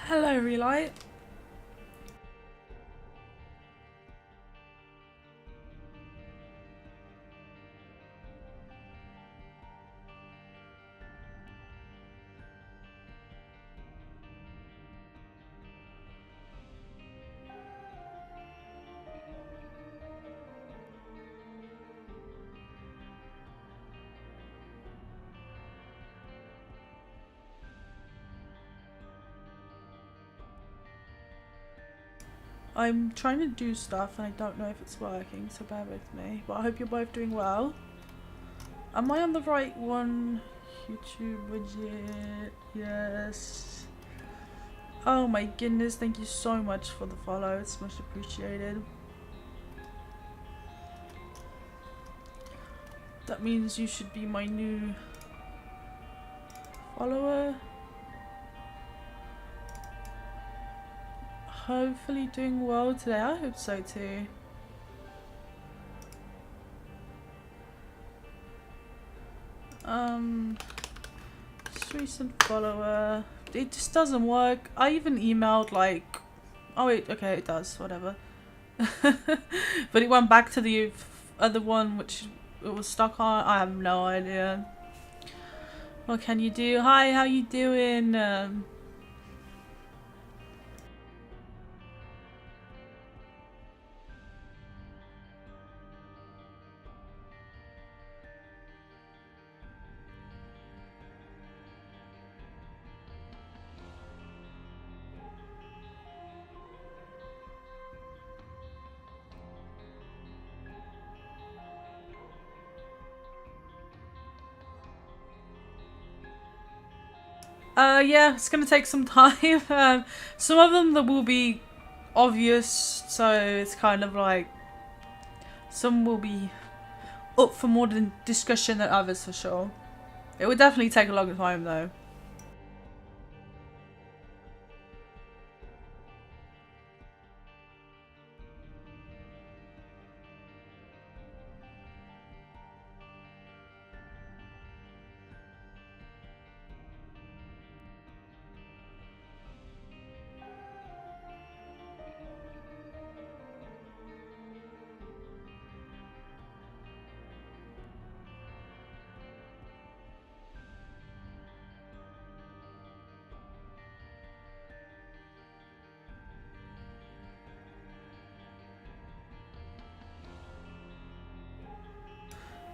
Hello, Relight. I'm trying to do stuff and I don't know if it's working, so bear with me. But I hope you're both doing well. Am I on the right one? YouTube widget, yes. Oh my goodness, thank you so much for the follow, it's much appreciated. That means you should be my new follower. Hopefully doing well today, I hope so too. Just recent follower. It just doesn't work. I even emailed like, oh wait, okay, it does, whatever. But it went back to the other one which it was stuck on. I have no idea. What can you do? Hi, how you doing? Yeah, it's gonna take some time. Some of them that will be obvious, so it's kind of like some will be up for more discussion than others for sure. It would definitely take a longer time though.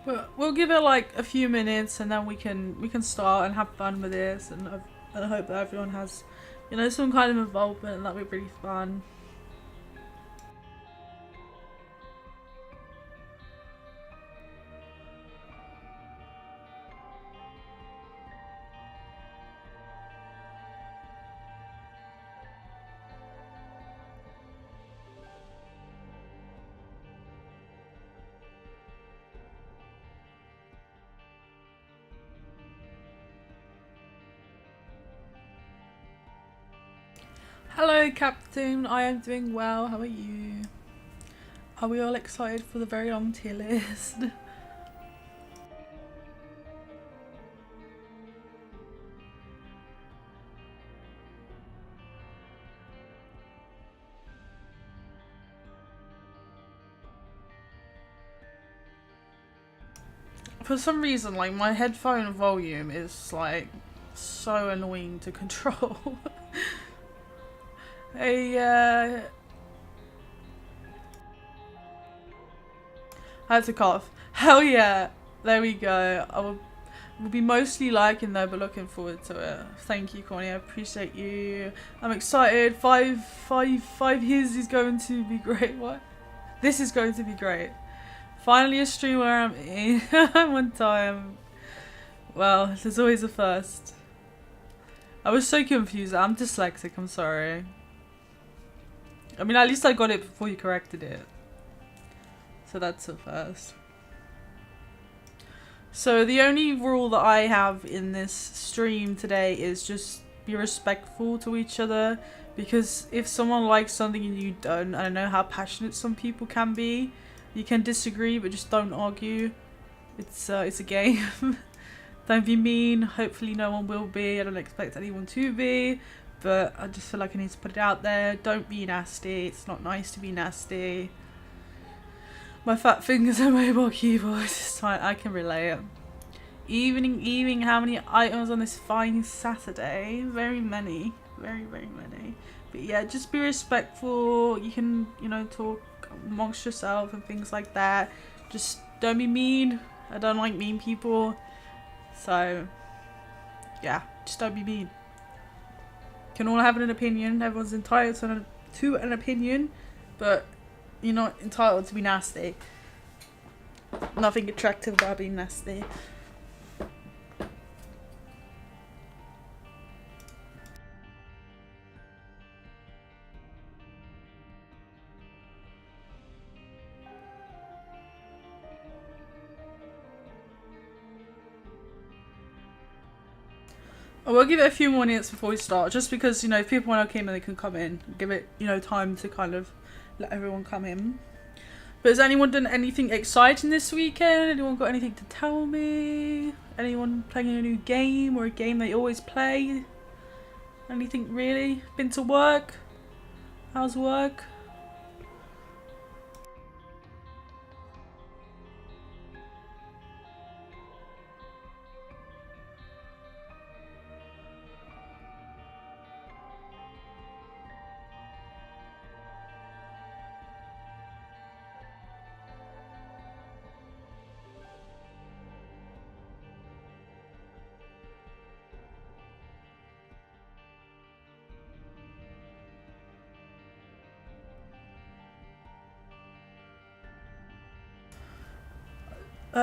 But we'll give it like a few minutes and then we can start and have fun with this, and I hope that everyone has, you know, some kind of involvement, and that'll be pretty fun. Hello, Captain. I am doing well. How are you? Are we all excited for the very long tier list? For some reason, like, my headphone volume is like so annoying to control. Hey, I had to cough. Hell yeah! There we go. Will be mostly liking though, but looking forward to it. Thank you, Connie. I appreciate you. I'm excited. Five years is going to be great. What? This is going to be great. Finally a stream where I'm in one time. Well, there's always a first. I was so confused. I'm dyslexic. I'm sorry. I mean, at least I got it before you corrected it. So that's a first. So the only rule that I have in this stream today is just be respectful to each other, because if someone likes something and you don't, and I know how passionate some people can be, you can disagree but just don't argue. It's a game. Don't be mean. Hopefully no one will be. I don't expect anyone to be. but I just feel like I need to put it out there. Don't be nasty. It's not nice to be nasty. My fat fingers and mobile keyboard. It's fine. I can relate. Evening. How many items on this fine Saturday? Very many. Very many. But yeah, just be respectful. You can, you know, talk amongst yourself and things like that. Just don't be mean. I don't like mean people. So yeah, just don't be mean. Can all have an opinion. Everyone's entitled to an opinion, but you're not entitled to be nasty. Nothing attractive about being nasty. I will give it a few more minutes before we start, just because, you know, if people want to come in, they can come in. Give it, you know, time to kind of let everyone come in. But has anyone done anything exciting this weekend? Anyone got anything to tell me? Anyone playing a new game or a game they always play? Anything really? Been to work? How's work?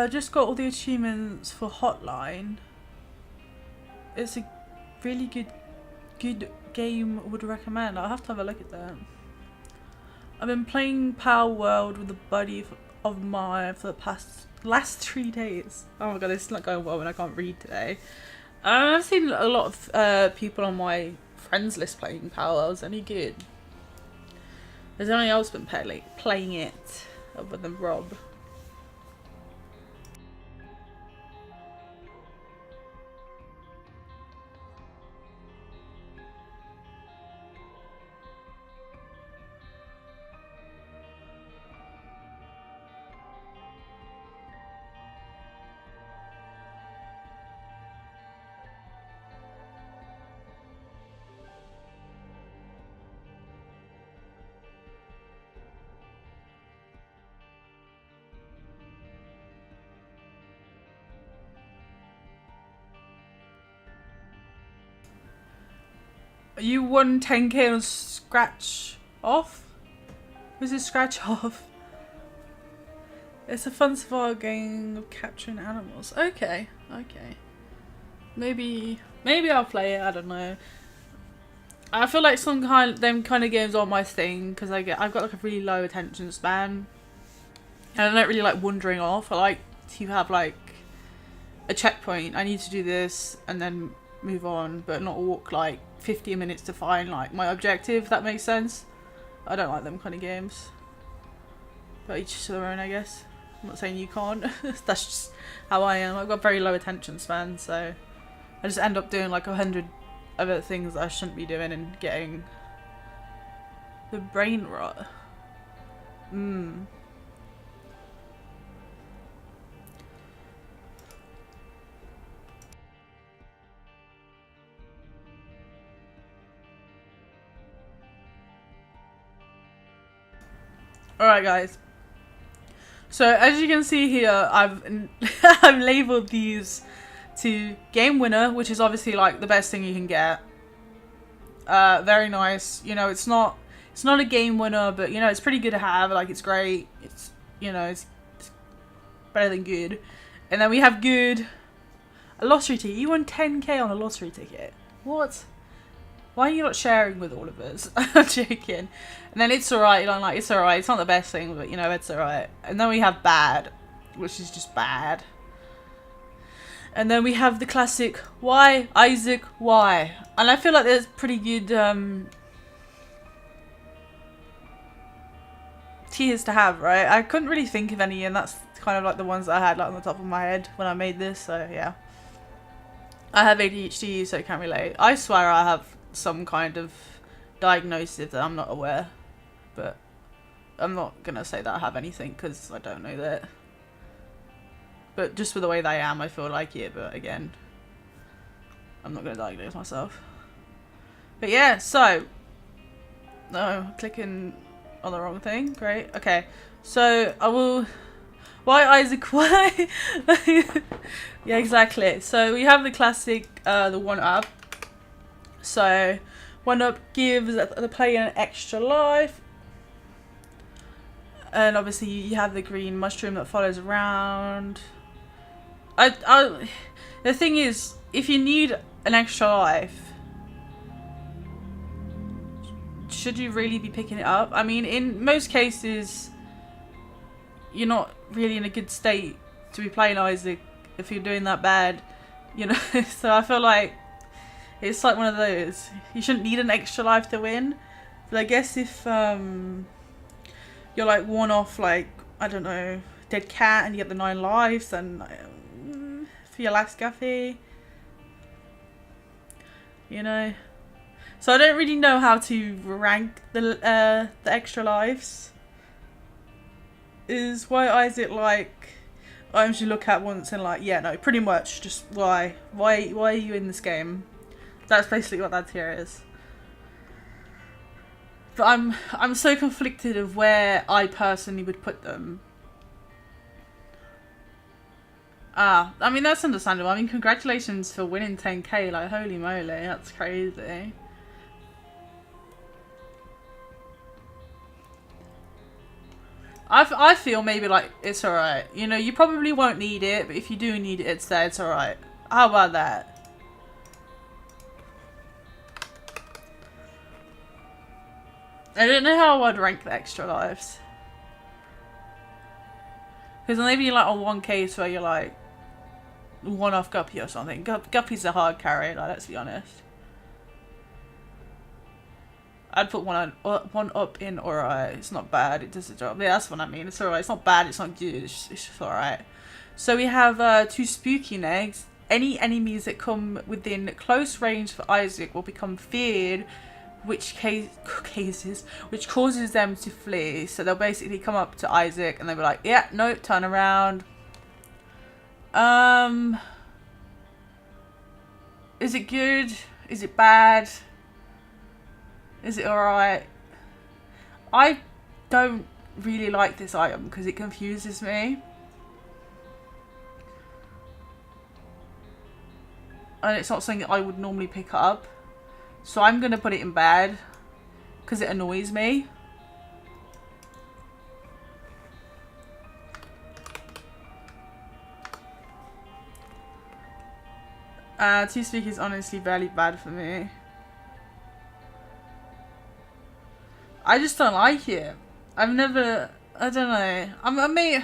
Just got all the achievements for Hotline. It's a really good game. Would recommend. I'll have to have a look at that. I've been playing Power World with a buddy of mine for the last 3 days. Oh my god, this is not going well when I can't read today. I've seen a lot of people on my friends list playing Power World. It's any good. There's anyone else been playing it other than Rob? You won 10k on Scratch Off? Was it Scratch Off? It's a fun survival game of capturing animals. Okay. Maybe I'll play it. I don't know. I feel like them kind of games are my thing because I've got like a really low attention span, and I don't really like wandering off. I like to have like a checkpoint. I need to do this and then move on, but not walk like 50 minutes to find like my objective, if that makes sense. I don't like them kind of games, but each to their own, I guess. I'm not saying you can't. That's just how I am. I've got very low attention span, so I just end up doing like 100 other things that I shouldn't be doing and getting the brain rot. Alright guys, so as you can see here, I've labelled these to game winner, which is obviously like the best thing you can get. Very nice. You know, it's not a game winner, but you know, it's pretty good to have. Like, it's great. It's, you know, it's better than good. And then we have good. A lottery ticket. You won 10k on a lottery ticket. What? Why are you not sharing with all of us? I'm joking. And then it's alright. I'm like, it's alright. It's not the best thing, but you know, it's alright. And then we have bad, which is just bad. And then we have the classic, why, Isaac, why? And I feel like there's pretty good tiers to have, right? I couldn't really think of any, and that's kind of like the ones that I had like on the top of my head when I made this, so yeah. I have ADHD, so I can't relate. I swear I have some kind of diagnosis that I'm not aware. But I'm not gonna say that I have anything because I don't know that. But just with the way that I am, I feel like it. But again, I'm not gonna diagnose myself. But yeah, so no, clicking on the wrong thing. Great. Okay, so I will. Why Isaac? Why? Yeah, exactly. So we have the classic, the 1-up. So 1-up gives the player an extra life. And obviously you have the green mushroom that follows around. The thing is, if you need an extra life, should you really be picking it up? I mean, in most cases, you're not really in a good state to be playing Isaac if you're doing that bad, you know. So I feel like it's like one of those. You shouldn't need an extra life to win. But I guess if you're like one off, like, I don't know, dead cat and you get the 9 lives, and for your last Guppy, you know. So I don't really know how to rank the extra lives. Is why Isaac like items you look at once and like, yeah, no, pretty much just why are you in this game? That's basically what that tier is. But I'm so conflicted of where I personally would put them. I mean, that's understandable. I mean, congratulations for winning 10k, like, holy moly, that's crazy. I feel maybe like it's alright. You know, you probably won't need it, but if you do need it, it's there, it's alright. How about that? I don't know how I'd rank the extra lives. Because maybe like on one case where you're like 1-off Guppy or something. Guppy's a hard carry, like, let's be honest. I'd put one up in alright. It's not bad. It does the job. Yeah, that's what I mean. It's alright. It's not bad. It's not good. It's just alright. So we have 2 spooky negs. Any enemies that come within close range for Isaac will become feared, which causes them to flee. So they'll basically come up to Isaac and they'll be like, yeah, no, turn around. Is it good? Is it bad? Is it alright? I don't really like this item because it confuses me. And it's not something that I would normally pick up. So I'm going to put it in bad because it annoys me. Two-speak is honestly barely bad for me. I just don't like it. I don't know. I mean,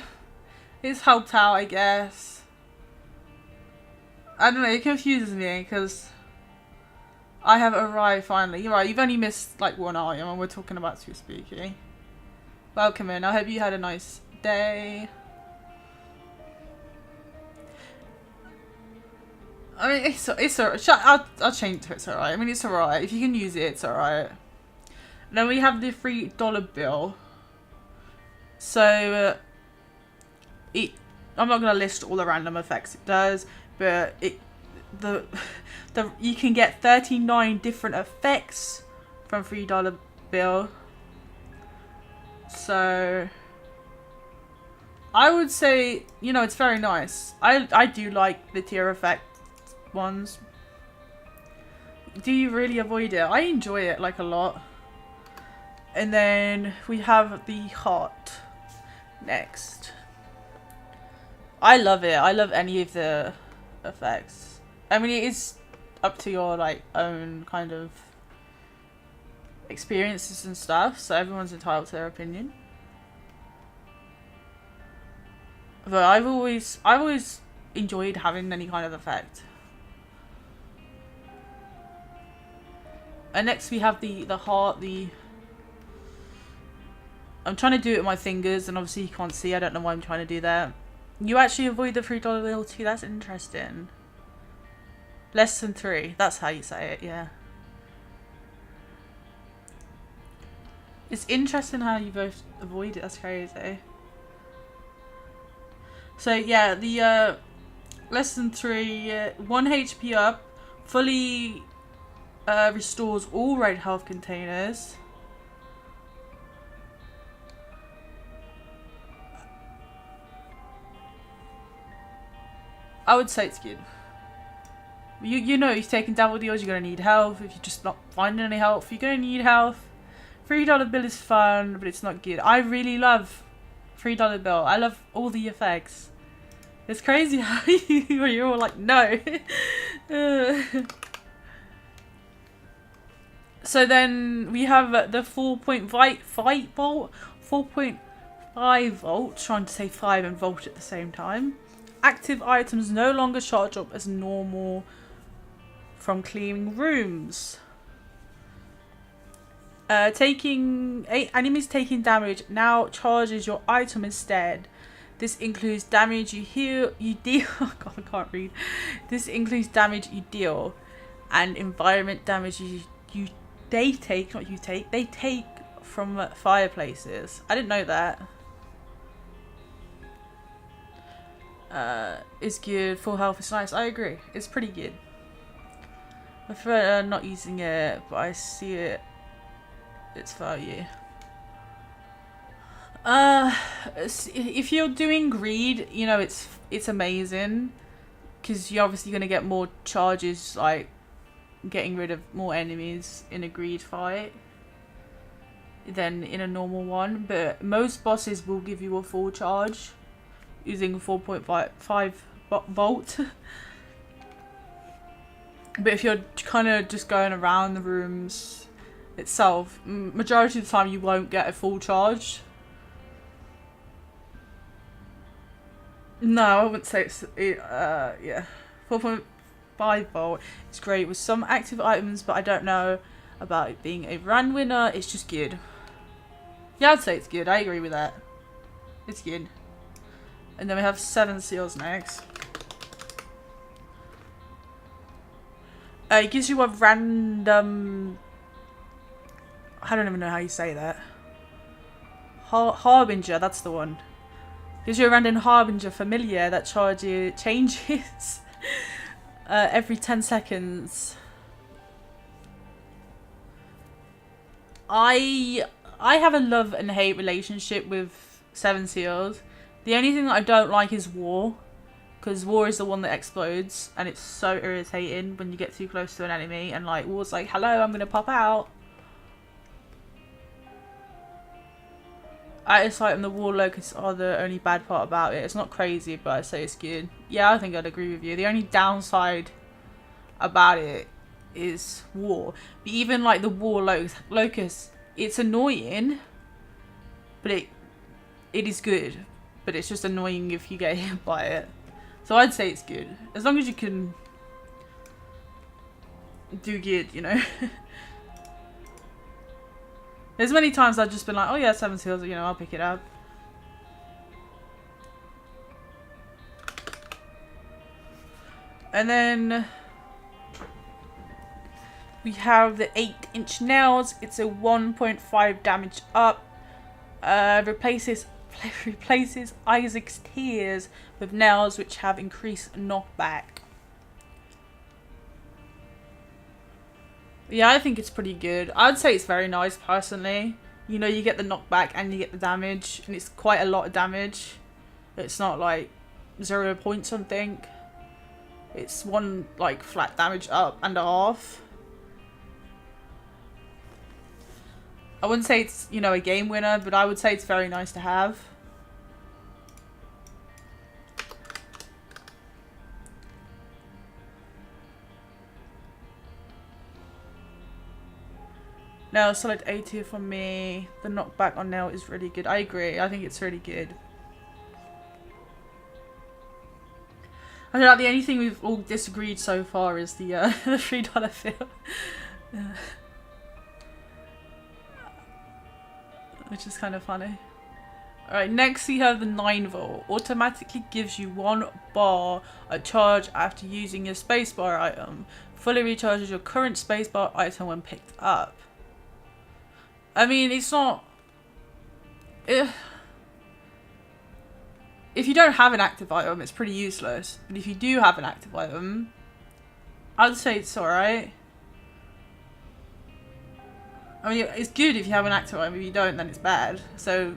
it's helped out, I guess. I don't know, it confuses me because I have arrived finally. You're right, you've only missed like 1 item and we're talking about Two-speaky. Welcome in. I hope you had a nice day. I mean, it's alright. I'll change it to it's alright. I mean, it's alright. If you can use it, it's alright. Then we have the $3 bill. So, I'm not going to list all the random effects it does, but you can get 39 different effects from $3 bill. So, I would say, you know, it's very nice. I do like the tier effect ones. Do you really avoid it? I enjoy it like a lot. And then we have the heart next. I love it. I love any of the effects. I mean, it is up to your like own kind of experiences and stuff, so everyone's entitled to their opinion. But I've always enjoyed having any kind of effect. And next we have the heart, I'm trying to do it with my fingers, and obviously you can't see. I don't know why I'm trying to do that. You actually avoid the $3 bill too. That's interesting. Less than 3. That's how you say it, yeah. It's interesting how you both avoid it. That's crazy. So yeah, the lesson 3, 1 HP up, fully restores all red health containers. I would say it's good. You know, you're taking double deals, you're gonna need health. If you're just not finding any health, you're gonna need health. $3 bill is fun, but it's not good. I really love $3 bill. I love all the effects. It's crazy how you're all like, no. So then we have the 4.5 volt, 4.5 volt, trying to say 5 and volt at the same time. Active items no longer charge up as normal from cleaning rooms. Enemies taking damage now charges your item instead. This includes damage you deal. Oh God, I can't read. This includes damage you deal, and environment damage they take from fireplaces. I didn't know that. It's good. Full health is nice. I agree. It's pretty good. I prefer not using it, but I see its value. If you're doing greed, you know, it's amazing, because you're obviously going to get more charges, like getting rid of more enemies in a greed fight than in a normal one. But most bosses will give you a full charge using 4.5 volt. But if you're kind of just going around the rooms itself, majority of the time you won't get a full charge. No, I wouldn't say it's yeah, 4.5 volt. It's great with some active items, but I don't know about it being a run winner. It's just good. Yeah, I'd say it's good. I agree with that. It's good. And then we have 7 seals next. It gives you a random... I don't even know how you say that. Harbinger, that's the one. Gives you a random Harbinger familiar that changes every 10 seconds. I have a love and hate relationship with 7 seals. The only thing that I don't like is War, because War is the one that explodes, and it's so irritating when you get too close to an enemy and like War's like, hello, I'm gonna pop out. It's like the War locusts are the only bad part about it. It's not crazy, but I say it's good. Yeah, I think I'd agree with you. The only downside about it is War. But even like the War locust, it's annoying, but it is good. But it's just annoying if you get hit by it. So I'd say it's good. As long as you can do good, you know. There's many times I've just been like, oh yeah, 7 seals, you know, I'll pick it up. And then we have the 8-inch nails. It's a 1.5 damage up. Replaces Isaac's tears with nails which have increased knockback. Yeah, I think it's pretty good. I'd say it's very nice personally. You know, you get the knockback and you get the damage, and it's quite a lot of damage. It's not like 0 point something. It's one like flat damage up and a half. I wouldn't say it's, you know, a game winner, but I would say it's very nice to have. Nail solid A tier for me. The knockback on nail is really good. I agree. I think it's really good. I don't know, the only thing we've all disagreed so far is the $3 fill. Which is kind of funny. Alright, next we have the 9 volt. Automatically gives you 1 bar a charge after using your spacebar item. Fully recharges your current spacebar item when picked up. I mean, it's not... If you don't have an active item, it's pretty useless. But if you do have an active item, I'd say it's alright. I mean, it's good if you have an active item. If you don't, then it's bad. So,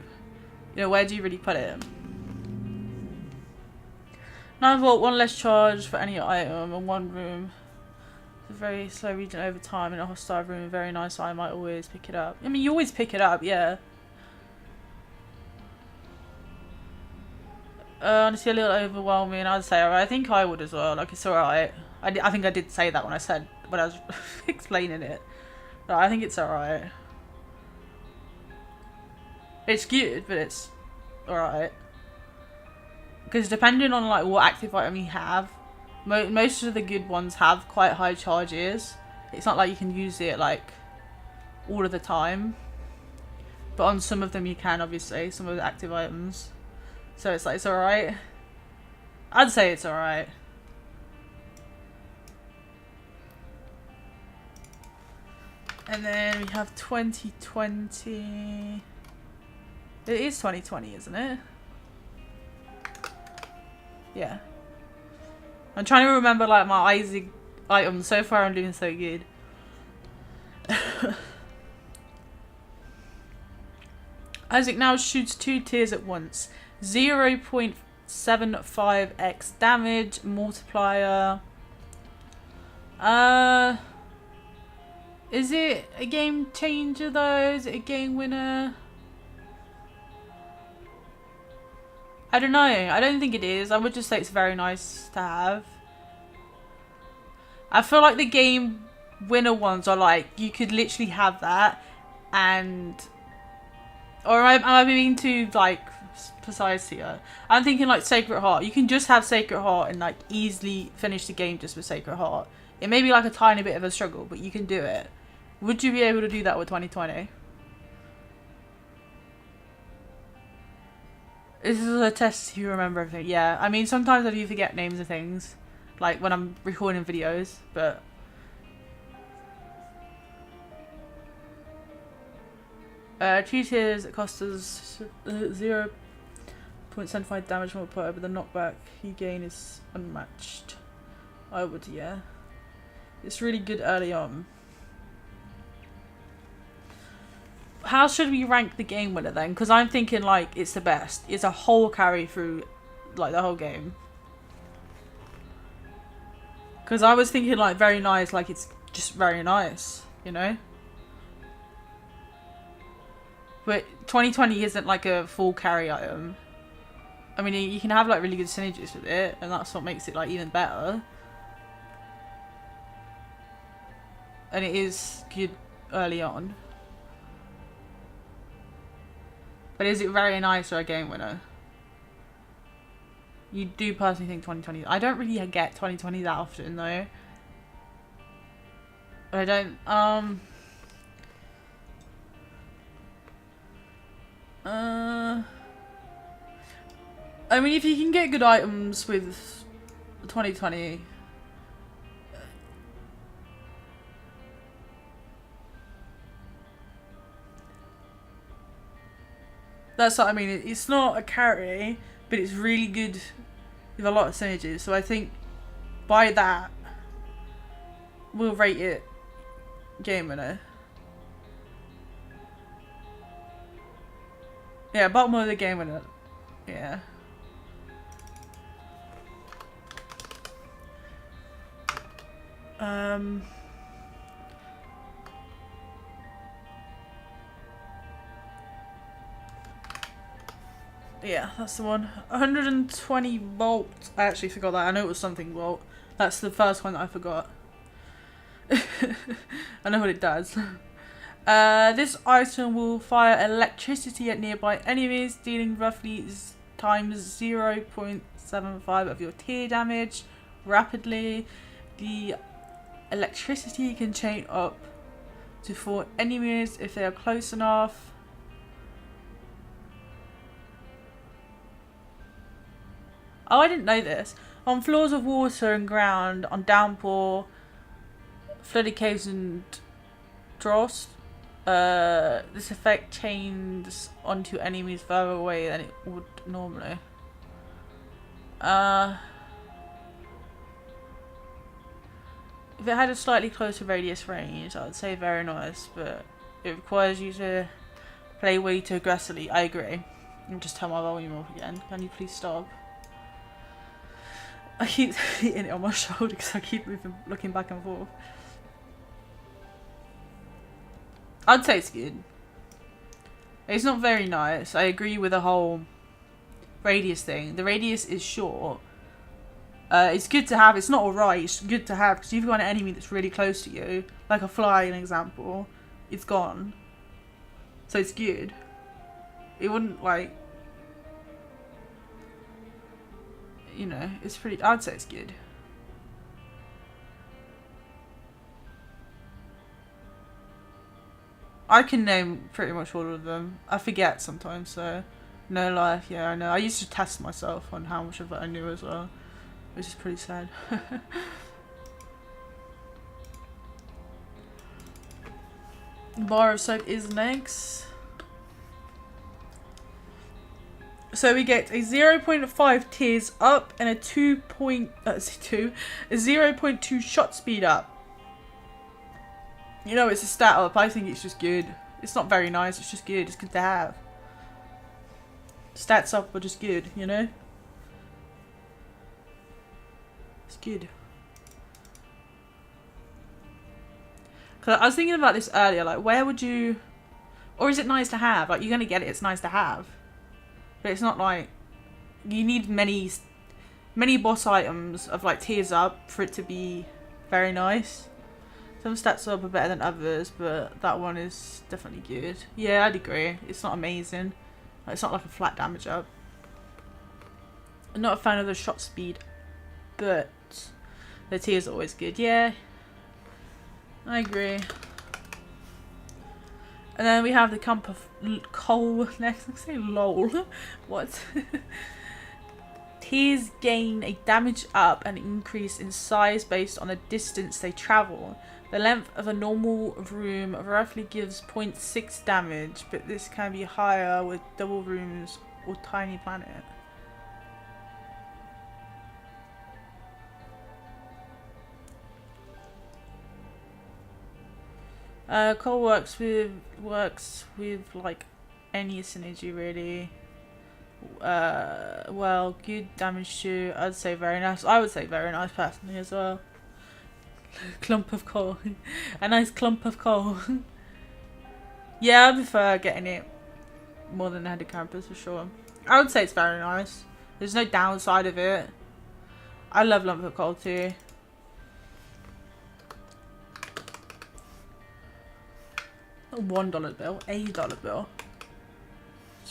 you know, where do you really put it? 9 volt, 1 less charge for any item, and 1 room. It's a very slow region over time in a hostile room. Very nice, so I might always pick it up. I mean, you always pick it up, yeah. Honestly, a little overwhelming. I'd say alright. I think I would as well. Like, it's alright. I think I did say that when I was explaining it. But I think it's alright. It's good, but it's alright. Because depending on like what active item you have, most of the good ones have quite high charges. It's not like you can use it like all of the time. But on some of them you can, obviously, some of the active items. So it's like, it's alright. I'd say it's alright. And then we have 2020. It is 2020, isn't it? Yeah. I'm trying to remember like my Isaac items. So far I'm doing so good. Isaac now shoots 2 tiers at once. 0.75x damage multiplier. Is it a game changer though? Is it a game winner? I don't know. I don't think it is. I would just say it's very nice to have. I feel like the game winner ones are like, you could literally have that and... Or am I being too like precise here? I'm thinking like Sacred Heart. You can just have Sacred Heart and like easily finish the game just with Sacred Heart. It may be like a tiny bit of a struggle, but you can do it. Would you be able to do that with 2020? This is a test if you remember everything. Yeah, I mean sometimes I do forget names of things, like when I'm recording videos, but... 2 tiers, it costs us 0.75 damage multiplier, but the knockback you gain is unmatched. I would, yeah. It's really good early on. How should we rank the game winner then? Because I'm thinking like it's the best. It's a whole carry through like the whole game. Because I was thinking like very nice, like it's just very nice, you know? But 2020 isn't like a full carry item. I mean, you can have like really good synergies with it, and that's what makes it like even better. And it is good early on. But is it very nice for a game winner? You do personally think 2020... I don't really get 2020 that often though. I don't... I mean, if you can get good items with 2020... That's what I mean. It's not a carry, but it's really good with a lot of synergies. So I think by that, we'll rate it game winner. Yeah, bottom of the game winner. Yeah. Yeah, that's the one. 120 volt. I actually forgot that. I know it was something volt. That's the first one that I forgot. I know what it does. This item will fire electricity at nearby enemies, dealing roughly times 0.75 of your tier damage rapidly. The electricity can chain up to 4 enemies if they are close enough. Oh, I didn't know this. On floors of water and ground, on downpour, flooded caves and dross, This effect chains onto enemies further away than it would normally. If it had a slightly closer radius range, I would say very nice, but it requires you to play way too aggressively. I agree. And just turn my volume off again. Can you please stop? I keep hitting it on my shoulder because I keep looking back and forth. I'd say it's good. It's not very nice. I agree with the whole radius thing. The radius is short. It's good to have. It's not alright. It's good to have because you've got an enemy that's really close to you, like a fly, an example. It's gone. So it's good. It wouldn't like. You know, it's pretty. I'd say it's good. I can name pretty much all of them. I forget sometimes, so no life. Yeah, I know. I used to test myself on how much of it I knew as well, which is pretty sad. Bar of soap is next. So we get a 0.5 tears up and a 0.2 shot speed up. You know, it's a stat up. I think it's just good. It's not very nice. It's just good. It's good to have. Stats up are just good, you know? It's good. Cause I was thinking about this earlier. Like, where would you... Or is it nice to have? Like, you're going to get it. It's nice to have. But it's not like... You need many boss items of, like, tears up for it to be very nice. Some stats up are better than others, but that one is definitely good. Yeah, I'd agree. It's not amazing. It's not like a flat damage up. I'm not a fan of the shot speed, but the tears are always good. Yeah, I agree. And then we have the Clump of Coal next. I say lol. What? Tears gain a damage up and increase in size based on the distance they travel. The length of a normal room roughly gives 0.6 damage, but this can be higher with double rooms or tiny planet. Coal works with like any synergy really. Well, good damage too. I'd say very nice. I would say very nice personally as well. Clump of coal. A nice clump of coal. Yeah, I prefer getting it more than the Headed Campers for sure. I would say it's very nice. There's no downside of it. I love lump of coal too. A $1 bill, $8 bill.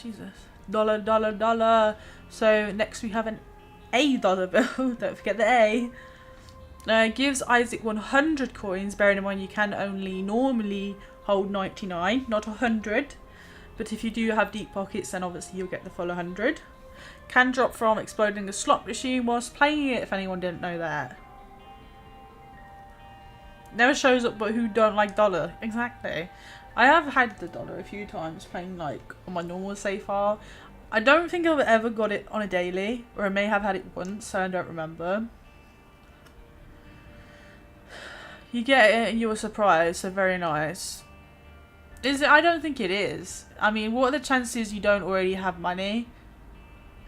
Jesus. Dollar. So next we have an $8 bill. Don't forget the A. Gives Isaac 100 coins, bearing in mind you can only normally hold 99, not 100. But if you do have deep pockets, then obviously you'll get the full 100. Can drop from exploding a slot machine whilst playing it, if anyone didn't know that. Never shows up but who don't like dollar. Exactly. I have had the dollar a few times playing like on my normal save file. I don't think I've ever got it on a daily, or I may have had it once, so I don't remember. You get it and you were surprised, so very nice. Is it? I don't think it is. I mean, what are the chances you don't already have money?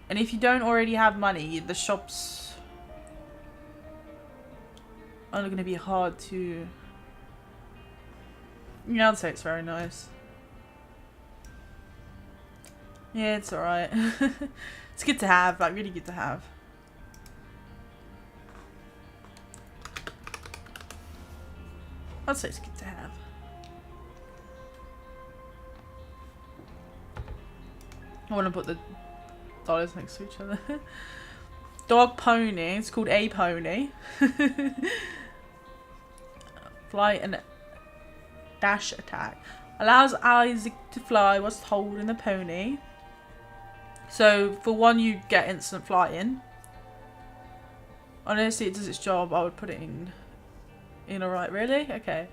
And if you don't already have money, the shops are going to be hard to... Yeah, I'd say it's very nice. Yeah, it's alright. It's good to have, like really good to have. I'd say it's good to have. I want to put the dollars next to each other. Dog pony. It's called a pony. Fly and dash attack. Allows Isaac to fly whilst holding the pony. So for one you get instant flying. Honestly it does its job. I would put it in alright, really? Okay.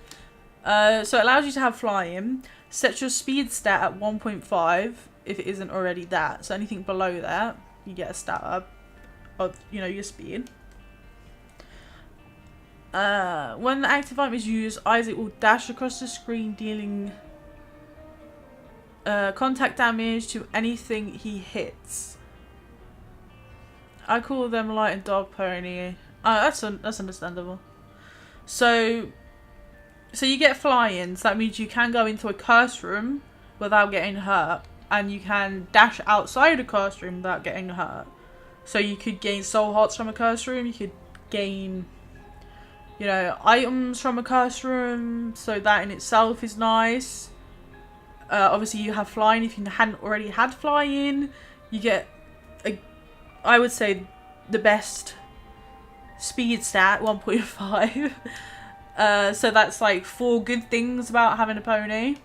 So it allows you to have flying. Set your speed stat at 1.5 if it isn't already that. So anything below that, you get a stat up of, you know, your speed. When the active item is used, Isaac will dash across the screen, dealing contact damage to anything he hits. I call them light and dark pony. That's understandable. So you get fly-ins. That means you can go into a curse room without getting hurt, and you can dash outside a curse room without getting hurt. So you could gain soul hearts from a curse room. You could gain, you know, items from a curse room. So that in itself is nice. Obviously, you have flying. If you hadn't already had flying, you get I would say the best speed stat, 1.5. So that's like 4 good things about having a pony.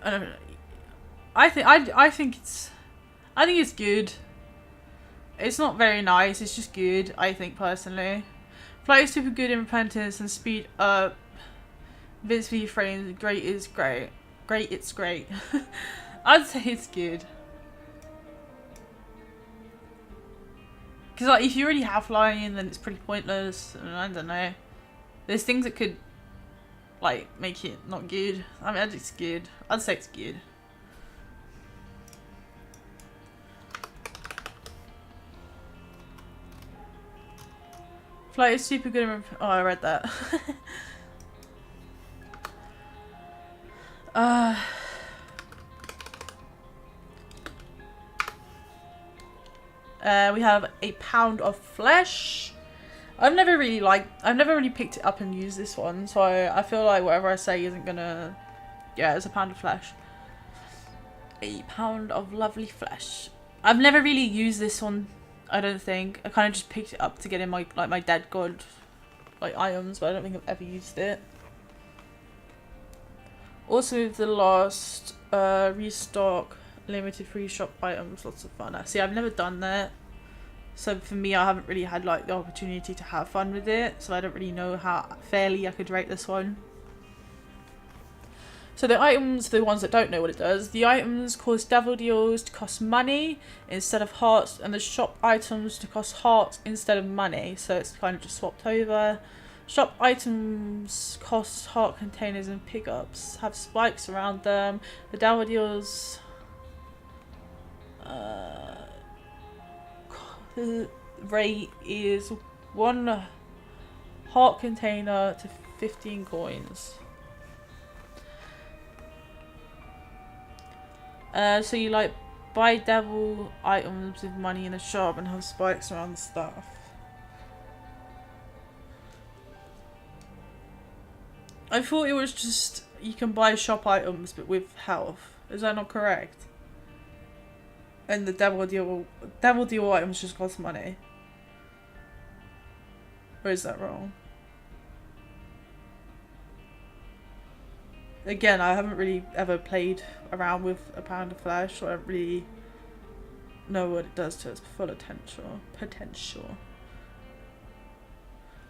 I don't know. I think it's good. It's not very nice. It's just good. I think personally, flight is super good in Repentance and speed up. Vince V frames great is great. Great, it's great. I'd say it's good. Because like, if you already have flying, then it's pretty pointless. And I don't know. There's things that could like make it not good. I mean, it's good. I'd say it's good. Flight is super good in oh, I read that. We have a pound of flesh. I've never really picked it up and used this one, so I feel like whatever I say isn't gonna. Yeah, it's a pound of flesh. A pound of lovely flesh. I've never really used this one. I don't think. I kind of just picked it up to get in my my dead god like items, but I don't think I've ever used it. Also, the last restock limited free shop items, lots of fun. See, I've never done that, so for me, I haven't really had like the opportunity to have fun with it, so I don't really know how fairly I could rate this one. So the items, the ones that don't know what it does, the items cause devil deals to cost money instead of hearts, and the shop items to cost hearts instead of money, so it's kind of just swapped over. Shop items cost heart containers and pickups, have spikes around them. The devil deals rate is 1 heart container to 15 coins. So you like buy devil items with money in a shop and have spikes around the stuff. I thought it was just you can buy shop items but with health. Is that not correct? And the devil deal items just cost money. Or is that wrong? Again, I haven't really ever played around with a pound of flesh, so I don't really know what it does to its full potential.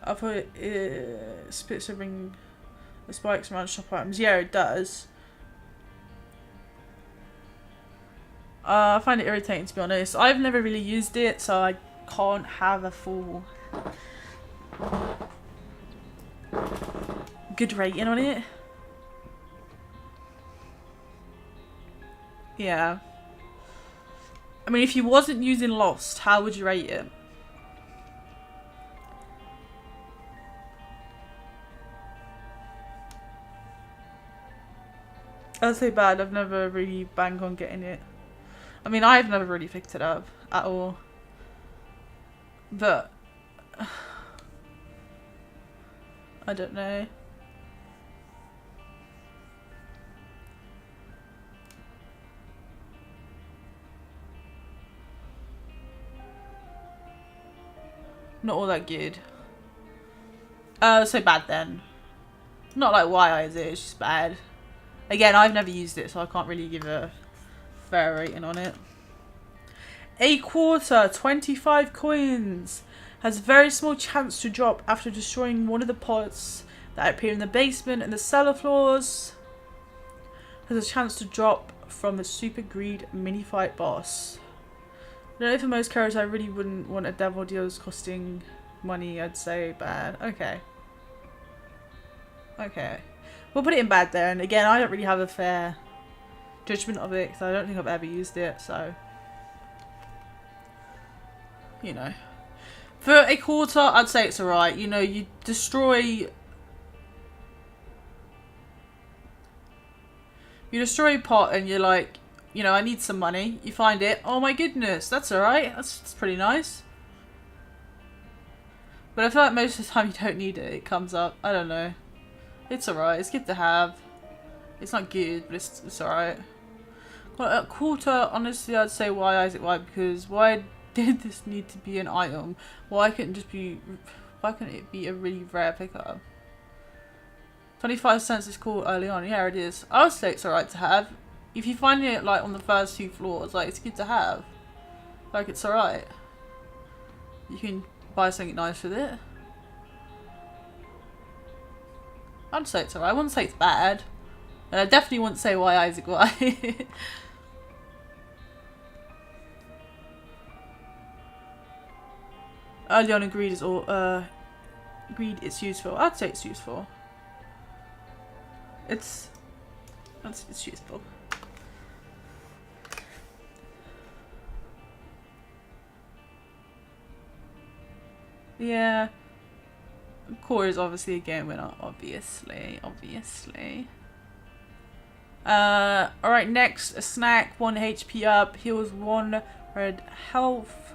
I thought it spits a ring the spikes around shop items. Yeah, it does. I find it irritating, to be honest. I've never really used it, so I can't have a full good rating on it. Yeah. I mean, if you wasn't using Lost, how would you rate it? I'd say bad. I've never really banged on getting it. I mean, I've never really picked it up at all. But I don't know. Not all that good. So bad then. Not like why is it, it's just bad. Again, I've never used it, so I can't really give a fair rating on it. A quarter, 25 coins. Has very small chance to drop after destroying one of the pots that appear in the basement and the cellar floors. Has a chance to drop from the Super Greed mini fight boss. I don't know, for most characters I really wouldn't want a devil deals costing money, I'd say bad. Okay. Okay. We'll put it in bad there, and again, I don't really have a fair judgment of it because I don't think I've ever used it, so you know. For a quarter, I'd say it's alright. You know, you destroy a pot and you're like, you know, I need some money. You find it. Oh my goodness, that's alright. That's pretty nice. But I feel like most of the time you don't need it. It comes up. I don't know. It's alright. It's good to have. It's not good, but it's alright. Well, a quarter, honestly, I'd say why Isaac White, because why did this need to be an item? Why couldn't it be a really rare pickup? 25 cents is cool early on. Yeah, it is. I would say it's alright to have. If you find it like on the first 2 floors, like it's good to have. Like it's alright. You can buy something nice with it. I'd say it's alright. I wouldn't say it's bad. And I definitely wouldn't say why Isaac White. Early on in greed is all greed it's useful. I'd say it's useful. It's useful. Yeah. Core is obviously a game winner, obviously. Alright, next, a snack, 1 HP up, heals 1 red health,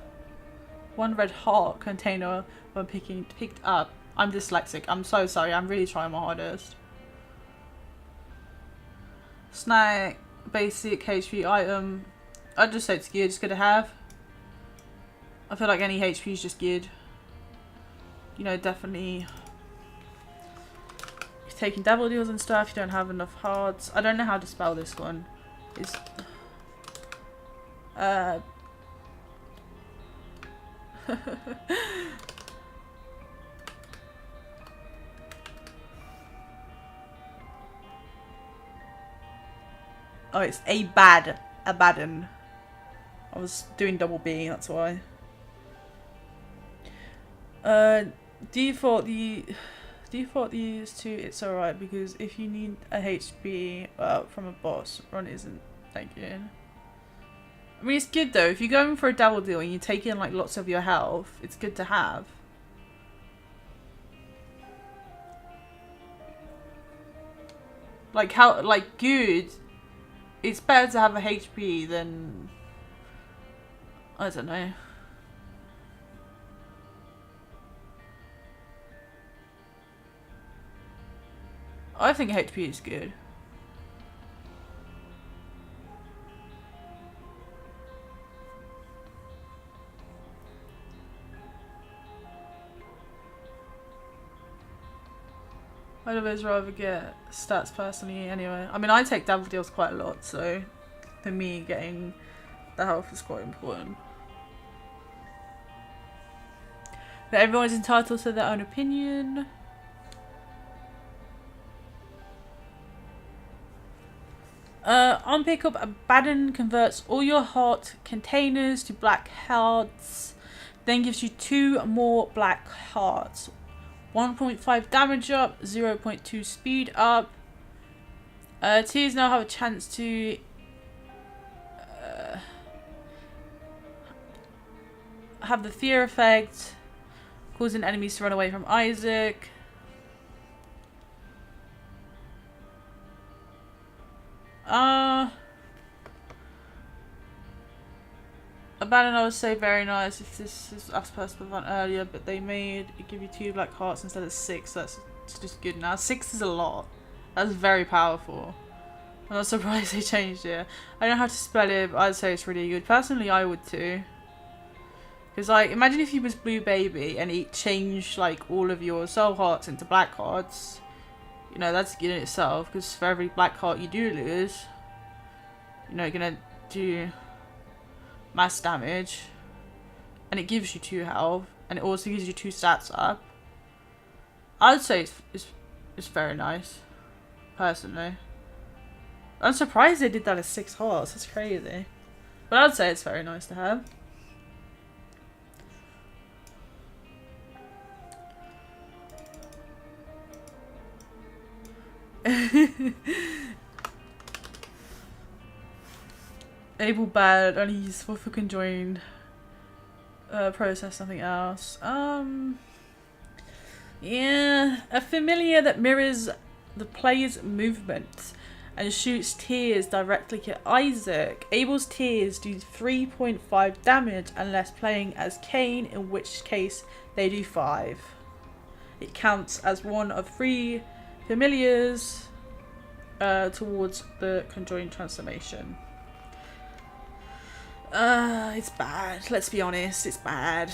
1 red heart container when picked up. I'm dyslexic, I'm so sorry, I'm really trying my hardest. Snack, basic HP item. I'd just say it's good, it's good to have. I feel like any HP is just good. You know, definitely if you're taking devil deals and stuff, you don't have enough hearts. I don't know how to spell this one. It's oh, it's Abaddon. I was doing double B, that's why. Default these two, it's alright, because if you need a HP from a boss, run isn't that good. I mean, it's good though. If you're going for a double deal and you take in like lots of your health, it's good to have. Like how, like good. It's better to have a HP than, I don't know. I think HP is good. I'd always rather get stats personally anyway. I mean, I take devil deals quite a lot, so for me getting the health is quite important. But everyone's entitled to their own opinion. On pickup, Abaddon converts all your heart containers to black hearts, then gives you 2 more black hearts. 1.5 damage up, 0.2 speed up. Tears now have a chance to have the fear effect, causing enemies to run away from Isaac. Abaddon, I would say very nice. If this is as per one earlier, but they made it give you 2 black hearts instead of 6. That's just good now. 6 is a lot. That's very powerful. I'm not surprised they changed it. I don't know how to spell it, but I'd say it's really good. Personally, I would too. Because like, imagine if you was Blue Baby and it changed like all of your soul hearts into black hearts. You know, that's good in itself, because for every black heart you do lose, you know, you're gonna do mass damage, and it gives you 2 health, and it also gives you 2 stats up. I'd say it's It's very nice, personally. I'm surprised they did that as 6 hearts. That's crazy. But I'd say it's very nice to have. Able bad, only useful for conjoined. Process something else. Yeah, a familiar that mirrors the player's movement and shoots tears directly at Isaac. Abel's tears do 3.5 damage unless playing as Cain, in which case they do 5. It counts as one of 3 familiars towards the conjoined transformation. It's bad. Let's be honest, it's bad.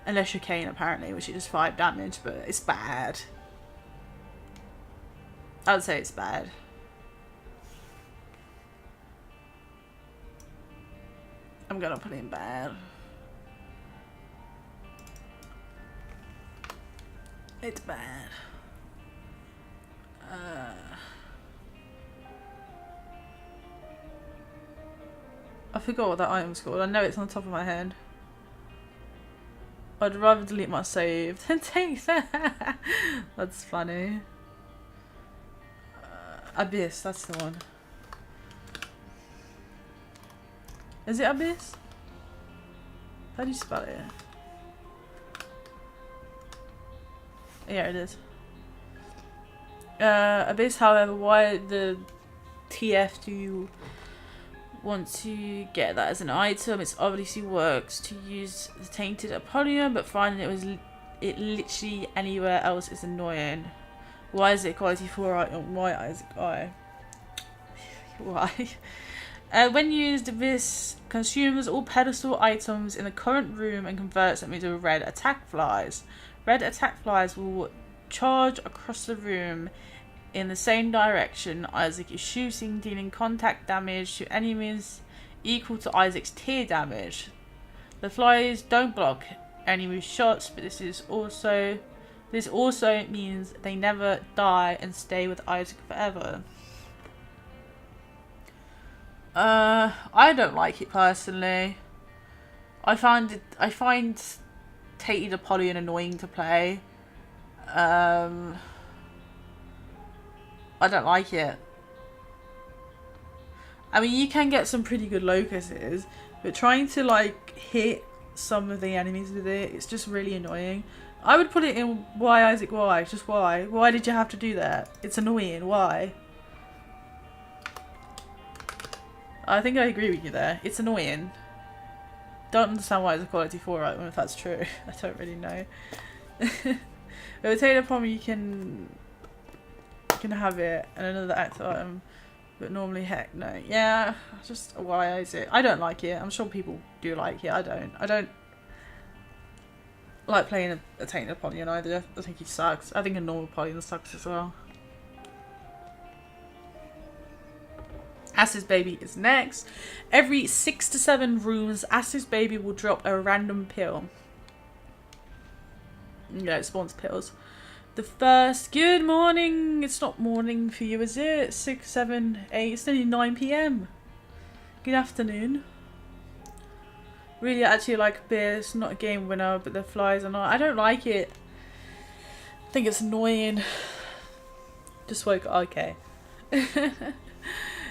Unless you're Cain, apparently, which is 5 damage, but it's bad. I would say it's bad. I'm gonna put it in bad. It's bad. I forgot what that item's called. I know it's on the top of my head. I'd rather delete my save than take that. That's funny. Abyss, that's the one. Is it Abyss? How do you spell it? Yeah, it is. Abyss, however, why the TF do you want to get that as an item? It obviously works to use the Tainted Apollyon, but finding it literally anywhere else is annoying. Why is it quality 4 item? Why Isaac? Why? Why? When used, this consumes all pedestal items in the current room and converts them into red attack flies. Red attack flies will charge across the room in the same direction Isaac is shooting, dealing contact damage to enemies equal to Isaac's tear damage. The flies don't block enemy shots, but this also means they never die and stay with Isaac forever. I don't like it personally. I find Tainted Apollyon annoying to play. I don't like it. I mean, you can get some pretty good locuses, but trying to like hit some of the enemies with it, it's just really annoying. I would put it in why Isaac, why? Just why? Why did you have to do that? It's annoying, why? I think I agree with you there. It's annoying. Don't understand why it's a quality 4 item if that's true. I don't really know. But with Tainted Apollyon you can have it and another active item, but normally heck no. Yeah, just why is it? I don't like it. I'm sure people do like it. I don't like playing a Tainted Apollyon either. I think he sucks. I think a normal Apollyon sucks as well. Acid's Baby is next. Every 6 to 7 rooms, Acid's Baby will drop a random pill. Yeah, it spawns pills. The first... Good morning! It's not morning for you, is it? 6, 7, 8... It's only 9 PM. Good afternoon. Really actually like beer. It's not a game winner, but the flies are not... I don't like it. I think it's annoying. Just woke up. Okay.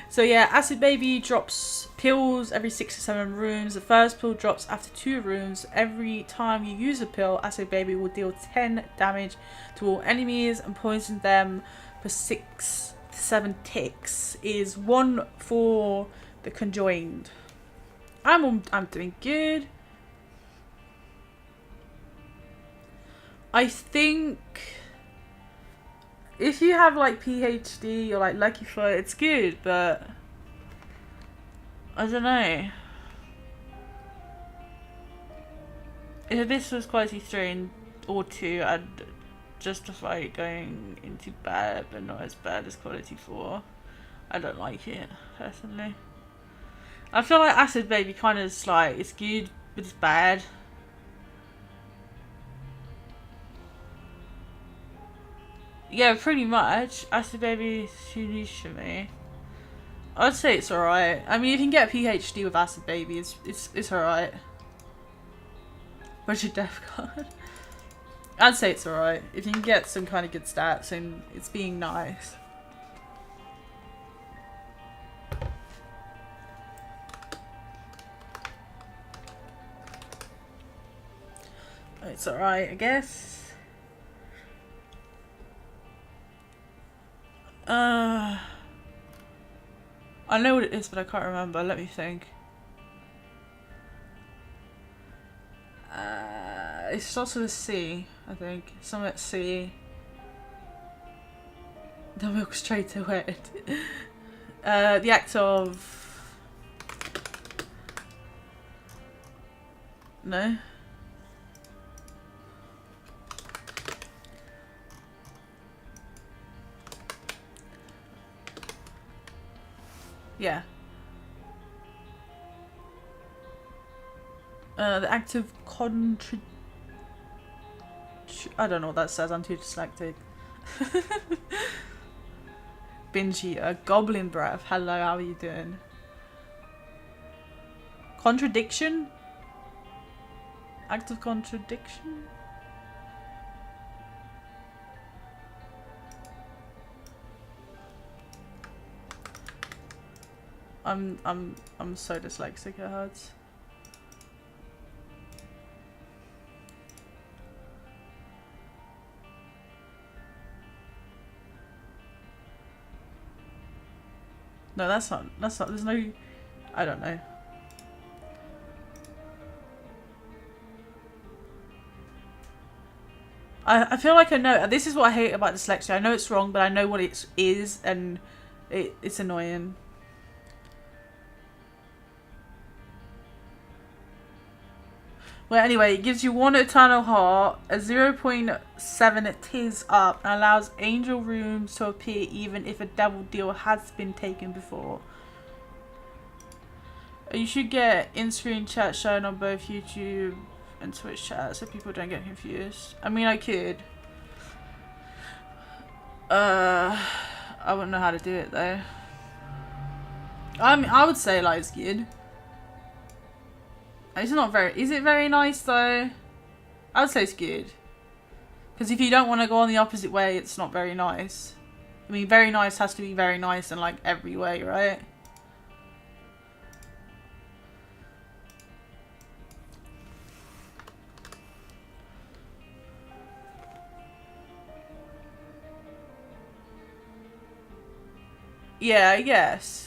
So yeah, Acid Baby drops pills every 6 to 7 rooms. The first pill drops after 2 rooms. Every time you use a pill, Acid Baby will deal 10 damage to all enemies and poison them for 6 to 7 ticks. Is 1 for the conjoined. I'm doing good. I think if you have like PhD or like Lucky Foot, it's good, but I don't know. If this was quality 3 or 2, I'd justify it going into bad, but not as bad as quality 4. I don't like it, personally. I feel like Acid Baby kind of is like, it's good, but it's bad. Yeah, pretty much. Acid Baby is too niche for me. I'd say it's alright. I mean, you can get a PhD with Acid Baby. It's alright. Where's your death card? I'd say it's alright. If you can get some kind of good stats and it's being nice. It's alright, I guess. I know what it is, but I can't remember. Let me think. It starts with a C, I think. Something at C. The milk straight to it. The act of... No? Yeah. The act of I don't know what that says, I'm too dyslexic. Binge eater, goblin breath. Hello, how are you doing? Contradiction? Act of contradiction? I'm so dyslexic, it hurts. No, that's not, there's no, I don't know. I feel like I know, this is what I hate about dyslexia. I know it's wrong, but I know what it is, and it's annoying. Well, anyway, it gives you 1 eternal heart, a 0.7 tears up, and allows angel runes to appear even if a devil deal has been taken before. You should get in-screen chat shown on both YouTube and Twitch chat so people don't get confused. I mean, I could. I wouldn't know how to do it though. I mean, I would say like it's good. It's not very... Is it very nice though? I would say it's good. Because if you don't want to go on the opposite way, it's not very nice. I mean, very nice has to be very nice in like every way, right? Yeah, I guess.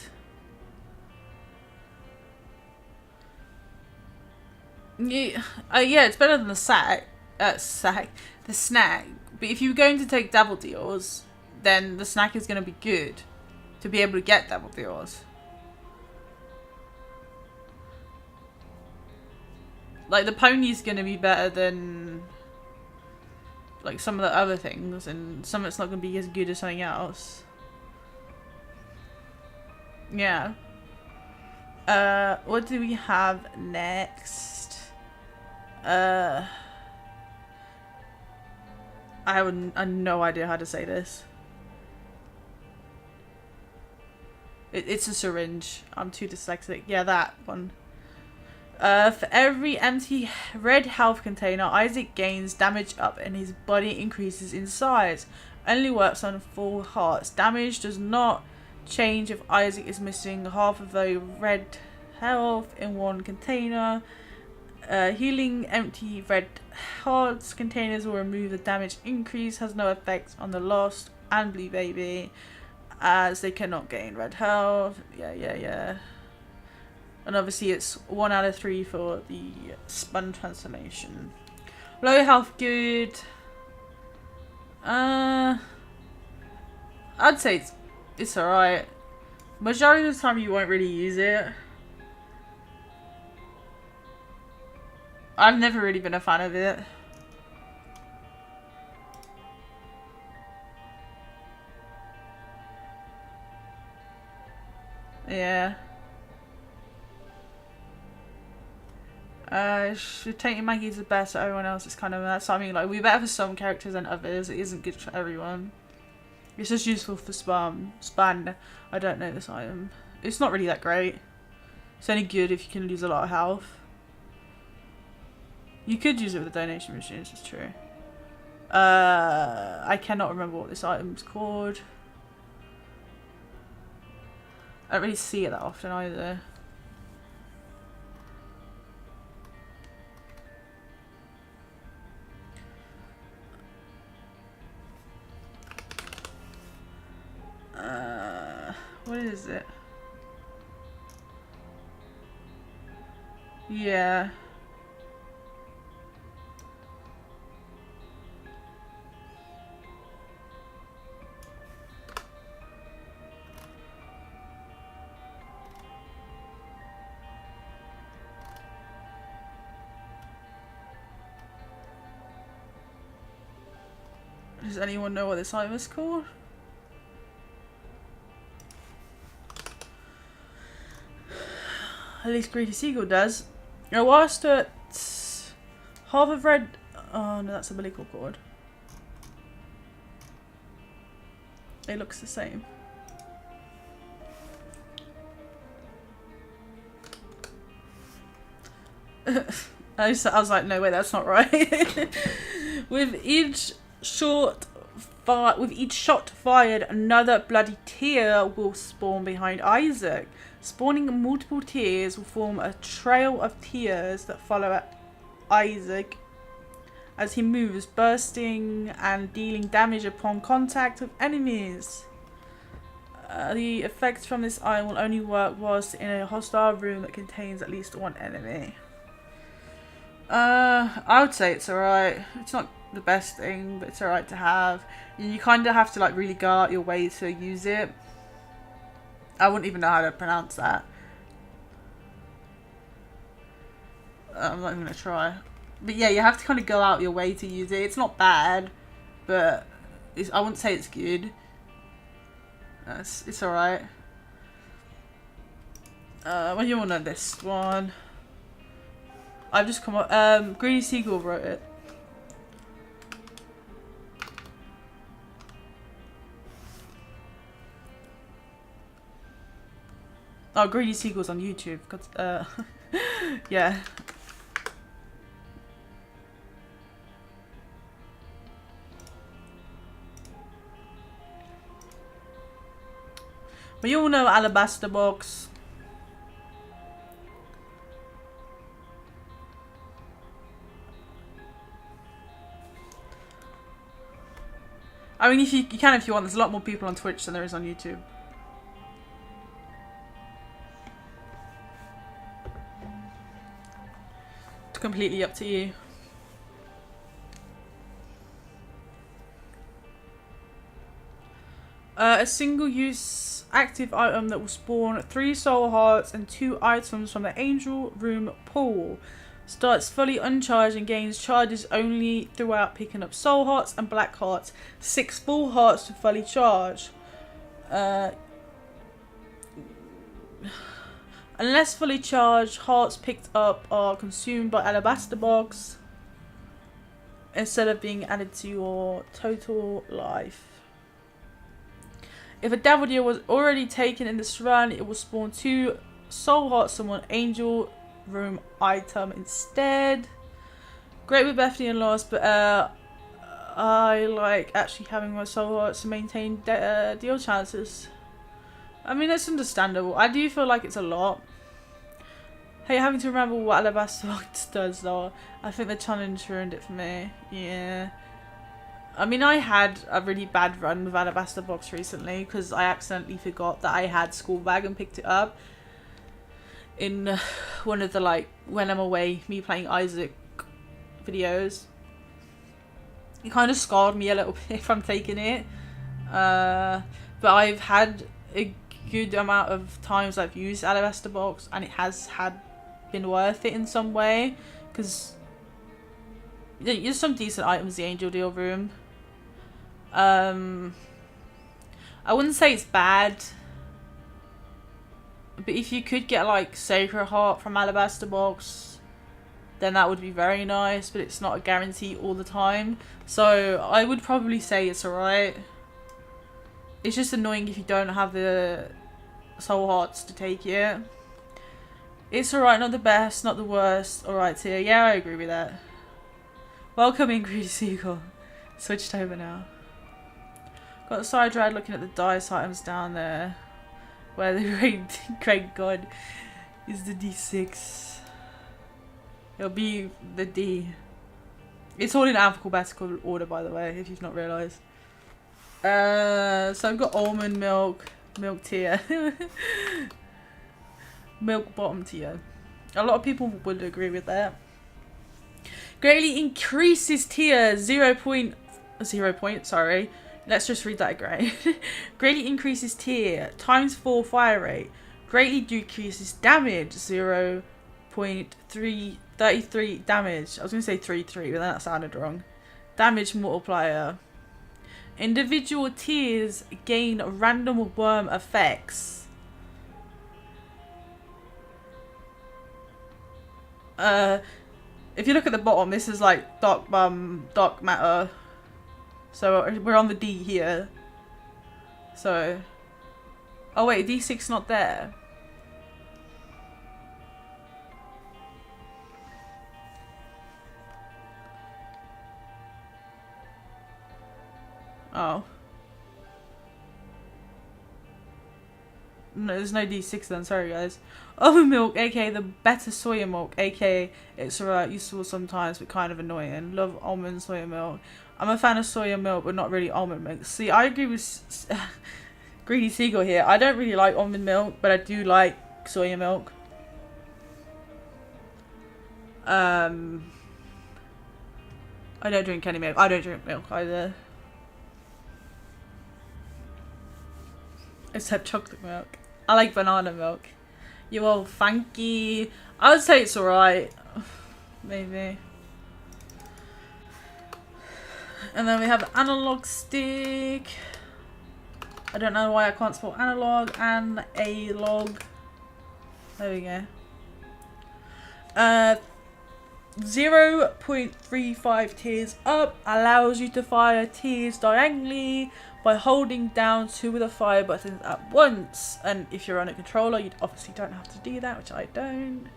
Yeah, it's better than the the snack. But if you're going to take double deals, then the snack is going to be good to be able to get double deals. Like the pony's going to be better than like some of the other things, and some of it's not going to be as good as something else. Yeah. What do we have next? I have no idea how to say this. It's a syringe. I'm too dyslexic. Yeah, that one. For every empty red health container, Isaac gains damage up and his body increases in size. Only works on full hearts. Damage does not change if Isaac is missing half of the red health in one container. Healing empty red hearts containers will remove the damage increase. Has no effect on the Lost and Blue Baby, as they cannot gain red health. Yeah. And obviously it's 1 out of 3 for the spun transformation. Low health, good. I'd say it's alright. Majority of the time you won't really use it. I've never really been a fan of it. Yeah. Taking Maggie's the best, but everyone else is kind of that. So I mean, like, we're better for some characters than others. It isn't good for everyone. It's just useful for span. I don't know this item. It's not really that great. It's only good if you can lose a lot of health. You could use it with the donation machines, it's true. I cannot remember what this item's called. I don't really see it that often either. What is it? Yeah. Does anyone know what this item is called? At least Greedy Seagull does. Now, whilst at half of red. Oh no, that's a umbilical cord. It looks the same. I was like, no, wait, that's not right. With each shot fired, another bloody tear will spawn behind Isaac. Spawning multiple tears will form a trail of tears that follow Isaac as he moves, bursting and dealing damage upon contact with enemies. The effects from this item will only work whilst in a hostile room that contains at least one enemy. I would say it's alright. It's not the best thing, but it's alright to have. You kind of have to like really go out your way to use it. I wouldn't even know how to pronounce that. I'm not even gonna try. But yeah, you have to kind of go out your way to use it. It's not bad, but I wouldn't say it's good. It's alright. What do you want on this one? I've just come up. Greedy Seagull wrote it. Oh, Greedy Seagull's on YouTube. Yeah. But you all know Alabaster Box. I mean, if you can if you want. There's a lot more people on Twitch than there is on YouTube. It's completely up to you. A single-use active item that will spawn 3 soul hearts and 2 items from the angel room pool. Starts fully uncharged and gains charges only throughout picking up soul hearts and black hearts. 6 full hearts to fully charge. Unless fully charged, hearts picked up are consumed by Alabaster Box instead of being added to your total life. If a devil deal was already taken in this run, it will spawn 2 soul hearts from one angel room item instead. Great with Bethany and Lost, but I like actually having my soul hearts to maintain deal chances. I mean, that's understandable. I do feel like it's a lot. Hey, having to remember what Alabaster Box does though. I think the challenge ruined it for me. Yeah. I mean, I had a really bad run with Alabaster Box recently because I accidentally forgot that I had School Bag and picked it up in one of the like when I'm away me playing Isaac videos. It kind of scarred me a little bit from taking it, but I've had a good amount of times I've used Alabaster Box and it has been worth it in some way because there's some decent items in the Angel Deal room. I wouldn't say it's bad, but if you could get like Sacred Heart from Alabaster Box, then that would be very nice, but it's not a guarantee all the time. So I would probably say it's alright. It's just annoying if you don't have the soul hearts to take it. It's alright, not the best, not the worst. Alright, Tia. Yeah, I agree with that. Welcome in, Greedy Seagull. Switched over now. Got the side ride looking at the dice items down there. Where the great god is the D6. It'll be the D. It's all in alphabetical order, by the way, if you've not realised. So I've got almond milk, milk tier, milk bottom tier. A lot of people would agree with that. Greatly increases tier 0 point, sorry. Let's just read that again. Greatly increases tier ×4 fire rate. Greatly decreases damage 0.33 damage. I was going to say 33, but that sounded wrong. Damage multiplier. Individual tiers gain random worm effects. If you look at the bottom, this is like dark matter. So we're on the D here. So, oh wait, D6 not there. Oh. No, there's no D6 then, sorry guys. Almond milk, aka the better soya milk, aka it's useful sometimes but kind of annoying. Love almond soya milk. I'm a fan of soya milk but not really almond milk. See, I agree with Greedy Seagull here. I don't really like almond milk, but I do like soya milk. I don't drink any milk. I don't drink milk either. Except chocolate milk. I like banana milk. You all funky. I would say it's alright. Maybe. And then we have analog stick. I don't know why I can't spell analog and a log. There we go. 0.35 tiers up allows you to fire tiers diagonally by holding down 2 of the fire buttons at once. And if you're on a controller, you obviously don't have to do that, which I don't.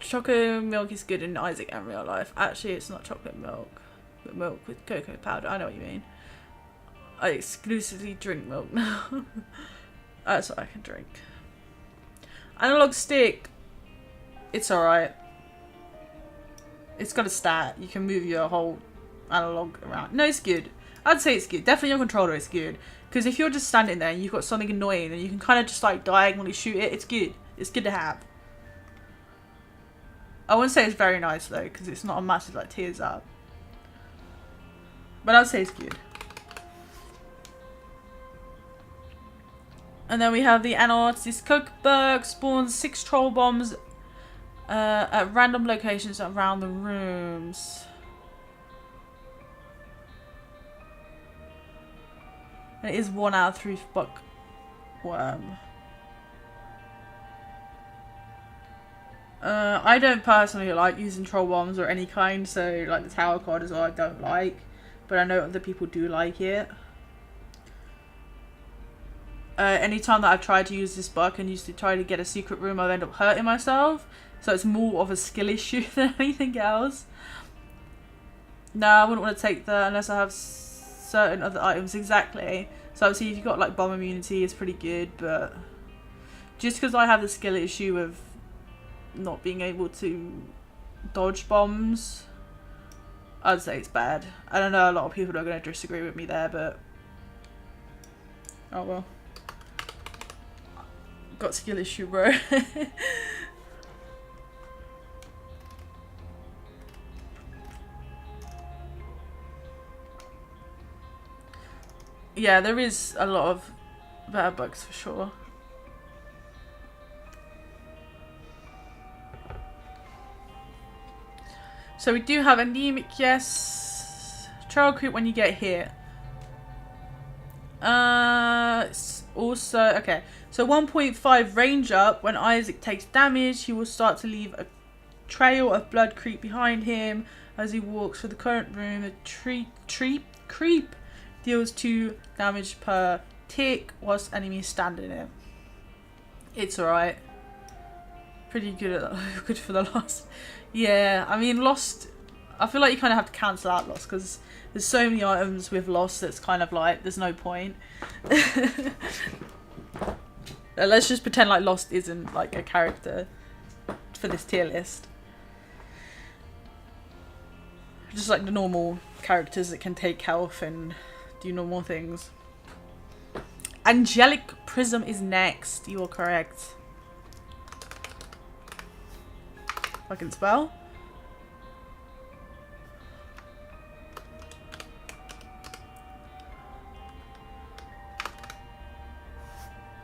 Chocolate milk is good in Isaac and real life. Actually, it's not chocolate milk, but milk with cocoa powder. I know what you mean. I exclusively drink milk now. That's what I can drink. Analog stick. It's alright. It's got a stat. You can move your whole analog around. No, it's good. I'd say it's good. Definitely your controller is good. Because if you're just standing there and you've got something annoying and you can kind of just like diagonally shoot it, it's good. It's good to have. I wouldn't say it's very nice though, because it's not a massive like tears up. But I'd say it's good. And then we have the Anartist Cookbook. Spawns 6 troll bombs at random locations around the rooms. And it is 1 out of 3 bookworm. I don't personally like using troll bombs or any kind, so like the tower card is what I don't like. But I know other people do like it. Anytime that I've tried to use this book and used to try to get a secret room, I've ended up hurting myself. So it's more of a skill issue than anything else. No, I wouldn't want to take that unless I have certain other items. Exactly. So obviously if you've got like bomb immunity, it's pretty good. But just because I have the skill issue of not being able to dodge bombs, I'd say it's bad. I don't know, a lot of people are going to disagree with me there, but oh well. Got skill issue, bro. Yeah, there is a lot of better bugs for sure. So we do have anemic, yes. Trail creep when you get hit. It's also, okay. So 1.5 range up. When Isaac takes damage, he will start to leave a trail of blood creep behind him. As he walks through the current room, a creep deals 2 damage per tick whilst enemies stand in it. It's alright. Pretty good at that. Good for the Lost. Yeah, I mean Lost, I feel like you kind of have to cancel out Lost because there's so many items with Lost that's kind of like there's no point. Let's just pretend like Lost isn't like a character for this tier list. Just like the normal characters that can take health and do normal things. Angelic Prism is next. You are correct. Fucking spell.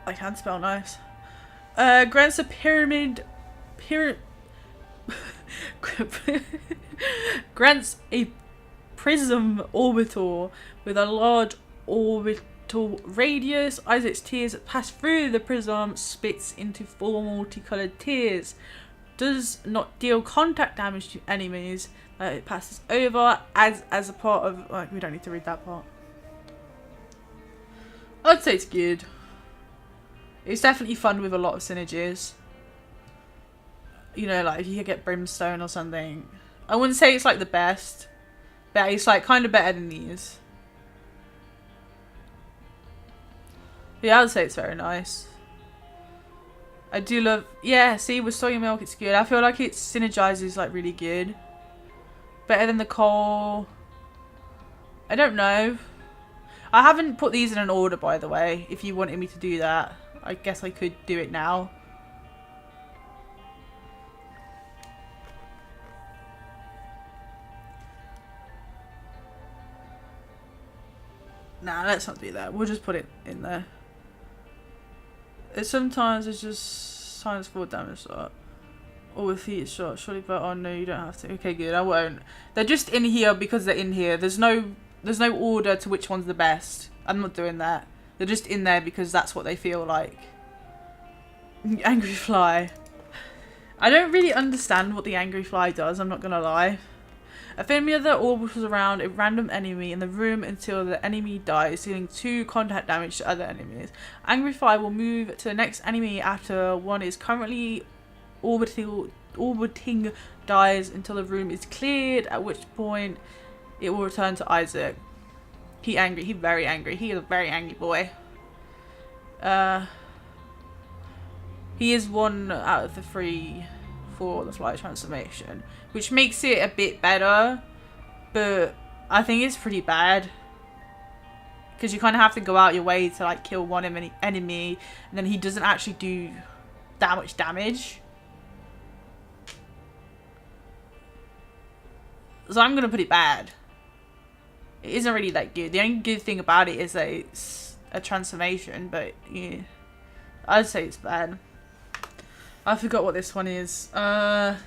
I can spell nice. Grants a grants a prism orbital with a large orbital radius. As its tears that pass through the prism splits into 4 multicolored tears. Does not deal contact damage to enemies that it passes over as a part of. Like, we don't need to read that part. I'd say it's good. It's definitely fun with a lot of synergies. You know, like if you could get Brimstone or something. I wouldn't say it's like the best, but it's like kind of better than these. Yeah, I would say it's very nice. I do love, yeah, see with Soya Milk it's good. I feel like it synergizes like really good. Better than the coal. I don't know. I haven't put these in an order, by the way, if you wanted me to do that. I guess I could do it now. Nah, let's not do that. We'll just put it in there. Sometimes it's just times 4 damage shot. Or with heat shot. Surely, but oh no, you don't have to. Okay, good. I won't. They're just in here because they're in here. There's no order to which one's the best. I'm not doing that. They're just in there because that's what they feel like. Angry Fly. I don't really understand what the Angry Fly does, I'm not gonna lie. A familiar that orbits around a random enemy in the room until the enemy dies, dealing 2 contact damage to other enemies. Angry Fly will move to the next enemy after one is currently orbiting dies until the room is cleared, at which point it will return to Isaac. He angry, he very angry. He is a very angry boy. He is 1 out of the 3 for the fly transformation, which makes it a bit better, but I think it's pretty bad because you kind of have to go out your way to like kill one enemy, and then he doesn't actually do that much damage. So I'm gonna put it bad. It isn't really that good. The only good thing about it is that it's a transformation, but yeah, I'd say it's bad. I forgot what this one is. I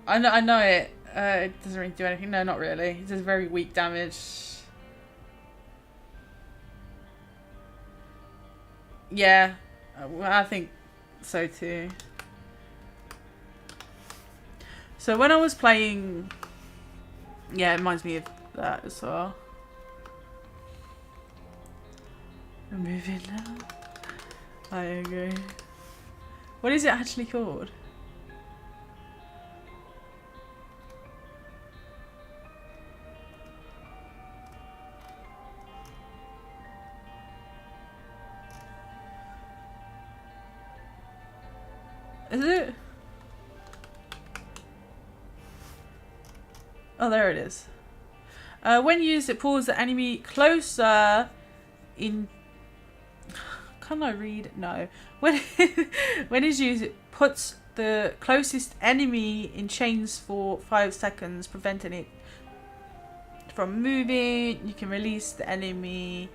know it. It doesn't really do anything. No, not really. It does very weak damage. Yeah, I think so too. So when I was playing, yeah, it reminds me of that as well. I'm moving now. I agree. What is it actually called? Is it? Oh, there it is. When used, it pulls the enemy closer in... Can I read? No. When it's used, it puts the closest enemy in chains for 5 seconds, preventing it from moving. You can release the enemy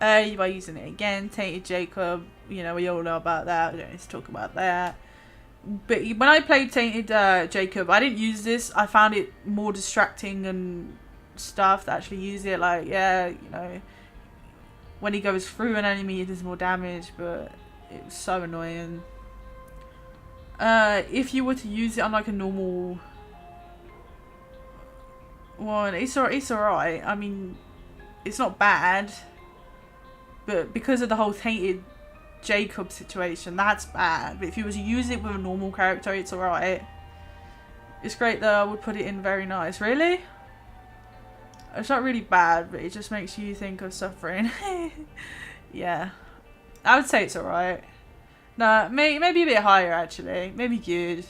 early by using it again. Tainted Jacob, you know, we all know about that. We don't need to talk about that. But when I played Tainted Jacob, I didn't use this. I found it more distracting and stuff to actually use it. Like, yeah, you know, when he goes through an enemy, it does more damage, but it was so annoying. If you were to use it on like a normal one, it's alright. I mean, it's not bad, but because of the whole tainted Jacob situation, that's bad. But if you were to use it with a normal character, it's alright. It's great though. I would put it in very nice. Really? It's not really bad, but it just makes you think of suffering. Yeah, I would say it's alright. Nah, maybe a bit higher actually. Maybe good.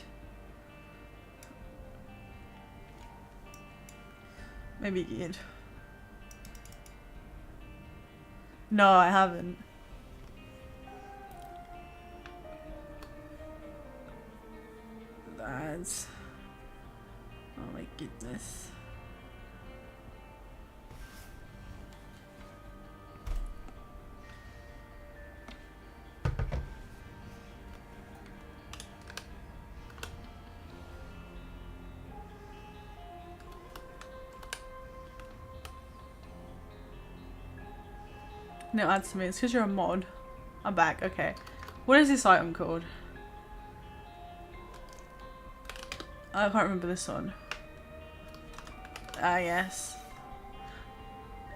Maybe good. No, I haven't. That's... Oh my goodness. No, add to me. It's because you're a mod. I'm back. Okay. What is this item called? I can't remember this one. Ah, yes.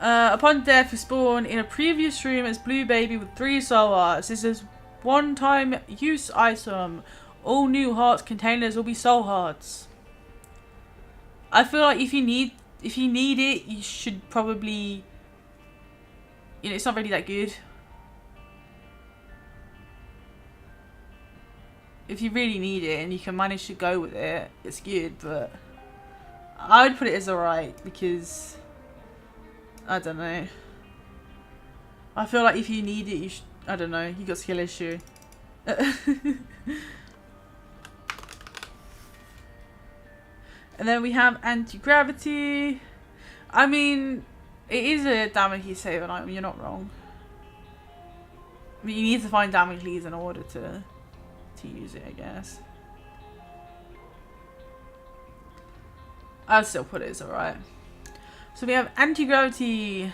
Upon death, you spawn in a previous room as Blue Baby with 3 soul hearts. This is one-time use item. All new hearts containers will be soul hearts. I feel like if you need it, you should probably... You know, it's not really that good. If you really need it and you can manage to go with it, it's good, but I would put it as alright because I don't know. I feel like if you need it, you should, I don't know, you got skill issue. And then we have anti-gravity. I mean, it is a Damocles saving item, you're not wrong. I mean, you need to find Damocles in order to use it, I guess. I'll still put it as alright. So we have anti-gravity.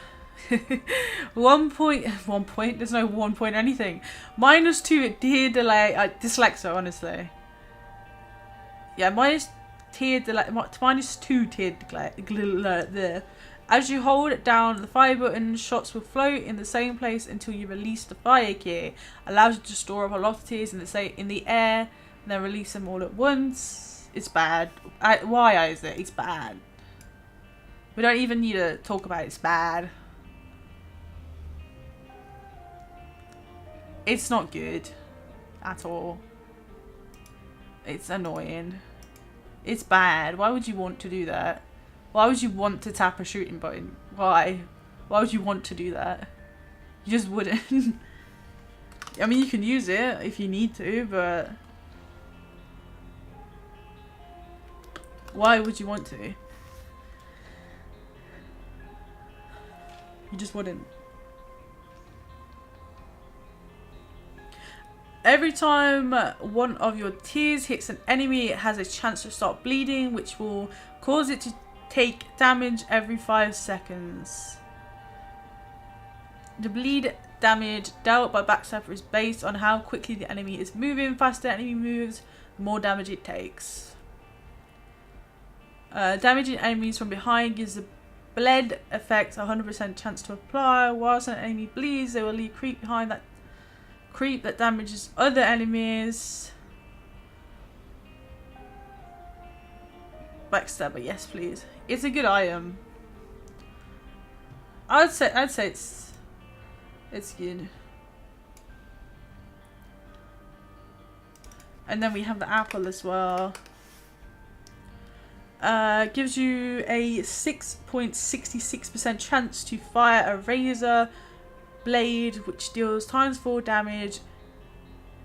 1 point, there's no 1 point anything. -2 tear delay, dyslexia, honestly. Yeah, -2 tear delay. As you hold it down the fire button, shots will float in the same place until you release the fire key. Allows you to store up a lot of tears in the air, and then release them all at once. It's bad. Why is it? It's bad. We don't even need to talk about it. It's bad. It's not good at all. It's annoying. It's bad. Why would you want to do that? Why would you want to tap a shooting button? Why? Why would you want to do that? You just wouldn't. I mean, you can use it if you need to, but why would you want to? You just wouldn't. Every time one of your tears hits an enemy, it has a chance to start bleeding, which will cause it to take damage every 5 seconds. The bleed damage dealt by Backstabber is based on how quickly the enemy is moving. Faster the enemy moves, the more damage it takes. Damaging enemies from behind gives the bled effect 100% chance to apply. Whilst an enemy bleeds, they will leave creep behind that creep that damages other enemies. Backstabber, yes please. It's a good item. I'd say it's good. And then we have the apple as well. Gives you a 6.66% chance to fire a razor blade, which deals ×4 damage.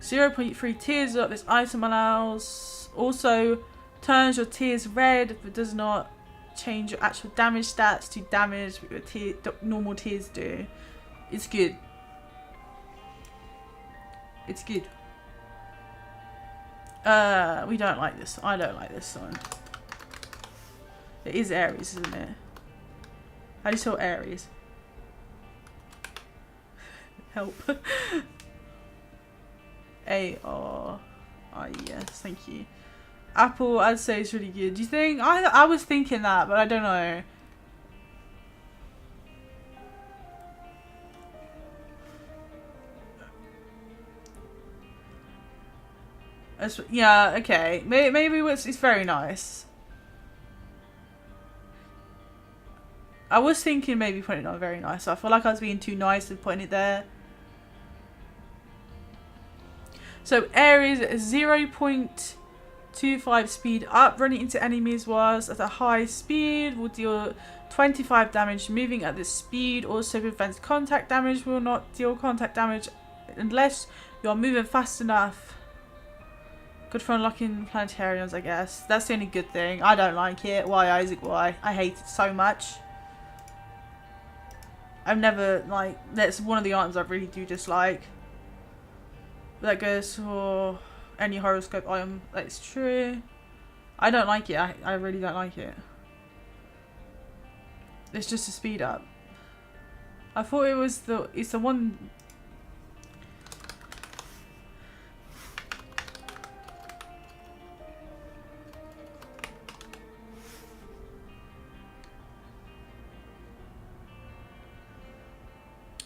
0.3 tears up. This item allows also turns your tears red, but does not change your actual damage stats to damage what your normal tears do. It's good. It's good. We don't like this. I don't like this one. It is Aries, isn't it? How do you spell Aries? Help. Oh yes, thank you. Apple, I'd say it's really good. Do you think? I was thinking that, but I don't know. Yeah, okay. Maybe it's very nice. I was thinking maybe putting it on very nice. So I feel like I was being too nice with putting it there. So air is 0.25 speed up. Running into enemies was at a high speed will deal 25 damage. Moving at this speed also prevents contact damage. Will not deal contact damage unless you're moving fast enough. Good for unlocking planetariums, I guess. That's the only good thing. I don't like it. Why, Isaac? Why? I hate it so much. I've never, like, that's one of the items I really do dislike. That goes for any horoscope item. That's true. I don't like it. I really don't like it. It's just a speed up. I thought it was it's the one.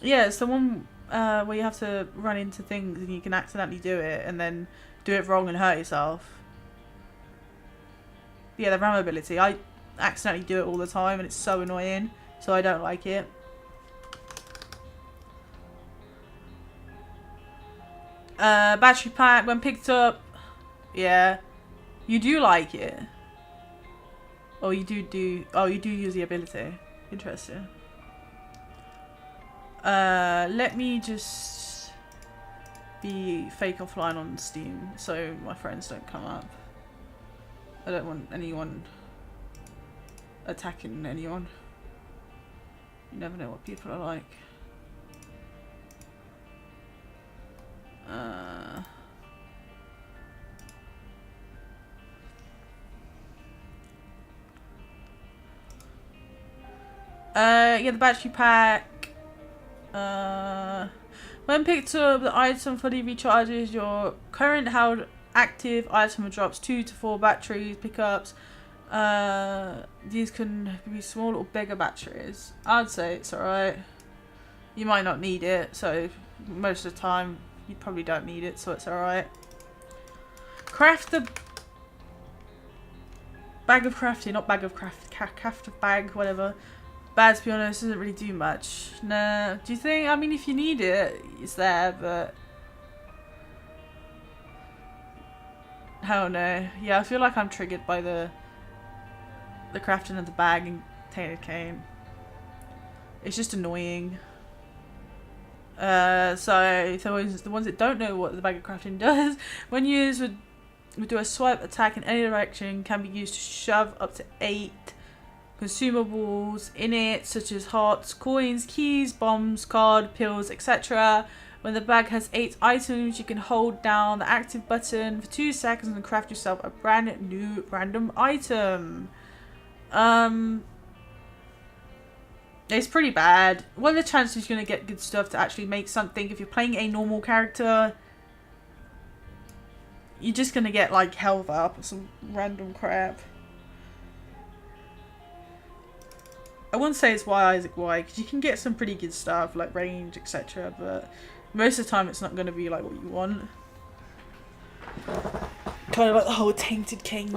Yeah, it's the one where you have to run into things and you can accidentally do it and then do it wrong and hurt yourself. Yeah, the RAM ability. I accidentally do it all the time and it's so annoying, so I don't like it. Battery pack, when picked up. Yeah. You do like it. Oh, you do. Oh, you do use the ability. Interesting. Let me just be fake offline on Steam so my friends don't come up. I don't want anyone attacking anyone. You never know what people are like. Yeah, the battery pack. When picked up, the item fully recharges your current held active item and drops 2 to 4 batteries pickups. These can be small or bigger batteries. I'd say it's alright. You might not need it, so most of the time you probably don't need it, so it's alright. Craft the bag of crafting, not bag of craft of bag, whatever. Bad, to be honest, doesn't really do much. Nah. Do you think? I mean, if you need it, it's there, but hell no. Yeah, I feel like I'm triggered by the crafting of the bag and Tainted Cane. It's just annoying. So the ones that don't know what the bag of crafting does, when used would do a swipe attack in any direction, can be used to shove up to 8 consumables in it, such as hearts, coins, keys, bombs, card, pills, etc. When the bag has 8 items, you can hold down the active button for 2 seconds and craft yourself a brand new random item. It's pretty bad. What are the chances you're going to get good stuff to actually make something? If you're playing a normal character, you're just going to get like health up or some random crap. I wouldn't say it's why Isaac why, because you can get some pretty good stuff like range, etc. But most of the time it's not going to be like what you want. Kind of like the whole Tainted Cane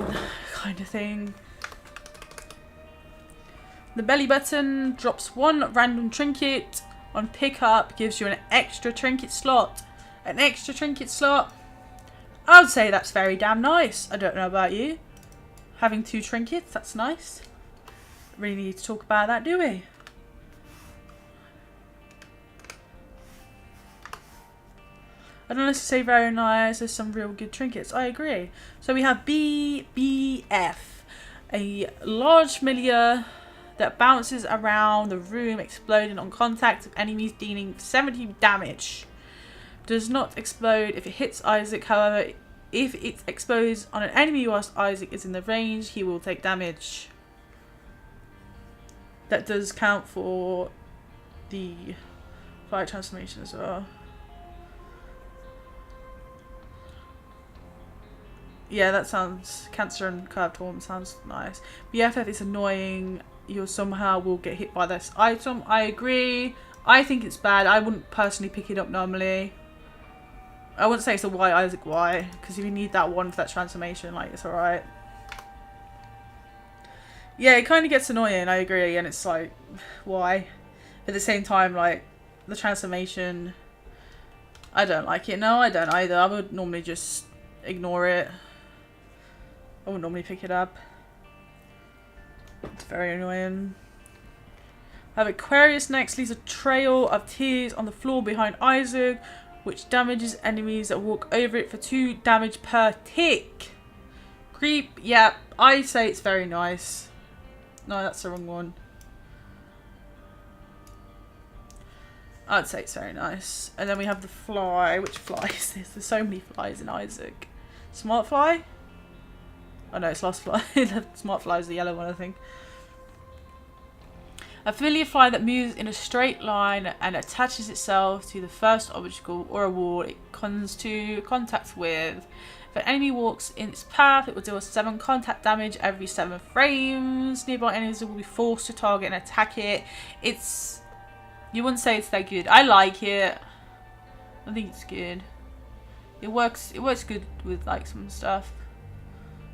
kind of thing. The belly button drops 1 random trinket on pickup, gives you an extra trinket slot. An extra trinket slot. I would say that's very damn nice. I don't know about you. Having 2 trinkets, that's nice. Really need to talk about that, do we? I don't necessarily say very nice. There's some real good trinkets. I agree. So we have BBF, a large familiar that bounces around the room, exploding on contact of enemies, dealing 70 damage. Does not explode if it hits Isaac. However, if it explodes on an enemy whilst Isaac is in the range, he will take damage. That does count for the flight transformation as well. Yeah, that sounds... Cancer and Curved Horn sounds nice. BFF is annoying. You somehow will get hit by this item. I agree. I think it's bad. I wouldn't personally pick it up normally. I wouldn't say it's a Y Isaac Y, because if you need that one for that transformation, like, it's alright. Yeah, it kind of gets annoying, I agree, and it's like, why? At the same time, like, the transformation, I don't like it. No, I don't either. I would normally just ignore it. I wouldn't normally pick it up. It's very annoying. I have Aquarius next, leaves a trail of tears on the floor behind Isaac, which damages enemies that walk over it for 2 damage per tick. Creep, yeah, I say it's very nice. No, that's the wrong one. I'd say it's very nice. And then we have the fly. Which fly is this? There's so many flies in Isaac. Smart fly? Oh no, it's lost fly. The smart fly is the yellow one, I think. A familiar fly that moves in a straight line and attaches itself to the first obstacle or a wall it comes to contact with. If an enemy walks in its path, it will deal 7 contact damage every 7 frames. Nearby enemies will be forced to target and attack it. It's... You wouldn't say it's that good. I like it. I think it's good. It works good with like some stuff.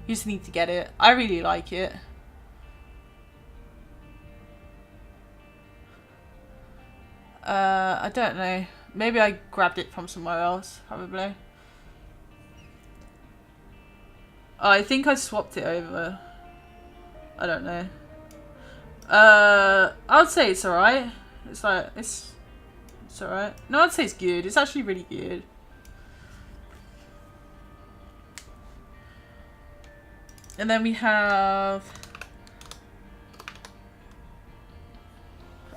You just need to get it. I really like it. I don't know. Maybe I grabbed it from somewhere else, probably. Oh, I think I swapped it over. I don't know. I would say it's alright. It's like, it's alright. No, I'd say it's good. It's actually really good. And then we have...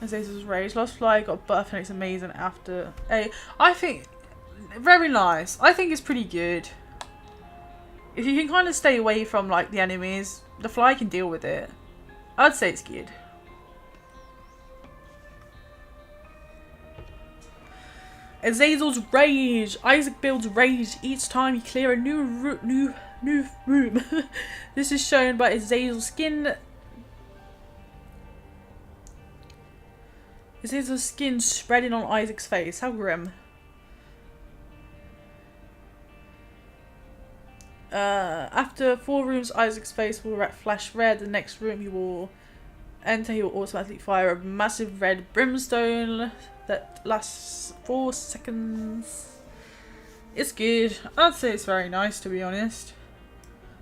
Azazel's Rage. Lost Fly got buff and it's amazing after a... I think... Very nice. I think it's pretty good. If you can kind of stay away from like the enemies, the fly can deal with it. I'd say it's good. Azazel's Rage. Isaac builds rage each time you clear a new room. This is shown by Azazel's skin. Azazel's skin spreading on Isaac's face. How grim. After 4 rooms, Isaac's face will flash red. The next room he will enter, he will automatically fire a massive red brimstone that lasts 4 seconds. It's good. I'd say it's very nice, to be honest.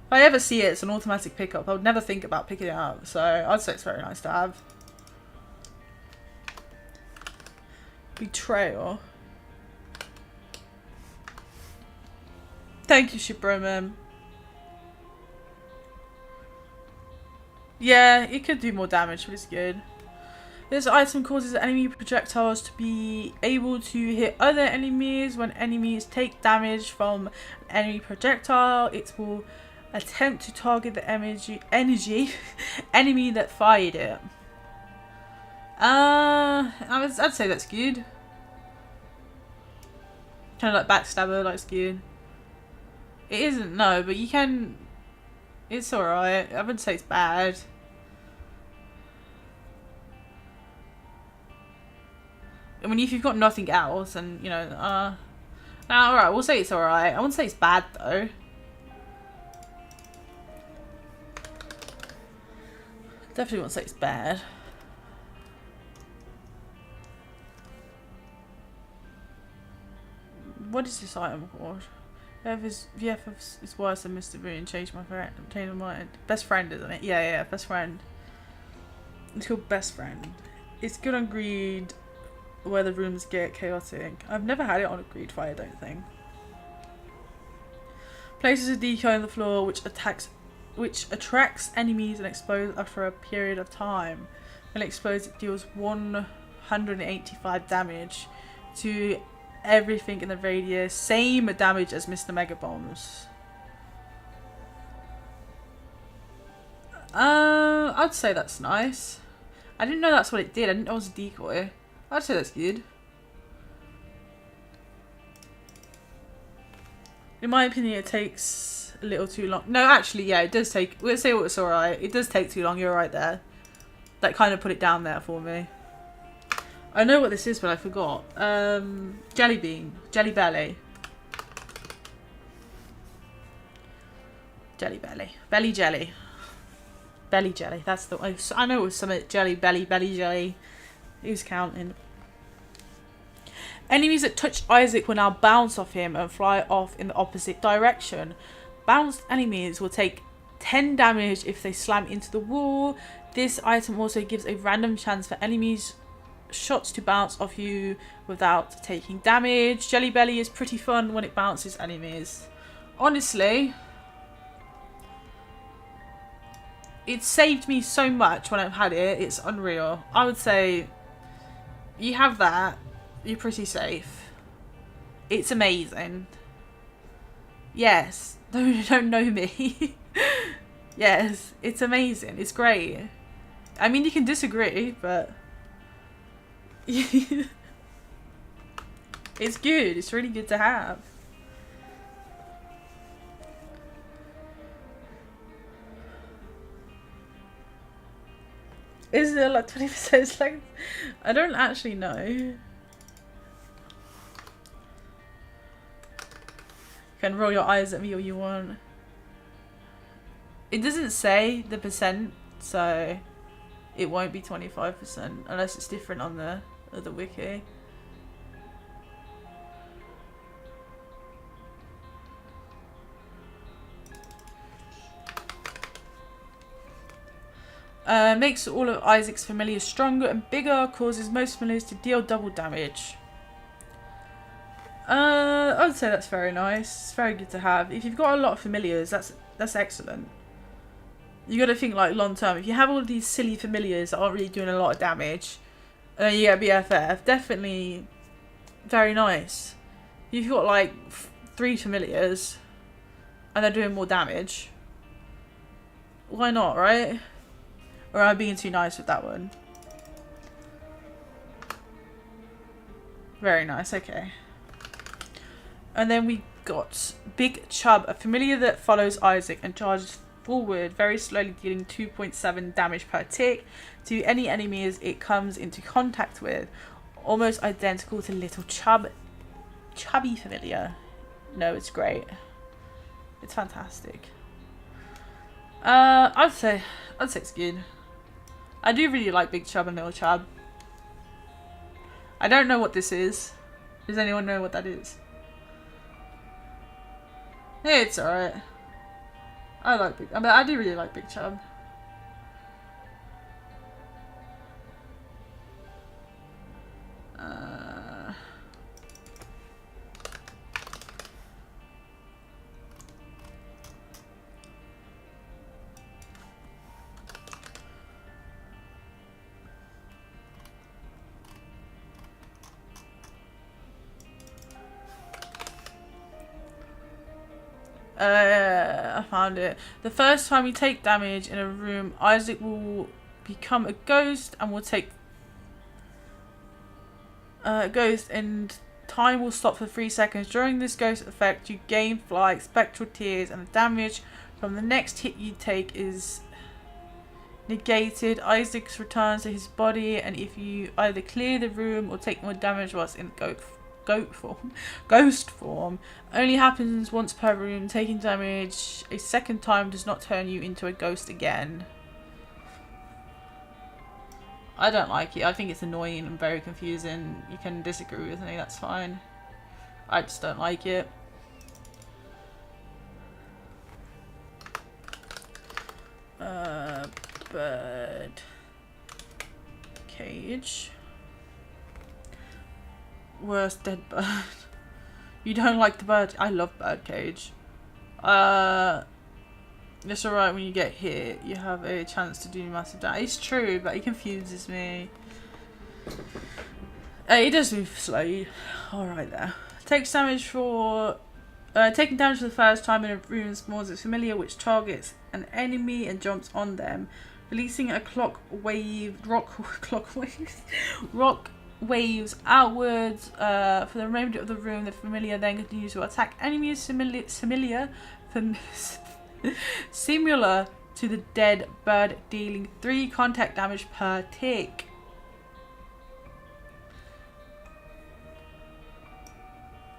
If I ever see it, it's an automatic pickup. I would never think about picking it up, so I'd say it's very nice to have. Betrayal. Thank you, Shiproman. Yeah, it could do more damage, but it's good. This item causes enemy projectiles to be able to hit other enemies. When enemies take damage from an enemy projectile, it will attempt to target the enemy that fired it. I'd say that's good. Kind of like backstabber, like it's good. It isn't, no, but you can... It's alright. I wouldn't say it's bad. I mean, if you've got nothing else, and, you know, alright, we'll say it's alright. I wouldn't say it's bad, though. Definitely won't say it's bad. What is this item called? VFF is worse than Mr. B and change my mind. Best friend, isn't it? Yeah, best friend. It's called best friend. It's good on greed, where the rooms get chaotic. I've never had it on a greed fight, I don't think. Places a decoy on the floor which attracts enemies and explodes after a period of time. When it explodes, it deals 185 damage to everything in the radius. Same damage as Mr. Mega Bombs. I'd say that's nice. I didn't know that's what it did. I didn't know it was a decoy. I'd say that's good. In my opinion, it takes a little too long. No, actually, yeah, it does take... Let's say it's alright. It does take too long. You're right there. That kind of put it down there for me. I know what this is, but I forgot. Jelly bean. Jelly belly. Jelly belly. Belly jelly. Belly jelly. That's the... I know it was something... Jelly belly. Belly jelly. Who's counting? Enemies that touch Isaac will now bounce off him and fly off in the opposite direction. Bounced enemies will take 10 damage if they slam into the wall. This item also gives a random chance for enemies shots to bounce off you without taking damage. Jelly Belly is pretty fun when it bounces enemies. Honestly, it saved me so much when I've had it. It's unreal. I would say you have that, you're pretty safe. It's amazing. Yes. No, you don't know me. Yes, it's amazing. It's great. I mean, you can disagree, but it's good. It's really good to have. Is it like 20%? It's like, I don't actually know. You can roll your eyes at me all you want. It doesn't say the percent, so it won't be 25% unless it's different on the wiki. Makes all of Isaac's familiars stronger and bigger, causes most familiars to deal double damage. I would say that's very nice. It's very good to have. If you've got a lot of familiars, that's excellent. You got to think like long term. If you have all of these silly familiars that aren't really doing a lot of damage, and then you get BFF, definitely very nice. If you've got like 3 familiars and they're doing more damage, why not, right? Or am I being too nice with that one? Very nice, okay. And then we got Big Chub, a familiar that follows Isaac and charges forward very slowly, dealing 2.7 damage per tick to any enemies it comes into contact with. Almost identical to Little Chubby familiar. No, it's great. It's fantastic. I'd say it's good. I do really like Big Chub and Little Chub. I don't know what this is. Does anyone know what that is? Yeah, it's alright. I do really like Big Chub. I found it. The first time you take damage in a room, Isaac will become a ghost and will take ghost, and time will stop for 3 seconds. During this ghost effect, you gain flight, spectral tears, and the damage from the next hit you take is negated. Isaac returns to his body, and if you either clear the room or take more damage whilst in ghost form, only happens once per room. Taking damage a second time does not turn you into a ghost again. I don't like it. I think it's annoying and very confusing. You can disagree with me, that's fine. I just don't like it. Bird cage. Worst dead bird. You don't like the bird? I love Birdcage. It's alright when you get hit. You have a chance to do massive damage. It's true, but it confuses me. It does move slow. Alright there. Takes damage for... taking damage for the first time in a room spawns a familiar which targets an enemy and jumps on them. Releasing a rock waves outwards for the remainder of the room. The familiar then continues to attack enemies familiar similar to the dead bird, dealing 3 contact damage per tick.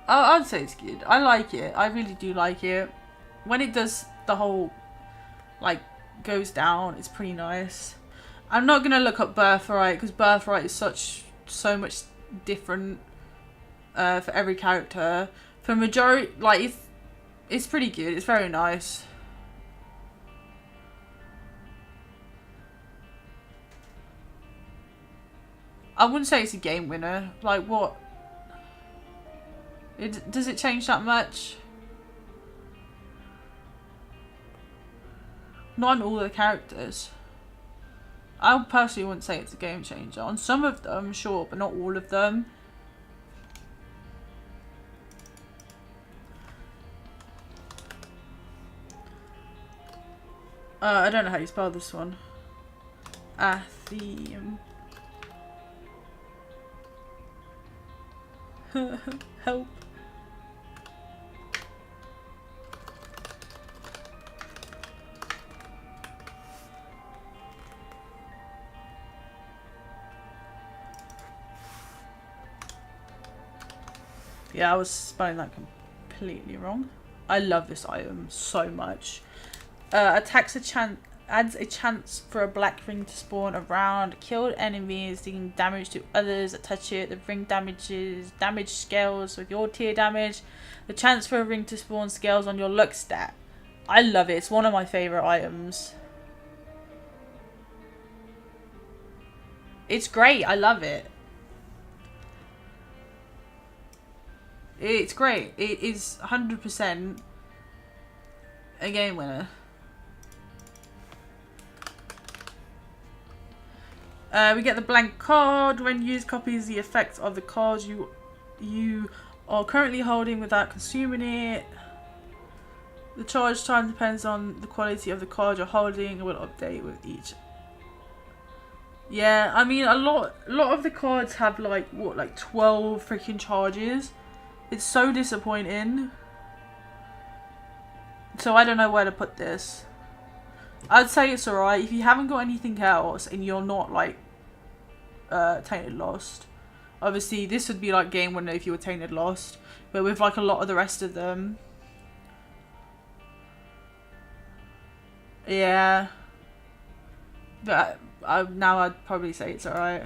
I'd say it's good. I like it. I really do like it. When it does the whole, like, goes down, it's pretty nice. I'm not gonna look up Birthright because Birthright is so much different for every character. For majority, like, it's pretty good. It's very nice. I wouldn't say it's a game winner. Like, what? Does it change that much? Not on all the characters. I personally wouldn't say it's a game changer. On some of them, sure, but not all of them. I don't know how you spell this one. Atheme. Help. Yeah, I was spelling that completely wrong. I love this item so much. Attacks adds a chance for a black ring to spawn around killed enemies, dealing damage to others that touch it. The ring damage scales with your tier damage. The chance for a ring to spawn scales on your luck stat. I love it. It's one of my favourite items. It's great. I love it. It's great. It is 100% a game winner. We get the blank card. When used, copies the effects of the cards you are currently holding without consuming it. The charge time depends on the quality of the card you're holding and will update with each. Yeah, I mean a lot of the cards have like 12 freaking charges. It's so disappointing. So I don't know where to put this. I'd say it's alright if you haven't got anything else and you're not like Tainted Lost. Obviously this would be like game winner if you were Tainted Lost, but with like a lot of the rest of them, yeah. But now I'd probably say it's alright.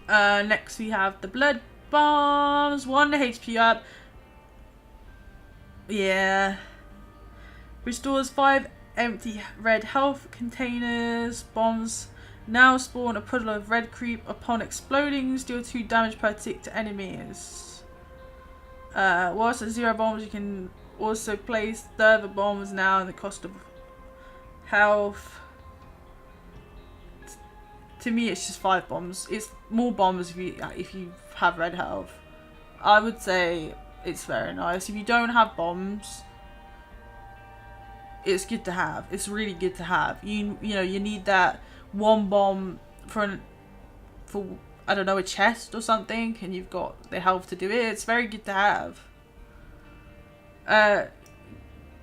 Next we have the blood bombs. 1 HP up. Yeah. Restores 5 empty red health containers. Bombs now spawn a puddle of red creep upon exploding. Deal 2 damage per tick to enemies. Whilst at 0 bombs, you can also place further bombs now in the cost of health. To me, it's just 5 bombs. It's more bombs if you have red health. I would say it's very nice. If you don't have bombs, it's good to have. It's really good to have. You know you need that 1 bomb for I don't know, a chest or something, and you've got the health to do it. It's very good to have.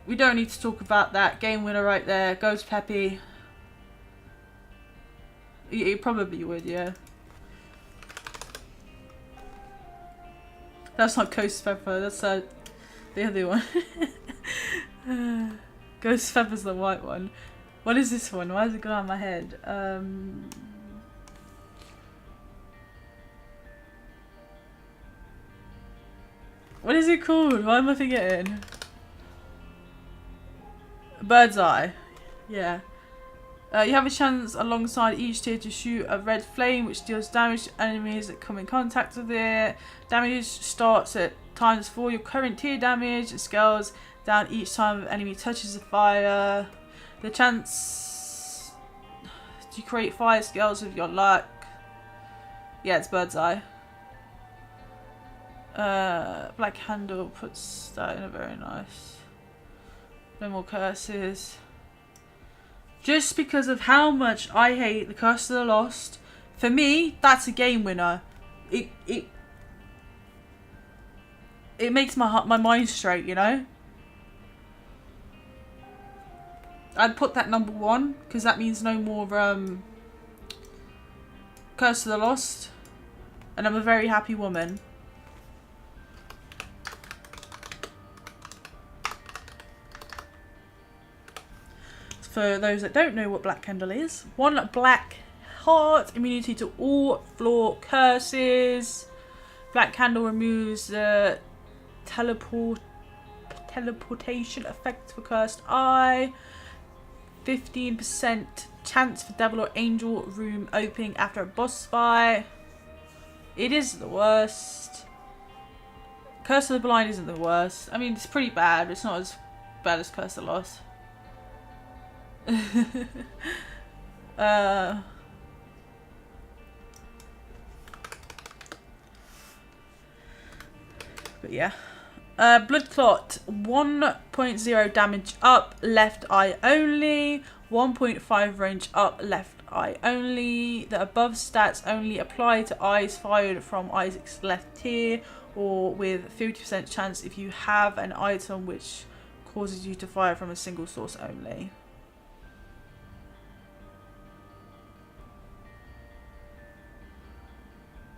We don't need to talk about that. Game winner right there. Ghost Peppy. You probably would, yeah. That's not Ghost Pepper, that's the other one. Ghost Pepper's the white one. What is this one? Why is it going on my head? What is it called? Why am I forgetting? Bird's Eye. Yeah. You have a chance alongside each tier to shoot a red flame which deals damage to enemies that come in contact with it. Damage starts at ×4 your current tier damage. It scales down each time an enemy touches the fire. The chance to create fire scales with your luck. Yeah, it's Bird's Eye. Black Handle puts that in a very nice. No more curses. Just because of how much I hate the Curse of the Lost, for me, that's a game winner. it makes my mind straight, you know? I'd put that number 1 because that means no more Curse of the Lost, and I'm a very happy woman. For those that don't know what Black Candle is, 1 black heart, immunity to all floor curses. Black Candle removes the teleportation effect for Cursed Eye. 15% chance for devil or angel room opening after a boss fight. It is the worst. Curse of the Blind isn't the worst. I mean, it's pretty bad, but it's not as bad as Curse of the Lost. But yeah. Blood Clot, 1.0 damage up, left eye only. 1.5 range up, left eye only. The above stats only apply to eyes fired from Isaac's left ear, or with 50% chance if you have an item which causes you to fire from a single source only.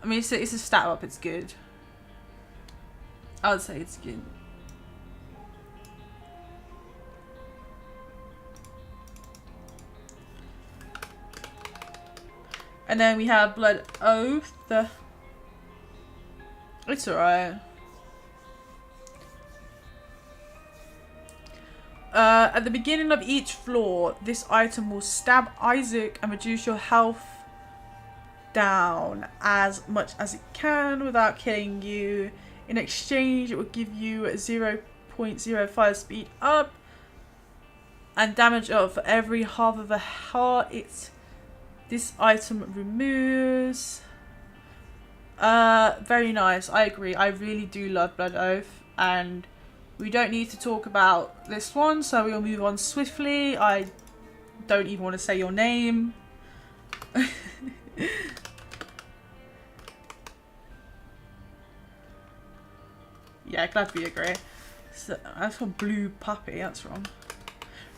I mean, it's a stat up, it's good. I would say it's good. And then we have Blood Oath. It's alright. At the beginning of each floor, this item will stab Isaac and reduce your health down as much as it can without killing you. In exchange, it will give you 0.05 speed up and damage up for every half of a heart this item removes. Very nice. I agree. I really do love Blood Oath, and we don't need to talk about this one, so we'll move on swiftly. I don't even want to say your name. Yeah, glad we agree. So, that's for Blue Puppy, that's wrong.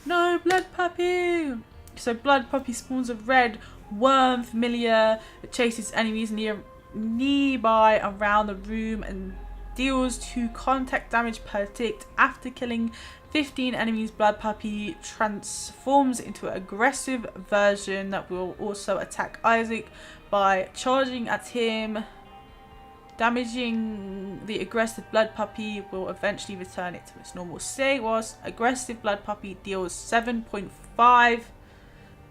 No, Blood Puppy! So Blood Puppy spawns a red worm familiar that chases enemies nearby around the room and deals 2 contact damage per tick. After killing 15 enemies, Blood Puppy transforms into an aggressive version that will also attack Isaac by charging at him. Damaging the aggressive Blood Puppy will eventually return it to its normal state, whilst aggressive Blood Puppy deals 7.5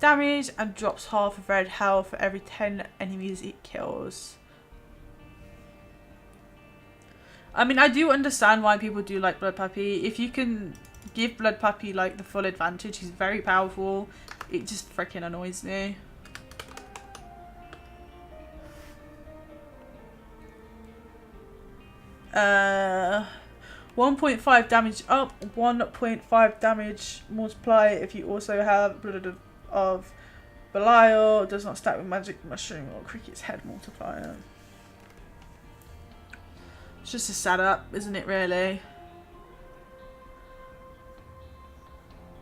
damage and drops half of red health for every 10 enemies it kills. I mean, I do understand why people do like Blood Puppy. If you can give Blood Puppy like the full advantage, he's very powerful. It just freaking annoys me. 1.5 damage up, 1.5 damage multiply if you also have Blood of Belial. Does not stack with magic mushroom or cricket's head multiplier. It's just a setup, isn't it, really?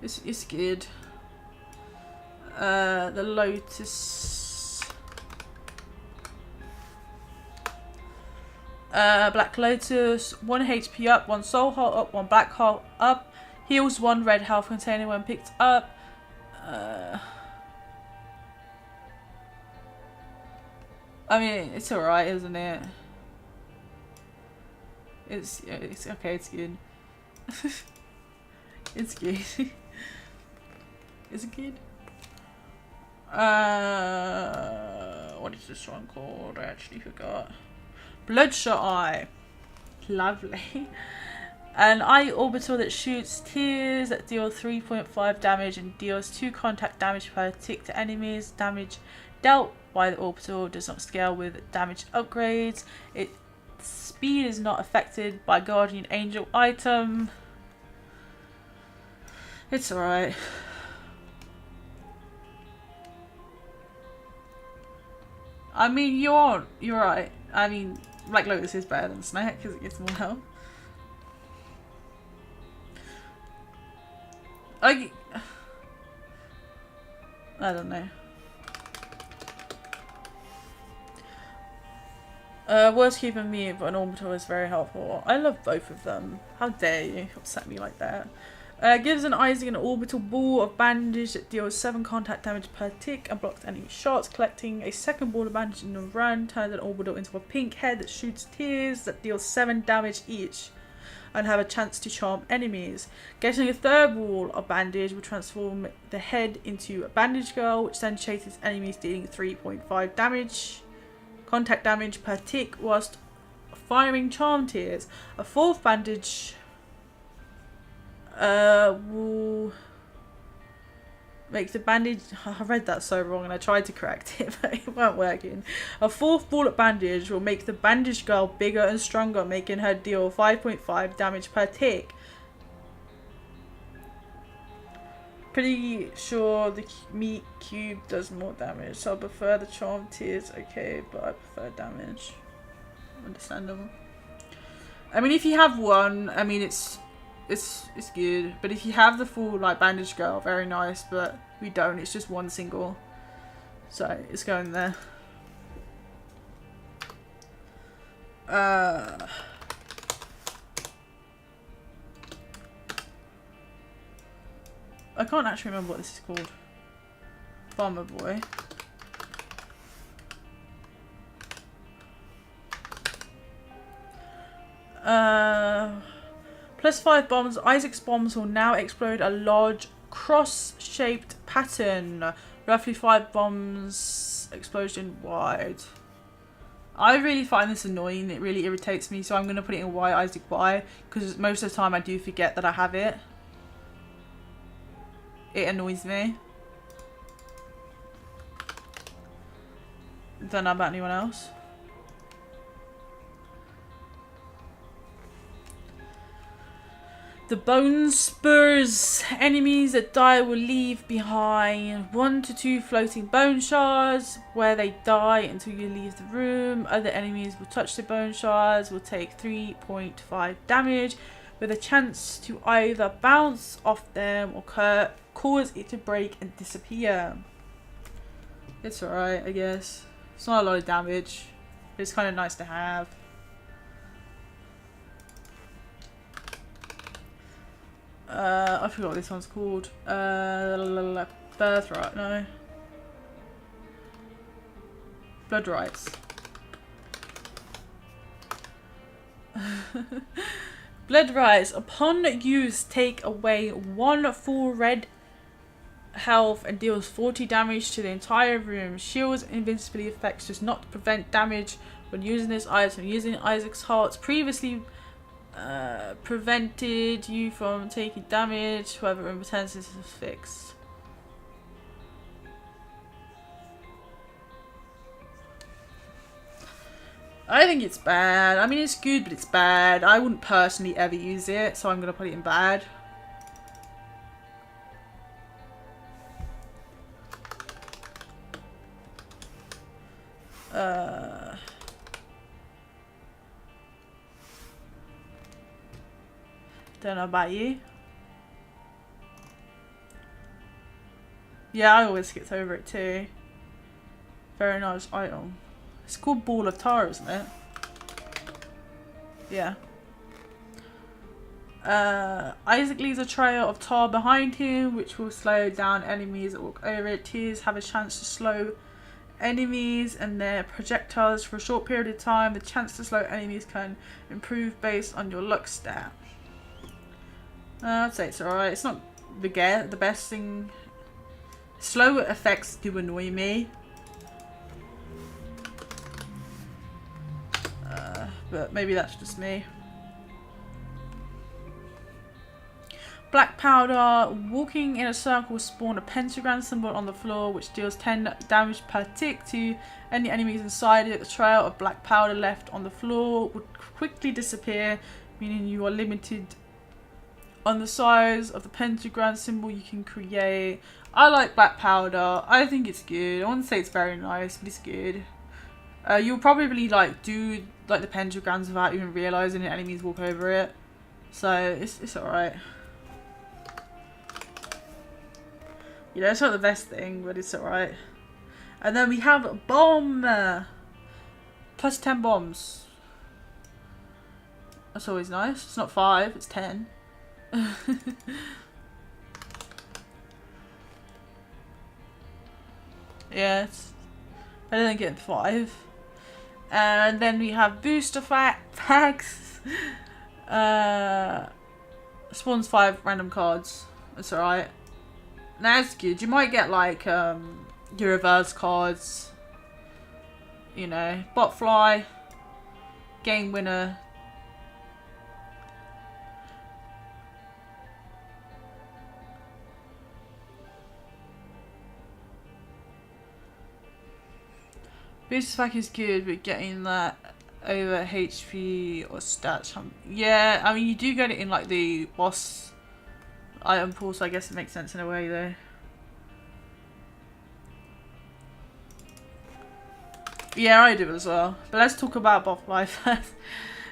It's good. The Lotus. Black Lotus, 1 HP up, 1 soul heart up, 1 black heart up, heals 1 red health container when picked up. I mean, it's alright, isn't it? It's okay, it's good. It's good. Is it good? What is this one called? I actually forgot. Bloodshot Eye. Lovely. An eye orbital that shoots tears that deal 3.5 damage and deals 2 contact damage per tick to enemies. Damage dealt by the orbital does not scale with damage upgrades. Its speed is not affected by Guardian Angel item. It's alright. I mean, you're right. I mean, Black Lotus is better than Snake because it gets more health. I don't know. Words keep on mute, but an orbital is very helpful. I love both of them. How dare you upset me like that? Gives an Isaac an orbital ball of bandage that deals 7 contact damage per tick and blocks enemy shots. Collecting a second ball of bandage in a run turns an orbital into a pink head that shoots tears that deals 7 damage each and have a chance to charm enemies. Getting a third ball of bandage will transform the head into a bandage girl, which then chases enemies, dealing 3.5 damage. Contact damage per tick whilst firing charm tears. A fourth bandage will make the bandage... I read that so wrong and I tried to correct it, but it weren't working. A fourth bullet bandage will make the bandage girl bigger and stronger, making her deal 5.5 damage per tick. Pretty sure the meat cube does more damage, so I prefer the charm tears. Okay, but I prefer damage. Understandable. I mean, if you have one, I mean, it's good. But if you have the full like bandage girl, very nice. But we don't. It's just one single, so it's going there. I can't actually remember what this is called. Bomber boy. +5 bombs. Isaac's bombs will now explode a large cross-shaped pattern. Roughly 5 bombs explosion wide. I really find this annoying. It really irritates me. So I'm going to put it in Y, Isaac Y. Because most of the time I do forget that I have it. It annoys me. Don't know about anyone else. The bone spurs. Enemies that die will leave behind 1 to 2 floating bone shards where they die until you leave the room. Other enemies will touch the bone shards, will take 3.5 damage with a chance to either bounce off them or cause it to break and disappear. It's alright, I guess. It's not a lot of damage, but it's kind of nice to have. I forgot what this one's called. Birthright, no. Blood rights. Blood rights. Upon use, take away 1 full red health and deals 40 damage to the entire room. Shields invincibility effects does not prevent damage when using this item. Using Isaac's hearts previously prevented you from taking damage. However, in return, this is fixed. I think it's bad. I mean, it's good, but it's bad. I wouldn't personally ever use it, so I'm going to put it in bad. Don't know about you. Yeah, I always skipped over it too. Very nice item. It's called Ball of Tar, isn't it? Yeah. Isaac leaves a trail of tar behind him, which will slow down enemies that walk over it. Tears have a chance to slow enemies and their projectiles for a short period of time. The chance to slow enemies can improve based on your luck stat. I'd say it's alright. It's not the best thing. Slow effects do annoy me. But maybe that's just me. Black powder. Walking in a circle will spawn a pentagram symbol on the floor, which deals 10 damage per tick to any enemies inside it. The trail of black powder left on the floor would quickly disappear, meaning you are limited on the size of the pentagram symbol you can create. I like black powder. I think it's good. I wouldn't say it's very nice, but it's good. You'll probably like do like the pentagrams without even realizing that enemies walk over it. So it's alright. You know, it's not the best thing, but it's alright. And then we have bomb. Plus 10 bombs. That's always nice. It's not 5, it's 10. Yeah, it's better than getting 5. And then we have booster packs. Spawns 5 random cards. That's alright. That's good. You might get like your reverse cards. You know, Botfly, Game Winner. Booster pack is good, but getting that over HP or stats. Yeah, I mean, you do get it in like the boss item pool, so I guess it makes sense in a way though. Yeah, I do as well. But let's talk about Botfly first.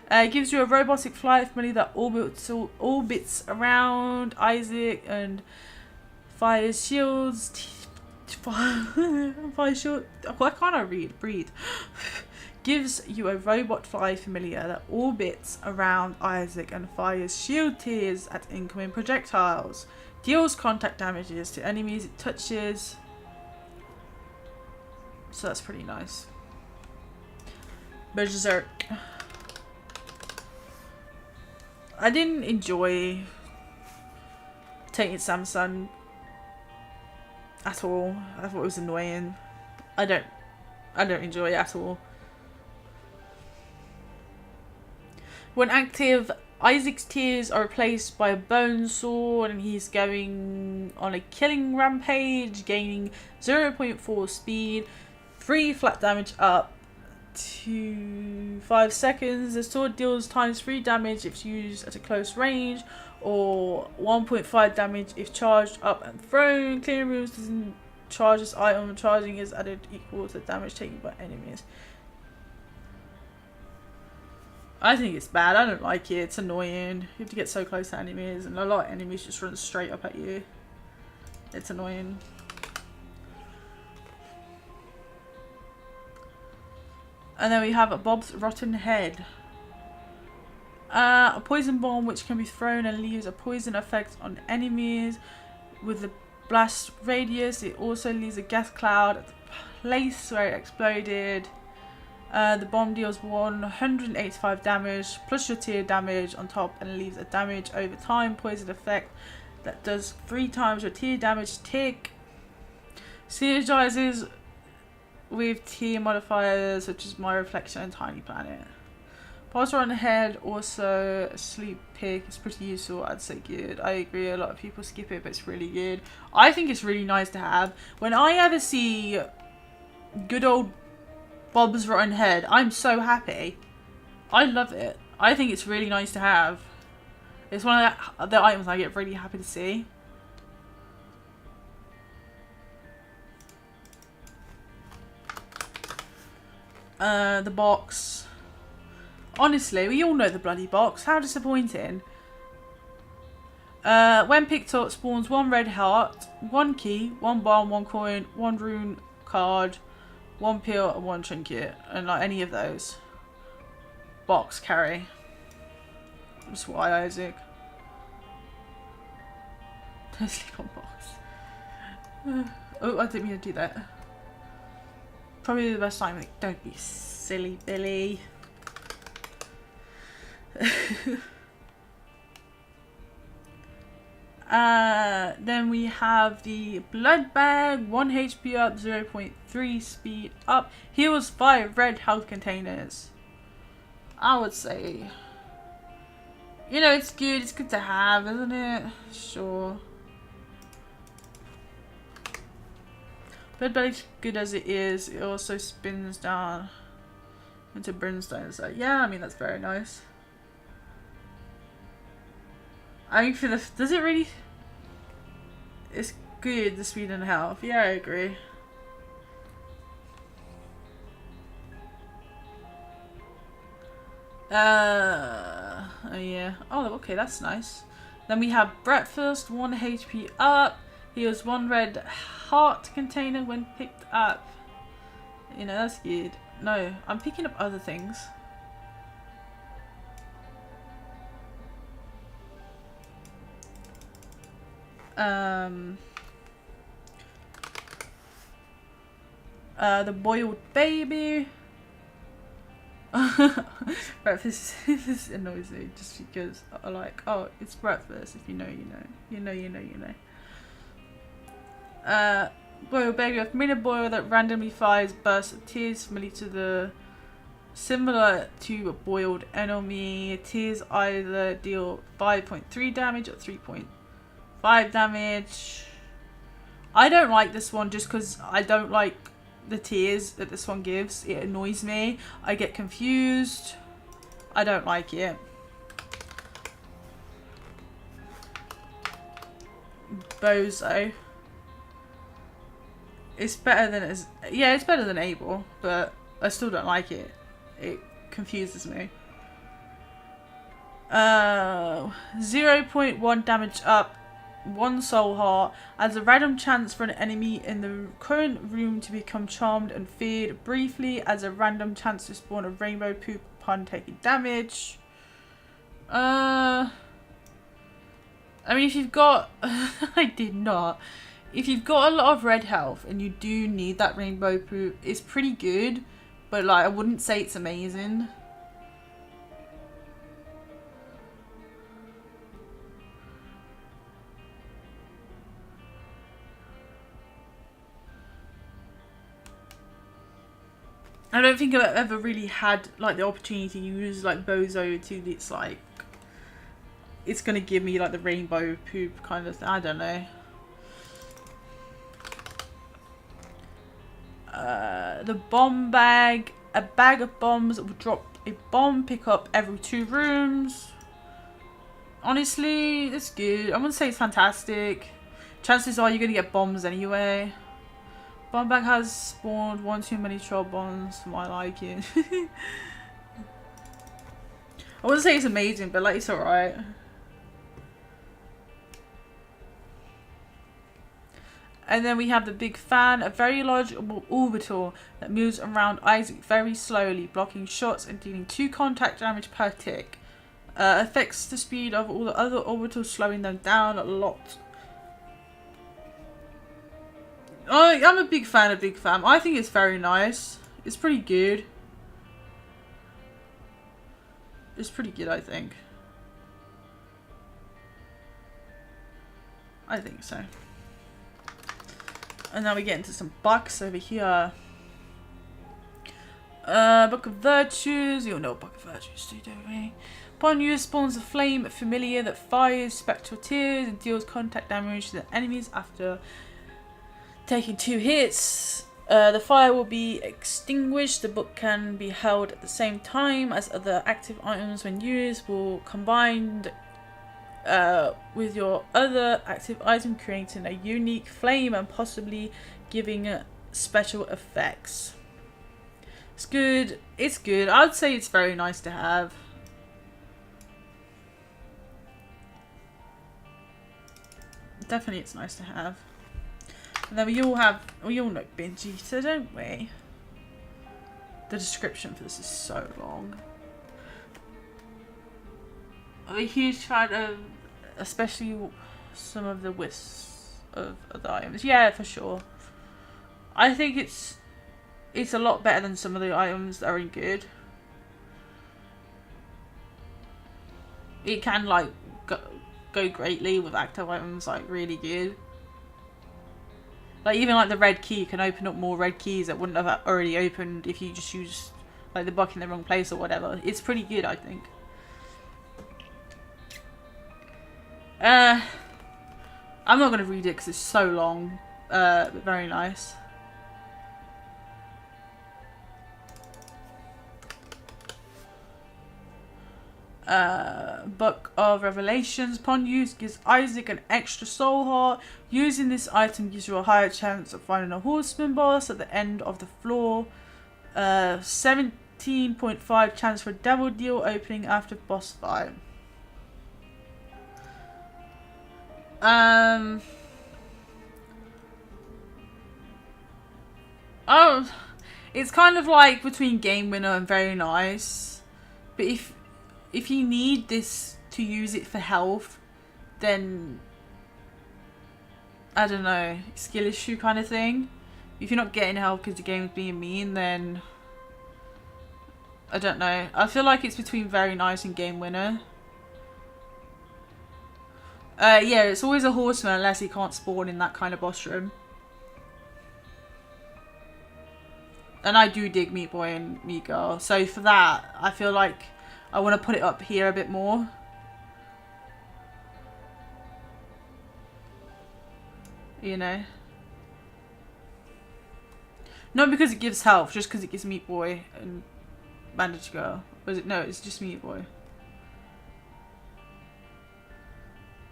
It gives you a robotic flight family that orbits around Isaac and fires shields. Fire shield. Why can't I breathe? Gives you a robot fly familiar that orbits around Isaac and fires shield tears at incoming projectiles. Deals contact damages to enemies it touches. So that's pretty nice. Berserk. I didn't enjoy taking Samsung at all. I thought it was annoying. I don't enjoy it at all. When active, Isaac's tears are replaced by a bone sword and he's going on a killing rampage, gaining 0.4 speed, 3 flat damage up to 5 seconds. The sword deals ×3 damage if used at a close range, or 1.5 damage if charged up and thrown. Clearing rooms doesn't charge this item. Charging is added equal to the damage taken by enemies. I think it's bad. I don't like it. It's annoying. You have to get so close to enemies, and a lot of enemies just run straight up at you. It's annoying. And then we have a Bob's Rotten Head. A poison bomb which can be thrown and leaves a poison effect on enemies. With the blast radius, it also leaves a gas cloud at the place where it exploded. The bomb deals 185 damage plus your tier damage on top and leaves a damage over time poison effect that does 3 times your tier damage tick. Synergizes with tier modifiers such as My Reflection and Tiny Planet. Pulsar on the head, also a sleep pick. It's pretty useful, I'd say good. I agree, a lot of people skip it, but it's really good. I think it's really nice to have. When I ever see good old Bob's Rotten Head, I'm so happy. I love it. I think it's really nice to have. It's one of the items I get really happy to see. The box. Honestly, we all know the bloody box. How disappointing. When picked up, spawns 1 red heart, 1 key, 1 bomb, 1 coin, 1 rune card, 1 pill, and 1 trinket. And like any of those. Box carry. That's why, Isaac. Don't sleep on box. Oh, I didn't mean to do that. Probably the best time. Like, don't be silly, Billy. Then we have the blood bag, 1 HP up, 0.3 speed up, heals 5 red health containers. I would say, you know, it's good to have, isn't it? Sure. Blood bag's good as it is. It also spins down into brimstone, so yeah, I mean, that's very nice. I mean, for the, does it really? It's good, the speed and health. Yeah, I agree. Oh yeah. Oh, okay, that's nice. Then we have breakfast, 1 HP up, Heals 1 red heart container when picked up. You know, that's good. No, I'm picking up other things. The boiled baby. Breakfast. This annoys me just because I like, oh, it's breakfast. If you know, you know. You know, you know, you know. Boiled baby of minute boil that randomly fires bursts of tears similar to a boiled enemy. Tears either deal 5.3 damage or 3.5 damage. I don't like this one just because I don't like the tears that this one gives. It annoys me. I get confused. I don't like it. Bozo. It's better than it's better than Able, but I still don't like it. It confuses me. 0.1 damage up, 1 soul heart. Adds a random chance for an enemy in the current room to become charmed and feared briefly. Adds a random chance to spawn a rainbow poop upon taking damage. I mean, if you've got... I did not. If you've got a lot of red health and you do need that rainbow poop, it's pretty good. But, like, I wouldn't say it's amazing. I don't think I've ever really had, like, the opportunity to use, like, Bozo to it's, like... It's gonna give me, like, the rainbow poop kind of thing. I don't know. The bomb bag. A bag of bombs will drop a bomb pickup every 2 rooms. Honestly, it's good. I wouldn't say it's fantastic. Chances are you're going to get bombs anyway. Bomb bag has spawned 1 too many troll bombs for my liking. I wouldn't say it's amazing, but like it's alright. And then we have the big fan, a very large orbital that moves around Isaac very slowly, blocking shots and dealing 2 contact damage per tick. Affects the speed of all the other orbitals, slowing them down a lot. I'm a big fan of Big Fan. I think it's very nice. It's pretty good. It's pretty good, I think. I think so. And now we get into some bucks over here. Book of Virtues. You'll know Book of Virtues too, don't we? Upon use, spawns a flame familiar that fires spectral tears and deals contact damage to the enemies after taking 2 hits. The fire will be extinguished. The book can be held at the same time as other active items when used. Will combined with your other active item, creating a unique flame and possibly giving special effects. It's good. It's good. I would say it's very nice to have. Definitely it's nice to have. And then we all know Binge Eater, don't we? The description for this is so long. I'm a huge fan of, especially some of the wisps of the items. Yeah, for sure. I think it's a lot better than some of the items that aren't good. It can like go greatly with active items, like really good. Like even like the red key can open up more red keys that wouldn't have already opened if you just used like the buck in the wrong place or whatever. It's pretty good, I think. I'm not going to read it because it's so long, but very nice. Book of Revelations. Upon use, gives Isaac an extra soul heart. Using this item gives you a higher chance of finding a horseman boss at the end of the floor. 17.5 chance for devil deal opening after boss fight. Oh, it's kind of like between Game Winner and Very Nice. But if you need this to use it for health, then I don't know, skill issue kind of thing. If you're not getting health because the game's being mean, then I don't know. I feel like it's between Very Nice and Game Winner. Yeah, it's always a horseman unless he can't spawn in that kind of boss room. And I do dig Meat Boy and Meat Girl. So for that, I feel like I want to put it up here a bit more. You know? Not because it gives health, just because it gives Meat Boy and Bandage Girl. Was it? No, it's just Meat Boy.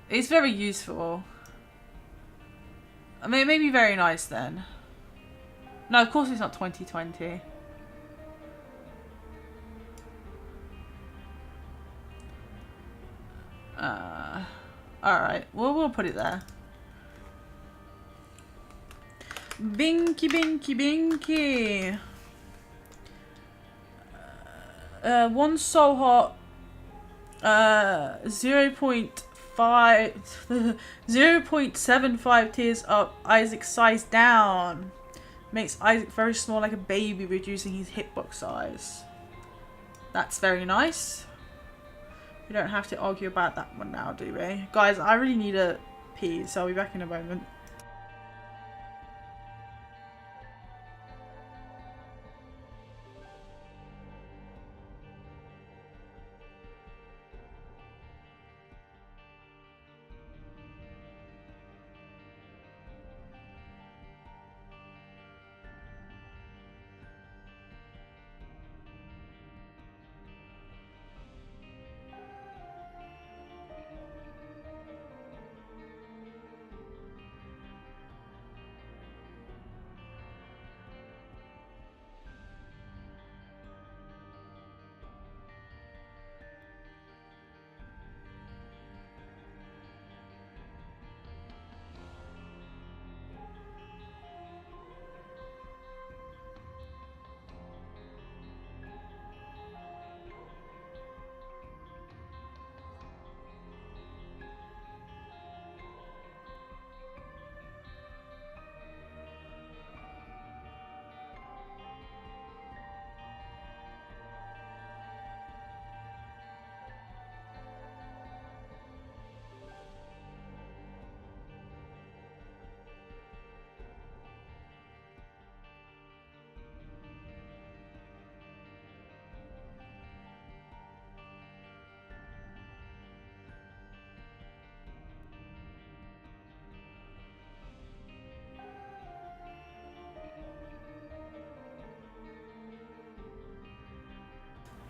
It's very useful. I mean, it may be Very Nice then. No, of course it's not 2020. Alright, well, we'll put it there. Binky, binky, binky. One so hot. 0.75 tears up. Isaac size down. Makes Isaac very small like a baby, reducing his hitbox size. That's very nice. We don't have to argue about that one now, do we? Guys, I really need a pee, so I'll be back in a moment.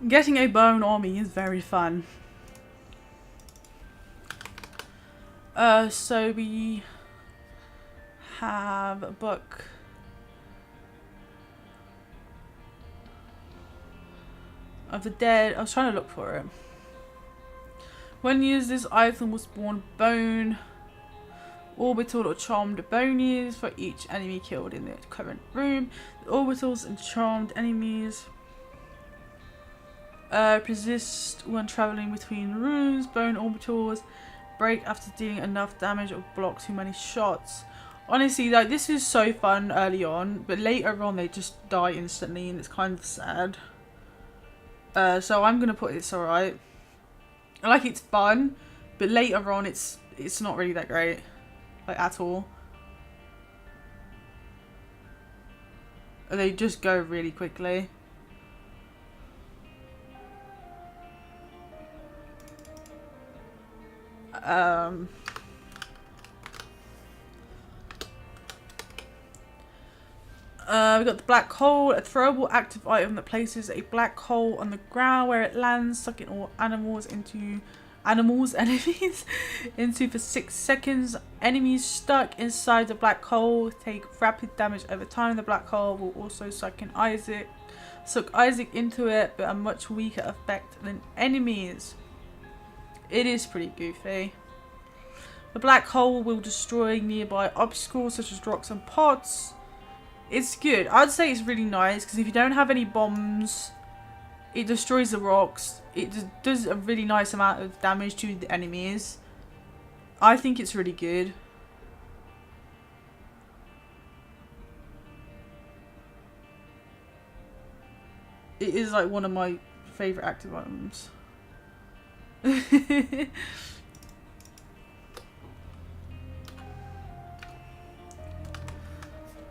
Getting a bone army is very fun. So we have a book. Of the Dead. I was trying to look for it. When used, this item will spawn bone, orbital or charmed bonies for each enemy killed in the current room. The orbitals and charmed enemies persist when traveling between rooms. Bone orbitals break after dealing enough damage or block too many shots. Honestly, like, this is so fun early on, but later on they just die instantly and it's kind of sad. So I'm gonna put it's alright. Like, it's fun, but later on it's not really that great, like, at all. They just go really quickly. We got the black hole, a throwable active item that places a black hole on the ground where it lands, sucking all enemies into for 6 seconds. Enemies stuck inside the black hole take rapid damage over time. The black hole will also suck Isaac into it, but a much weaker effect than enemies. It is pretty goofy. The black hole will destroy nearby obstacles such as rocks and pots. It's good. I'd say it's really nice because if you don't have any bombs, it destroys the rocks. It does a really nice amount of damage to the enemies. I think it's really good. It is like one of my favourite active items.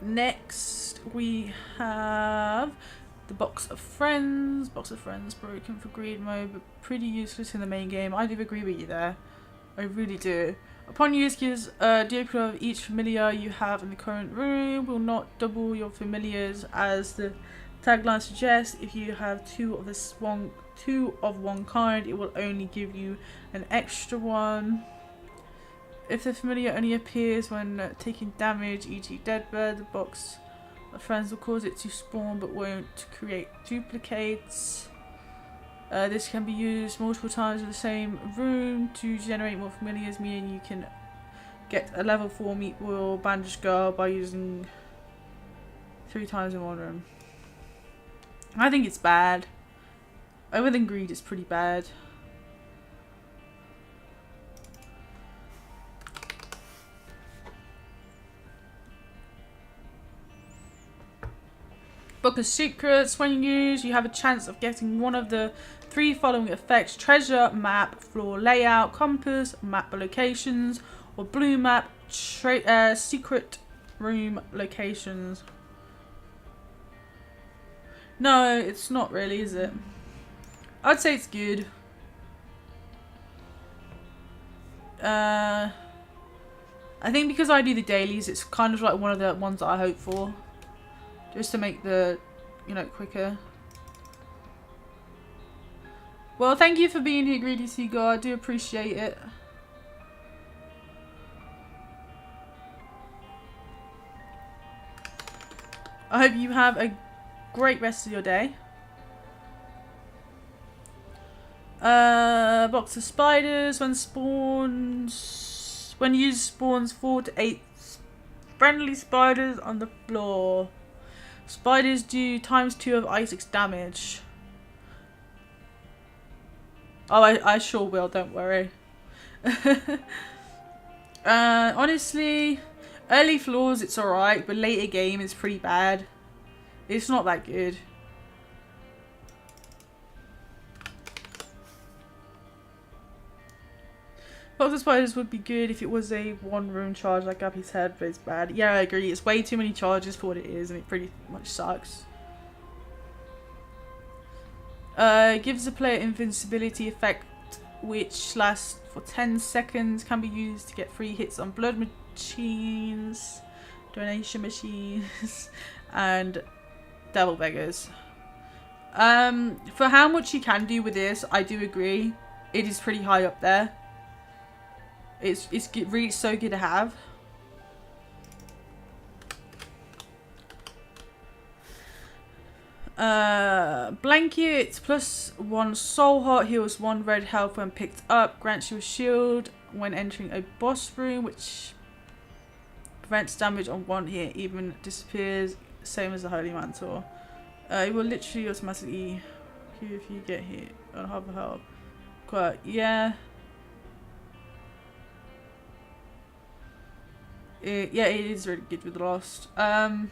Next, we have the Box of Friends. Box of Friends, broken for greed mode, but pretty useless in the main game. I do agree with you there. I really do. Upon use, gives a duplicate of each familiar you have in the current room. Will not double your familiars, as the tagline suggests. If you have two of one kind, it will only give you an extra one. If the familiar only appears when taking damage, e.g. Deadbird, the Box of Friends will cause it to spawn but won't create duplicates. This can be used multiple times in the same room to generate more familiars, meaning you can get a level 4 Meat Boy Bandage Girl by using 3 times in one room. I think it's bad. Other than greed, it's pretty bad. Book of Secrets. When used, you have a chance of getting one of the 3 following effects: treasure, map, floor layout, compass, map locations, or blue map, secret room locations. No, it's not really, is it? I'd say it's good. I think because I do the dailies, it's kind of like one of the ones that I hope for. Just to make the, quicker. Well, thank you for being here, Greedy Seagull. I do appreciate it. I hope you have a great rest of your day. Box of spiders. When used, spawns 4 to 8 friendly spiders on the floor. Spiders do ×2 of Isaac's damage. Oh, I sure will, don't worry. Honestly, early floors it's alright, but later game is pretty bad. It's not that good. Box of spiders would be good if it was a 1-room charge like Gabby said, but it's bad. Yeah, I agree. It's way too many charges for what it is, and it pretty much sucks. Gives the player invincibility effect, which lasts for 10 seconds. Can be used to get free hits on blood machines, donation machines, and devil beggars. For how much you can do with this, I do agree. It is pretty high up there. It's really so good to have. Blanket, +1 soul heart, heals 1 red health when picked up, grants you a shield when entering a boss room, which prevents damage on 1 hit, even disappears, same as the Holy Mantle. It will literally automatically heal if you get hit on half a health. Quite, yeah. Yeah, it is really good with Lost. I'd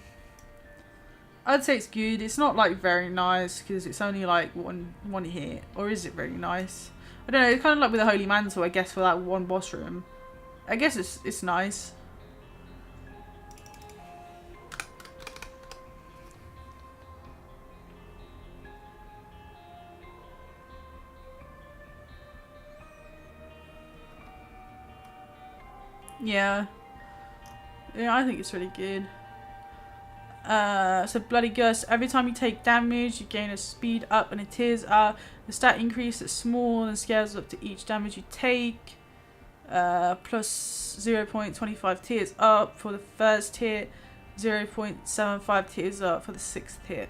say it's good. It's not like very nice because it's only like one hit, or is it really nice? I don't know. It's kind of like with the Holy Mantle, I guess, for that 1 boss room. I guess it's nice. Yeah. Yeah, I think it's really good. So Bloody Gust. Every time you take damage, you gain a speed up and a tears up. The stat increase is small and scales up to each damage you take. Plus 0.25 tears up for the first hit. 0.75 tears up for the 6th hit.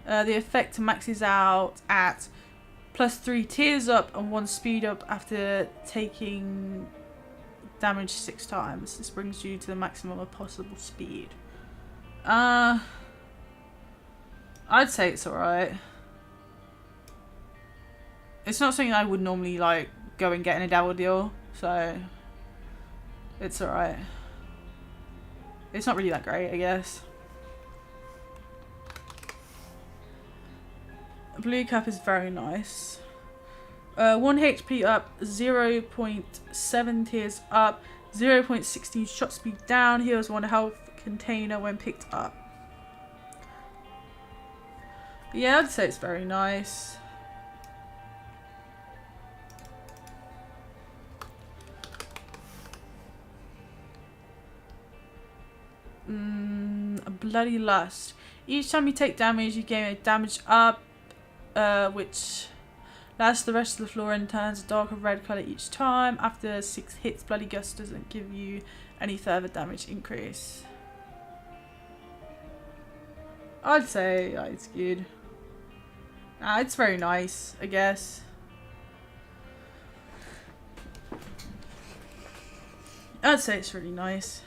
The effect maxes out at +3 tears up and 1 speed up after taking damage 6 times. This brings you to the maximum of possible speed. I'd say it's alright. It's not something I would normally like go and get in a double deal, so it's alright. It's not really that great, I guess. Blue cap is very nice. 1 HP up, 0.7 tears up, 0.16 shot speed down, heals 1 health container when picked up. Yeah, I'd say it's very nice. Bloody Lust. Each time you take damage, you gain a damage up, which lasts the rest of the floor and turns a darker red colour each time. After 6 hits, Bloody Gust doesn't give you any further damage increase. I'd say it's good. It's very nice, I guess. I'd say it's really nice.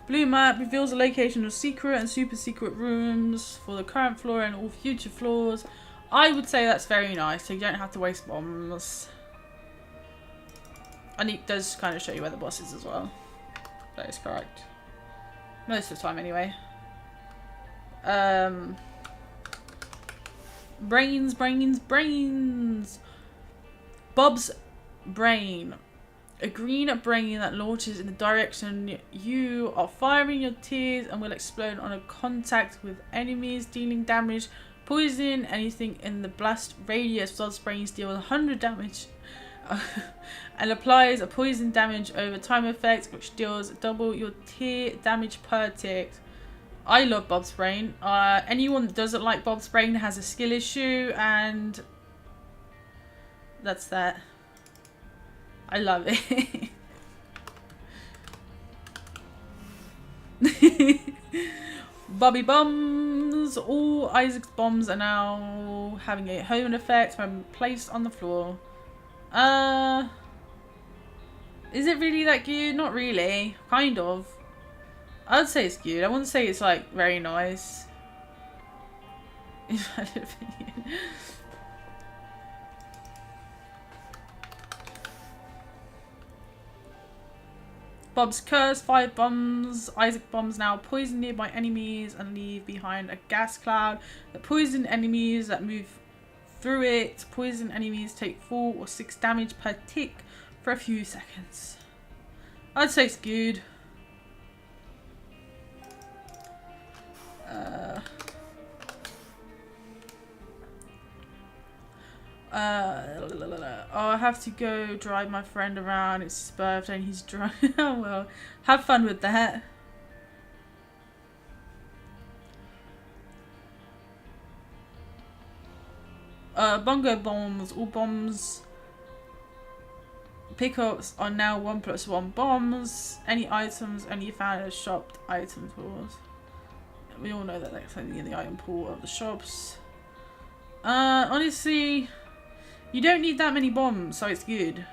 Blue map reveals the location of secret and super secret rooms for the current floor and all future floors. I would say that's very nice, so you don't have to waste bombs. And it does kind of show you where the boss is as well. That is correct. Most of the time anyway. Brains. Bob's brain. A green brain that launches in the direction you are firing your tears and will explode on a contact with enemies, dealing damage, poison, anything in the blast radius. Bob's brains deal 100 damage and applies a poison damage over time effect, which deals double your tear damage per tick. I love Bob's brain. Anyone that doesn't like Bob's brain has a skill issue, and that's that. I love it. Bobby bombs. All Isaac's bombs are now having a homing effect when placed on the floor. Is it really that good? Not really. Kind of. I'd say it's good. I wouldn't say it's like very nice. In my opinion. Bob's curse, 5 bombs. Isaac bombs now poison nearby enemies and leave behind a gas cloud that poison enemies that move through it. Poison enemies take 4 or 6 damage per tick for a few seconds. I'd say it's good. I have to go drive my friend around. It's his birthday and he's drunk. Oh well, have fun with that. Bongo bombs. All bombs pickups are now 1+1 bombs. Any items only found at shopped item pools. We all know that that's only in the item pool of the shops. Honestly, you don't need that many bombs, so it's good.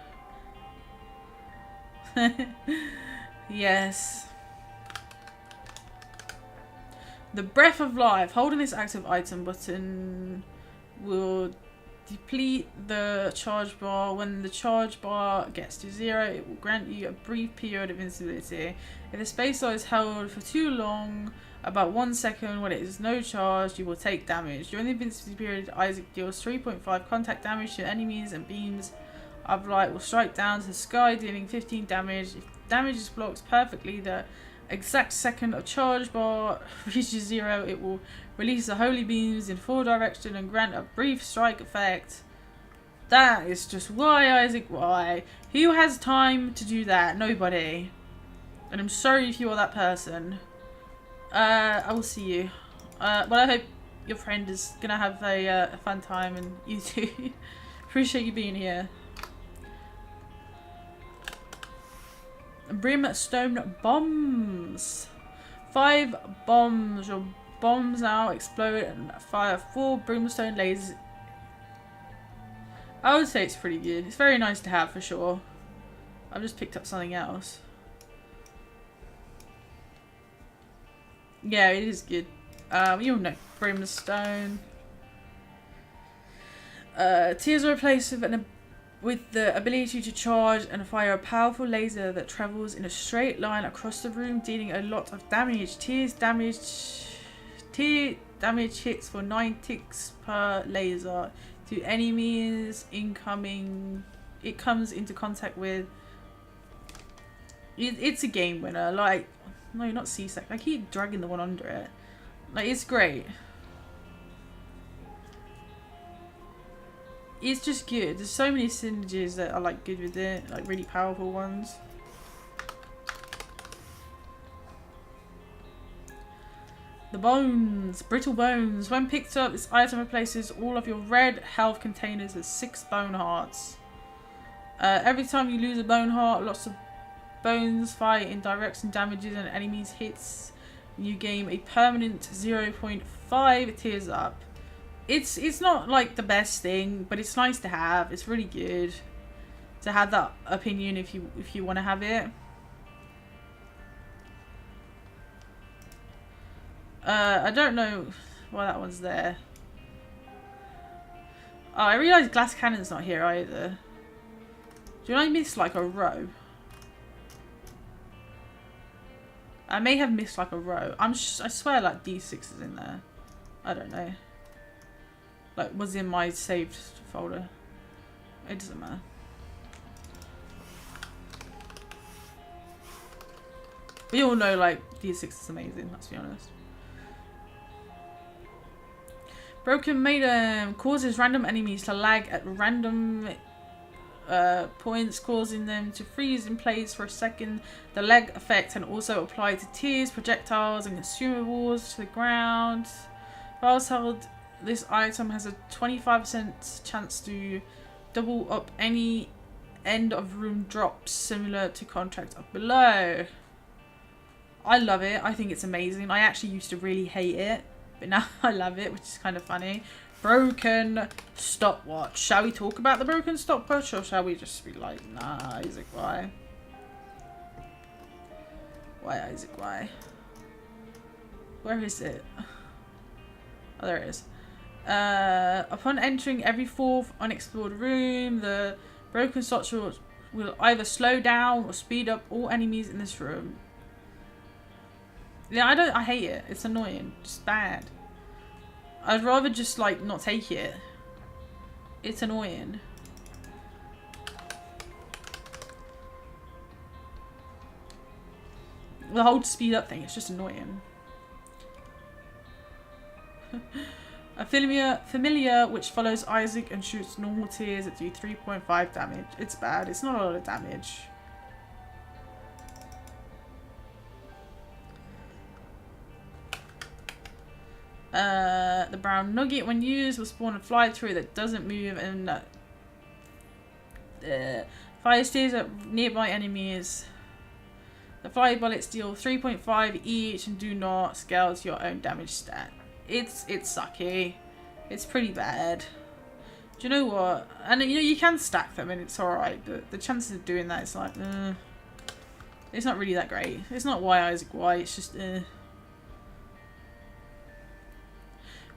Yes. The Breath of Life. Holding this active item button will deplete the charge bar. When the charge bar gets to 0, it will grant you a brief period of invincibility. If the space bar is held for too long, about 1 second when it is no charge, you will take damage. During the invincibility period, Isaac deals 3.5 contact damage to enemies, and beams of light will strike down to the sky, dealing 15 damage. If damage is blocked perfectly, the exact second of charge bar reaches 0, it will release the holy beams in 4 directions and grant a brief strike effect. That is just why, Isaac, why? Who has time to do that? Nobody. And I'm sorry if you are that person. I will see you. Well, I hope your friend is gonna have a fun time, and you too. Appreciate you being here. Brimstone bombs. 5 bombs. Your bombs out, explode, and fire 4 brimstone lasers. I would say it's pretty good. It's very nice to have for sure. I've just picked up something else. Yeah, it is good. You'll know brimstone. Tears are replaced with the ability to charge and fire a powerful laser that travels in a straight line across the room, dealing a lot of damage. Tear damage hits for 9 ticks per laser to enemies incoming. It comes into contact with. It's a game winner. Like, no, not C-Sec. I keep dragging the one under it. Like, it's great. It's just good. There's so many synergies that are like good with it, like really powerful ones. The bones, brittle bones. When picked up, this item replaces all of your red health containers with 6 bone hearts. Every time you lose a bone heart, lots of bones fire in directs and damages and enemies hits. You gain a permanent 0.5 tears up. It's not like the best thing, but it's nice to have. It's really good to have that opinion if you want to have it. I don't know why that one's there. Oh, I realised glass cannon's not here either. Do I miss like a row? I may have missed like a row. I swear like D6 is in there. I don't know. Like, was in my saved folder. It doesn't matter. We all know, like, D6 is amazing, let's be honest. Broken Maiden causes random enemies to lag at random points, causing them to freeze in place for a second. The lag effect can also apply to tears, projectiles, and consumables to the ground. Whilst held, this item has a 25% chance to double up any end of room drops, similar to contract up below. I love it. I think it's amazing. I actually used to really hate it, but now I love it, which is kind of funny. Broken stopwatch. Shall we talk about the broken stopwatch, or shall we just be like, nah, Isaac, why? Why, Isaac, why? Where is it? Oh, there it is. Upon entering every 4th unexplored room, the broken stopwatch will either slow down or speed up all enemies in this room. Yeah, I hate it. It's annoying. It's bad. I'd rather just like not take it. It's annoying. The whole speed up thing, it's just annoying. A familiar which follows Isaac and shoots normal tears that do 3.5 damage. It's bad. It's not a lot of damage. The brown nugget, when used, will spawn a fly through that doesn't move and fires tears at nearby enemies. The fly bullets deal 3.5 each and do not scale to your own damage stat. It's sucky. It's pretty bad. Do you know what? And you know, you can stack them and it's alright, but the chances of doing that is like, it's not really that great. It's not why Isaac why, it's just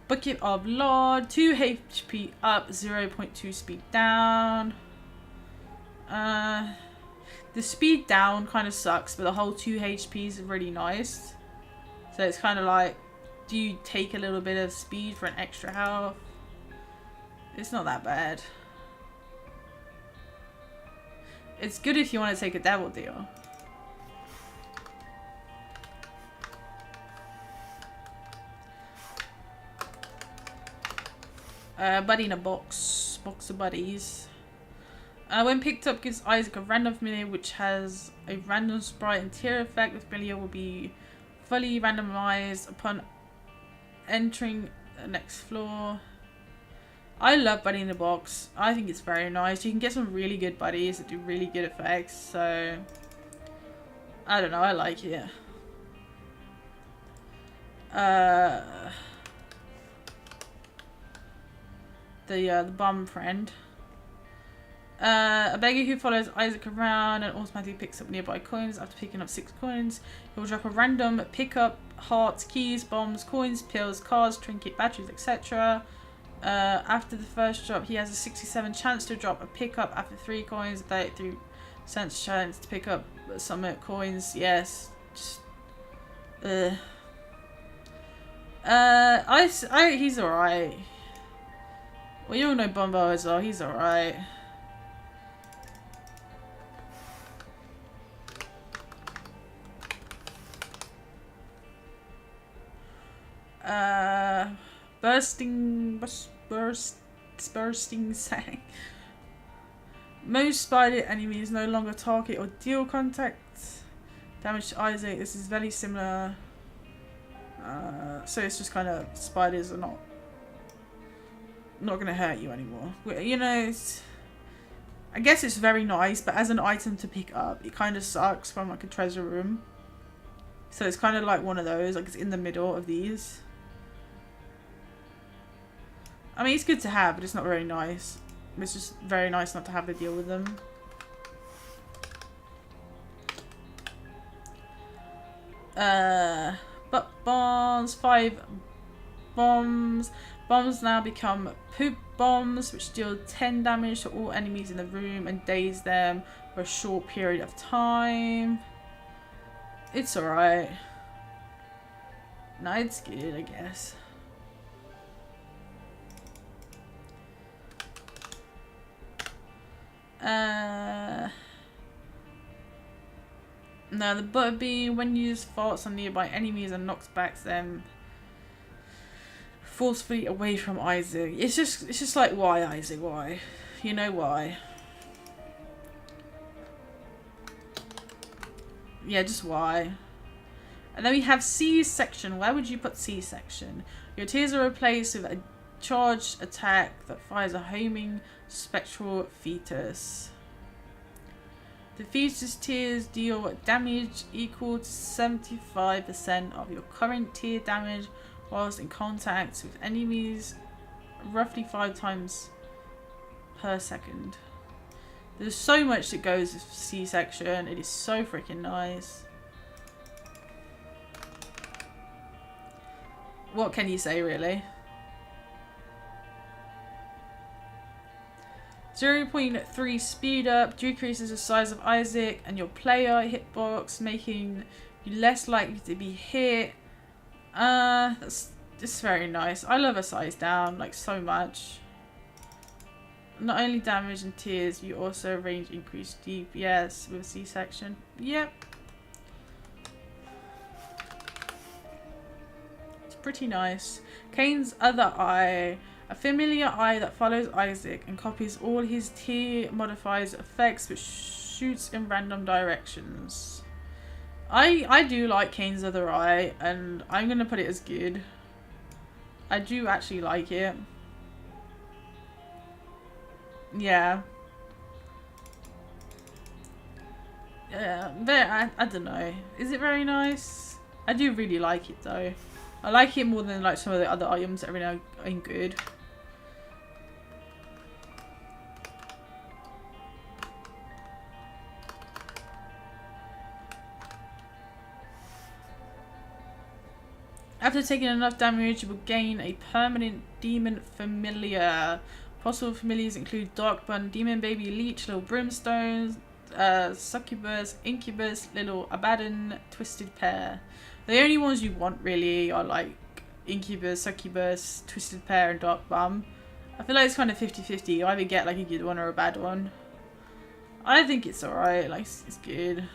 Bucket of Lord, 2 HP up, 0.2 speed down. The speed down kind of sucks, but the whole 2 HP is really nice. So it's kind of like, do you take a little bit of speed for an extra health? It's not that bad. It's good if you want to take a devil deal. Buddy in a box. Box of buddies. When picked up, gives Isaac a random familiar which has a random sprite and tier effect. The familiar will be fully randomized upon entering the next floor. I love Buddy in a Box. I think it's very nice. You can get some really good buddies that do really good effects. So, I don't know. I like it. The bum friend. A beggar who follows Isaac around and automatically picks up nearby coins. After picking up 6 coins, he will drop a random pickup hearts, keys, bombs, coins, pills, cards, trinket, batteries, etc. After the first drop, he has a 67 chance to drop a pickup. After 3 coins, 33 cents chance to pick up some coins. Yes. Just, he's alright. Well, you all know Bumbo as well. He's alright. Bursting sang. Most spider enemies no longer target or deal contact damage to Isaac. This is very similar. So it's just kind of spiders are not gonna hurt you anymore. You know, I guess it's very nice, but as an item to pick up, it kind of sucks from like a treasure room. So it's kind of like one of those, like it's in the middle of these. I mean, it's good to have, but it's not very nice. It's just very nice not to have to deal with them. But bombs, 5 bombs. Bombs now become poop bombs, which deal 10 damage to all enemies in the room and daze them for a short period of time. It's alright. No, it's good, I guess. Now the butterbean, when used, farts on nearby enemies and knocks back them forcefully away from Isaac. It's just like, why, Isaac? Why? You know why? Yeah, just why? And then we have C-section. Where would you put C-section? Your tears are replaced with a charged attack that fires a homing spectral fetus. The fetus tears deal damage equal to 75% of your current tear damage whilst in contact with enemies, roughly 5 times per second. There's so much that goes with C-section. It is so freaking nice. What can you say, really? 0.3 speed up decreases the size of Isaac and your player hitbox, making you less likely to be hit. That's very nice. I love a size down, like, so much. Not only damage and tears, you also range increased DPS with C-section. Yep. It's pretty nice. Kane's other eye. A familiar eye that follows Isaac and copies all his tier modifiers effects, which shoots in random directions. I do like Kane's other eye, and I'm going to put it as good. I do actually like it. Yeah. Yeah, but I don't know. Is it very nice? I do really like it though. I like it more than like some of the other items that are now ain't good. After taking enough damage, you will gain a permanent demon familiar. Possible familiars include Darkbun, Demon Baby, Leech, Little Brimstone, Succubus, Incubus, Little Abaddon, Twisted Pair. The only ones you want really are like Incubus, Succubus, Twisted Pair, and Darkbun. I feel like it's kind of 50-50. You either get like a good one or a bad one. I think it's alright, like it's good.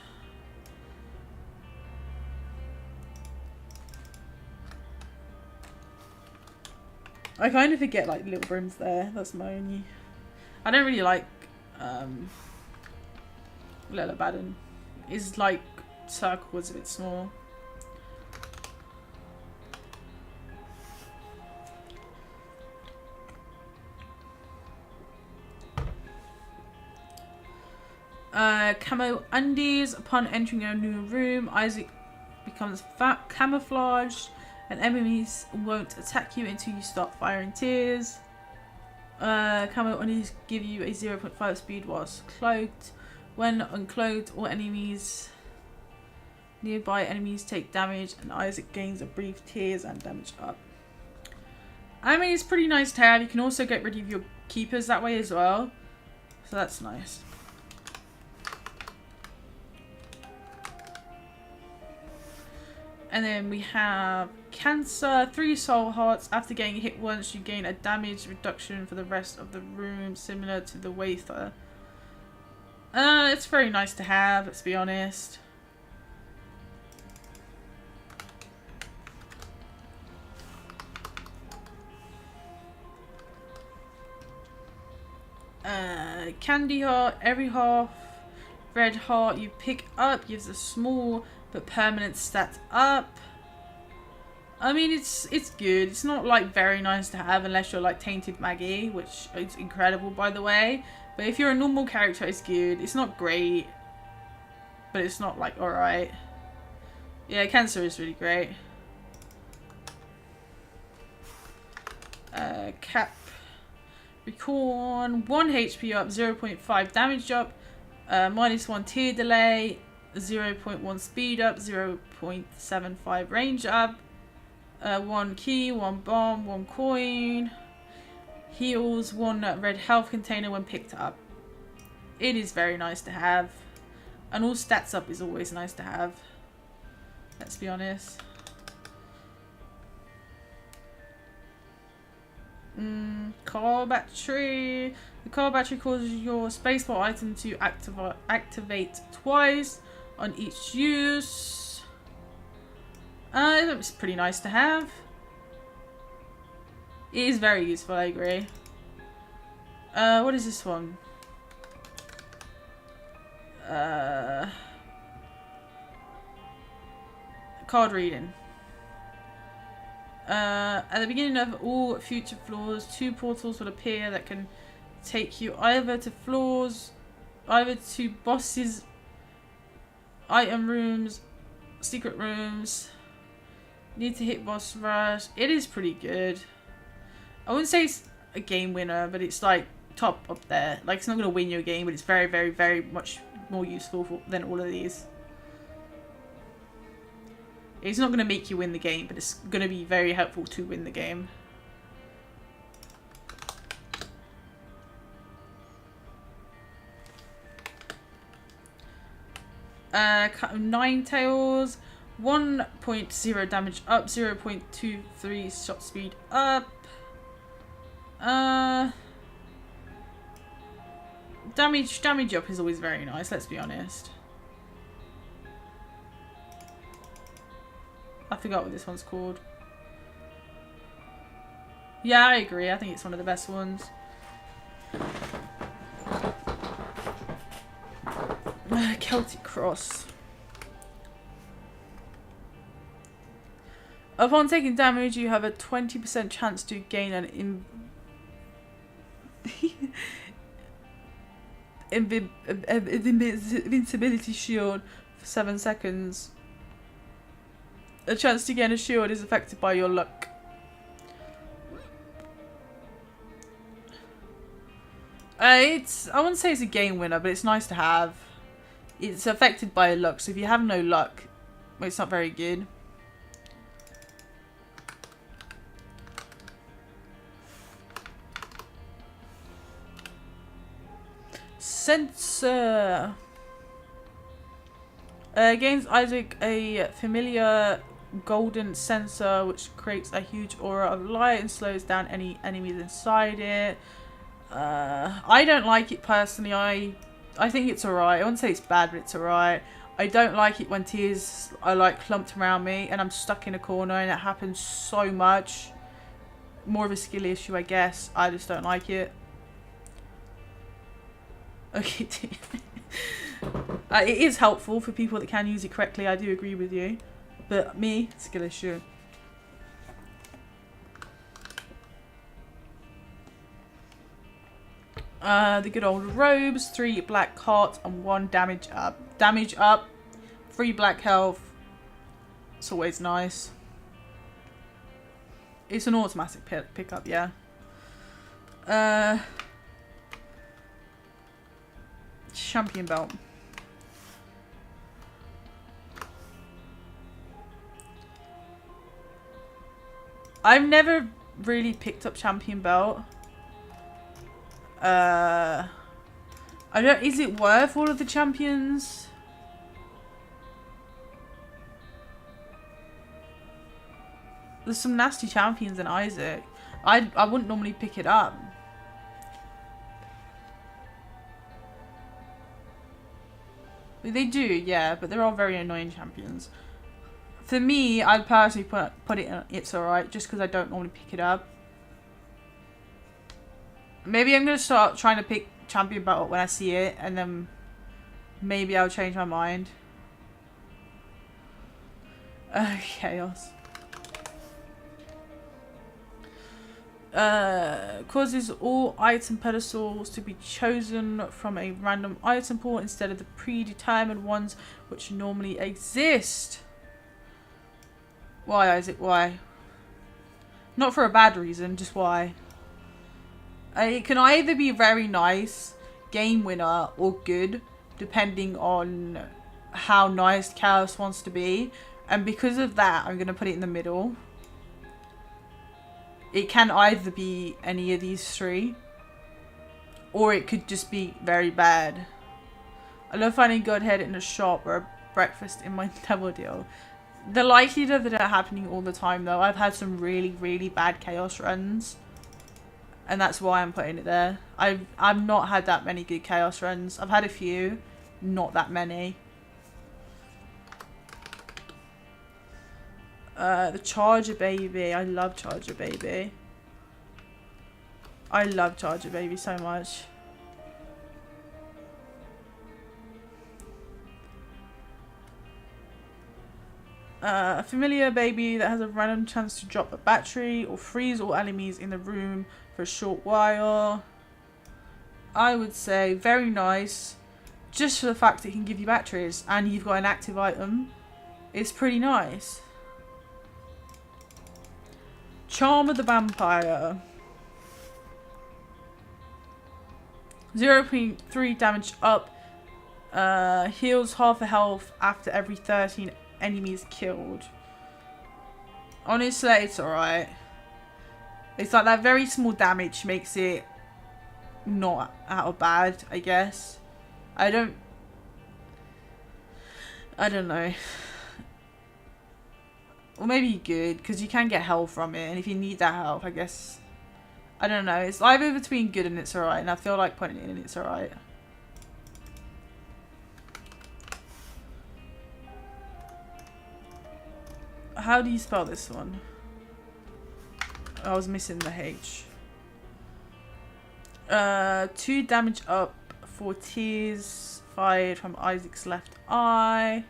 I kind of forget like Little Brims there. That's my only. I don't really like Little Abaddon. His like circle was a bit small. Camo undies. Upon entering a new room, Isaac becomes camouflaged and enemies won't attack you until you start firing tears. Camo only give you a 0.5 speed whilst cloaked. When uncloaked, all enemies nearby enemies take damage, and Isaac gains a brief tears and damage up. I mean, it's pretty nice to have. You can also get rid of your keepers that way as well, so that's nice. And then we have Cancer, 3 soul hearts. After getting hit once, you gain a damage reduction for the rest of the room, similar to the Wafer. It's very nice to have, let's be honest. Candy heart, every half red heart you pick up gives a small but permanent stat up. I mean, it's good. It's not like very nice to have unless you're like Tainted Maggie, which is incredible by the way. But if you're a normal character, it's good. It's not great, but it's not like alright. Yeah, Cancer is really great. Cap Recorn, 1 HP up, 0.5 damage up, -1 tear delay, 0.1 speed up, 0.75 range up, 1 key, 1 bomb, 1 coin, heals, 1 red health container when picked up. It is very nice to have, and all stats up is always nice to have, let's be honest. Car battery. The car battery causes your spacebar item to activate twice on each use. It's pretty nice to have. It is very useful, I agree. What is this one? Card reading. At the beginning of all future floors, 2 portals will appear that can take you either to bosses, item rooms, secret rooms. Need to hit boss rush. It is pretty good. I wouldn't say it's a game winner, but it's like top up there. Like, it's not going to win you a game, but it's very, very, very much more useful than all of these. It's not going to make you win the game, but it's going to be very helpful to win the game. Ninetales, 1.0 damage up, 0.23 shot speed up. Damage up is always very nice, let's be honest. I forgot what this one's called. Yeah, I agree. I think it's one of the best ones. Celtic Cross. Upon taking damage, you have a 20% chance to gain an invincibility shield for 7 seconds. A chance to gain a shield is affected by your luck. I wouldn't say it's a game winner, but it's nice to have. It's affected by luck, so if you have no luck, well, it's not very good. Sensor. Gains Isaac a familiar golden sensor which creates a huge aura of light and slows down any enemies inside it. I don't like it personally. I think it's alright. I wouldn't say it's bad, but it's alright. I don't like it when tears are like clumped around me and I'm stuck in a corner, and it happens so much. More of a skill issue, I guess. I just don't like it. Okay. It is helpful for people that can use it correctly, I do agree with you. But me, skill issue. The good old robes, 3 black hearts and 1 damage up. Damage up, 3 black health. It's always nice. It's an automatic pickup, yeah. Champion belt. I've never really picked up champion belt. I don't. Is it worth all of the champions? There's some nasty champions in Isaac. I wouldn't normally pick it up. They do, yeah, but they're all very annoying champions. For me, I'd personally put it in It's Alright, just because I don't normally pick it up. Maybe I'm going to start trying to pick champion battle when I see it, and then maybe I'll change my mind. Chaos. Causes all item pedestals to be chosen from a random item pool instead of the predetermined ones which normally exist. Why, Isaac? Why? Not for a bad reason, just why? It can either be very nice, game winner, or good, depending on how nice Chaos wants to be. And because of that, I'm going to put it in the middle. It can either be any of these three, or it could just be very bad. I love finding Godhead in a shop or a breakfast in my double deal. The likelihood of that happening all the time, though, I've had some really, really bad Chaos runs, and that's why I'm putting it there. I've not had that many good Chaos runs. I've had a few, not that many. The Charger Baby. I love Charger Baby. I love Charger Baby so much. A familiar baby that has a random chance to drop a battery or freeze all enemies in the room for a short while. I would say very nice. Just for the fact that it can give you batteries and you've got an active item. It's pretty nice. Charm of the Vampire. 0.3 damage up. Heals half a health after every 13 enemies killed. Honestly, it's alright. It's like that very small damage makes it not out of bad, I guess. I don't know. Or maybe good, because you can get health from it, and if you need that health, I guess. I don't know. It's either between good and It's Alright, and I feel like putting it in It's Alright. How do you spell this one? I was missing the H. 2 damage up for tears fired from Isaac's left eye.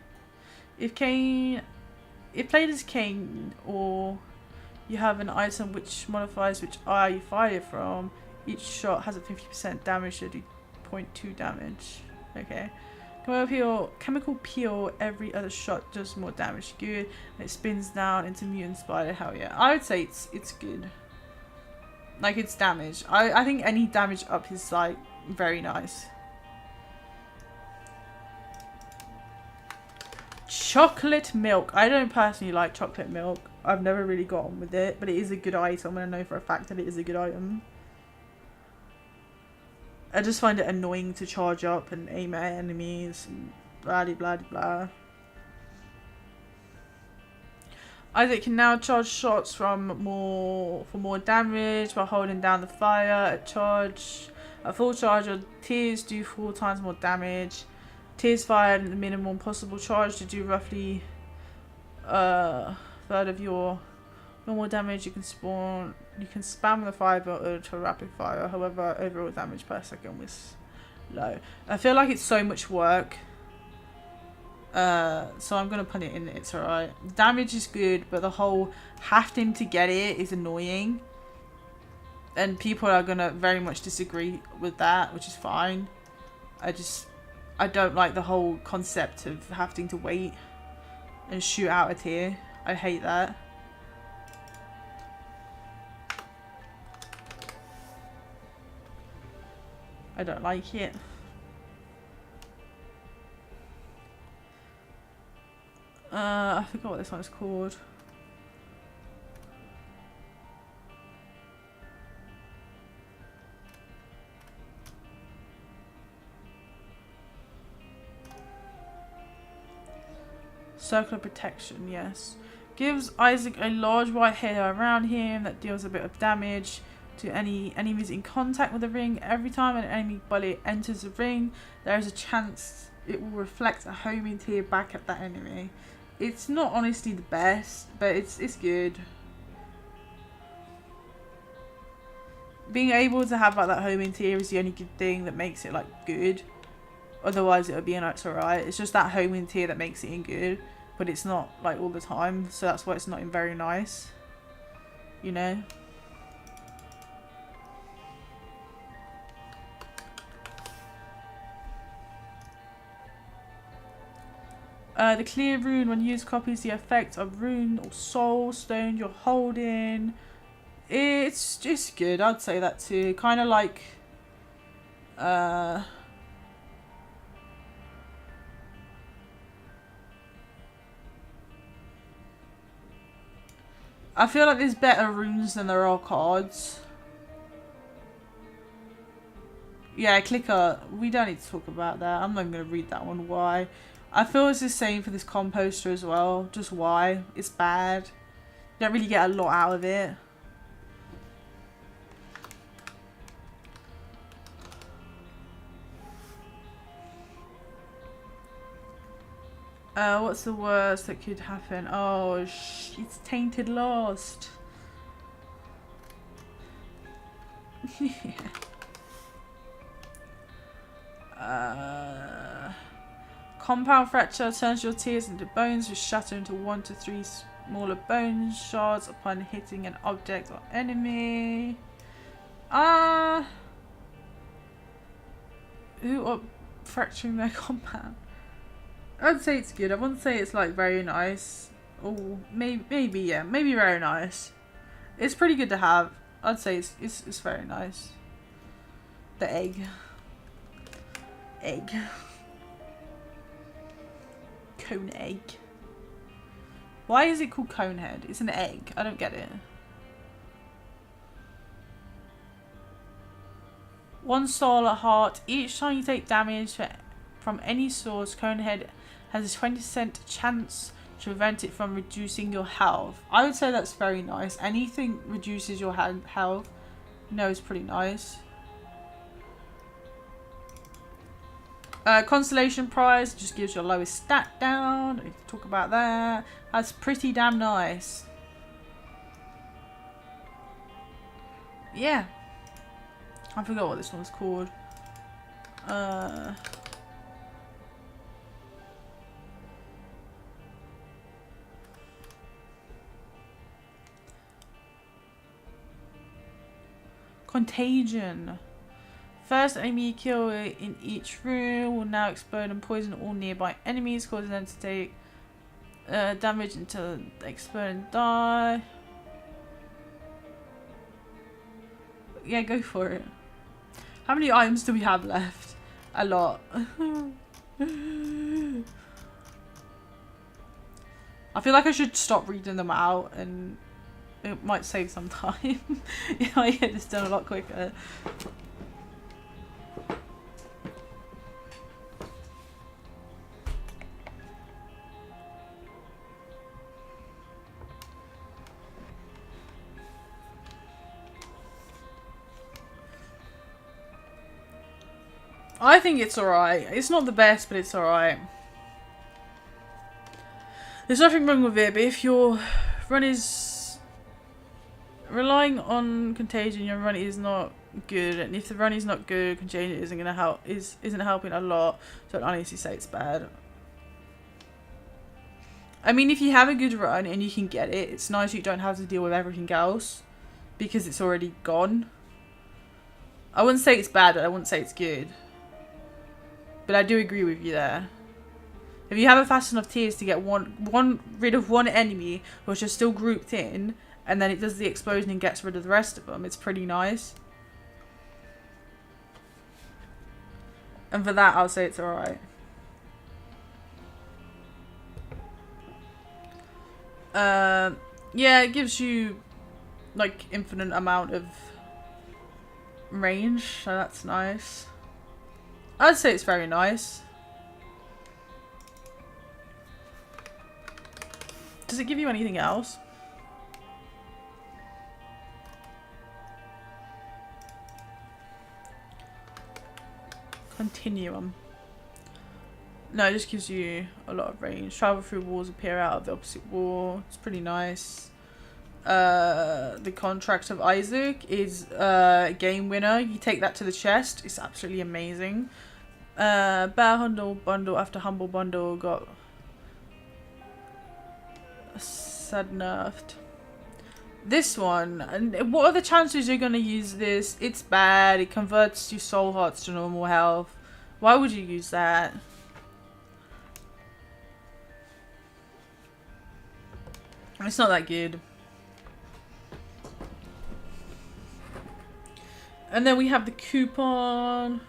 If played as Kane, or you have an item which modifies which eye you fire from, each shot has a 50% damage to do 0.2 damage. Okay. Chemical peel, every other shot does more damage. Good. And it spins down into mutant spider. Hell yeah. I would say it's good. Like, it's damage. I think any damage up is like very nice. Chocolate milk. I don't personally like chocolate milk. I've never really got on with it, but it is a good item, and I know for a fact that it is a good item. I just find it annoying to charge up and aim at enemies and blah blah blah. Isaac can now charge shots for more damage while holding down the fire. A full charge of tears do 4 times more damage. Tears fired at the minimum possible charge to do roughly third of your normal damage. You can spam the fire button to rapid fire. However, overall damage per second was low. I feel like it's so much work. So I'm gonna put it in It's Alright. Damage is good, but the whole having to get it is annoying. And people are gonna very much disagree with that, which is fine. I don't like the whole concept of having to wait and shoot out a tier. I hate that. I don't like it. I forgot what this one's called. Circle of Protection, yes. Gives Isaac a large white halo around him that deals a bit of damage to any enemies in contact with the ring. Every time an enemy bullet enters the ring, there is a chance it will reflect a homing tear back at that enemy. It's not honestly the best, but it's good. Being able to have like that homing tear is the only good thing that makes it like good. Otherwise it would be it's alright. It's just that homing tear that makes it in good. But it's not like all the time, so that's why it's not in very nice. You know? The clear rune, when used, copies the effect of rune or soul stone you're holding. It's just good, I'd say that too. Kind of like I feel like there's better runes than there are cards. Yeah, clicker. We don't need to talk about that. I'm not even going to read that one. Why? I feel it's the same for this composter as well. Just why? It's bad. You don't really get a lot out of it. What's the worst that could happen? Oh, it's tainted lost. Compound fracture turns your tears into bones, which shatter into 1 to 3 smaller bone shards upon hitting an object or enemy. Who are fracturing their compound? I'd say it's good. I wouldn't say it's like very nice. Oh, maybe yeah, maybe very nice. It's pretty good to have. I'd say it's very nice. The egg. Cone egg. Why is it called Conehead? It's an egg. I don't get it. One soul at heart. Each time you take damage from any source, Conehead has a 20% chance to prevent it from reducing your health. I would say that's very nice. Anything reduces your health, you know, is pretty nice. Constellation prize just gives your lowest stat down. Don't need to talk about that. That's pretty damn nice. Yeah. I forgot what this one's called. Contagion. First enemy kill in each room will now explode and poison all nearby enemies, causing them to take damage until they explode and die. Yeah, go for it. How many items do we have left? A lot. I feel like I should stop reading them out and it might save some time. Yeah, I get this done a lot quicker. I think it's alright. It's not the best, but it's alright. There's nothing wrong with it, but if your run is relying on Contagion, your run is not good, and if the run is not good, Contagion isn't gonna help. Isn't helping a lot. So I'd honestly say it's bad. I mean, if you have a good run and you can get it, it's nice you don't have to deal with everything else because it's already gone. I wouldn't say it's bad, but I wouldn't say it's good. But I do agree with you there. If you have a fast enough tears to get rid of one enemy which are still grouped in, and then it does the explosion and gets rid of the rest of them, it's pretty nice. And for that, I'll say it's alright. Yeah, it gives you like infinite amount of range, so that's nice. I'd say it's very nice. Does it give you anything else? Continuum. No, it just gives you a lot of range. Travel through walls, appear out of the opposite wall. It's pretty nice. The Contract of Isaac is a game winner. You take that to the chest. It's absolutely amazing. Bear Humble Bundle after Humble Bundle got sad nerfed. This one, and what are the chances you're gonna use this? It's bad. It converts your soul hearts to normal health. Why would you use that? It's not that good. And then we have the coupon.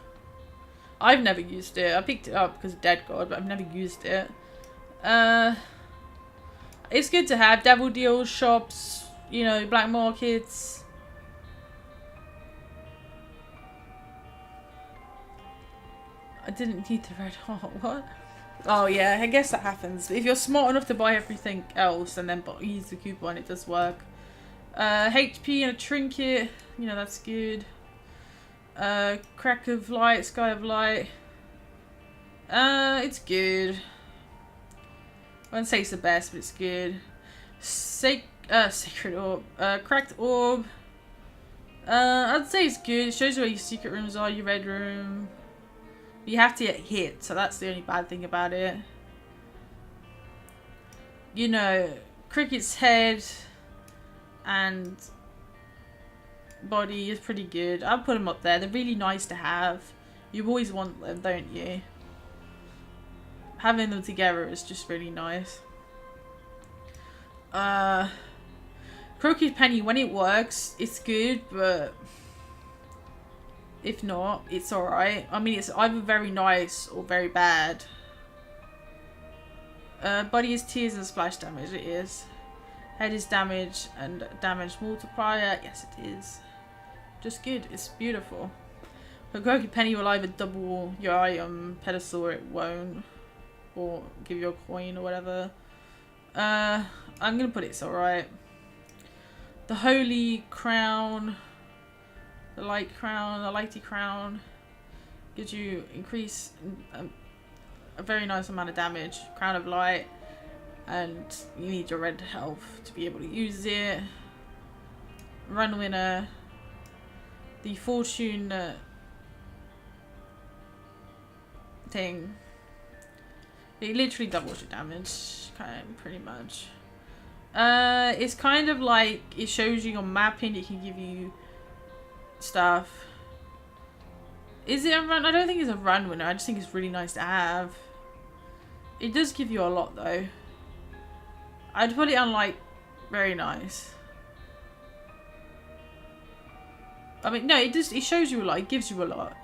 I've never used it. I picked it up because of Dead God, but I've never used it. It's good to have. Devil deals, shops, you know, black markets. I didn't need the red heart. What? Oh yeah, I guess that happens. If you're smart enough to buy everything else and then use the coupon, it does work. HP and a trinket. You know, that's good. Crack of Light, Sky of Light. It's good. I wouldn't say it's the best, but it's good. Sacred Orb. Cracked Orb. I'd say it's good. It shows you where your secret rooms are, your red room. You have to get hit, so that's the only bad thing about it. You know, Cricket's head and body is pretty good. I'll put them up there. They're really nice to have. You always want them, don't you? Having them together is just really nice. Crooked Penny, when it works, it's good, but if not, it's alright. I mean, it's either very nice or very bad. Body is tears and splash damage. It is. Head is damage and damage multiplier. Yes, it is. Just good. It's beautiful. But Crooked Penny will either double your item pedestal or it won't. Or give you a coin or whatever. I'm gonna put it's alright. The Holy Crown. The Light Crown. The Lighty Crown. Gives you increase a very nice amount of damage. Crown of Light. And you need your red health to be able to use it. Run winner. The Fortune thing. It literally doubles your damage, pretty much. It's kind of like it shows you your mapping. It can give you stuff. Is it a run? I don't think it's a run winner. I just think it's really nice to have. It does give you a lot though. I'd put it on like very nice. I mean, no, it does. It shows you a lot. It gives you a lot.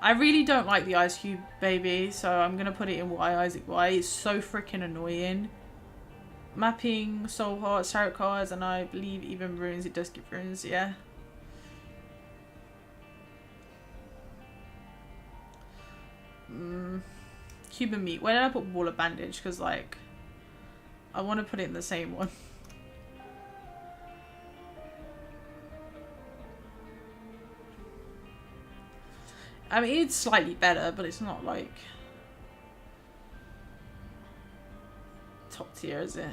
I really don't like the Ice Cube baby, so I'm gonna put it in Y Isaac Y. It's so freaking annoying. Mapping, soul hearts, tarot cards, and I believe even runes. It does give runes, yeah. Cuban meat. Where did I put Wall of Bandage? Because like, I want to put it in the same one. I mean, it's slightly better, but it's not like top tier, is it?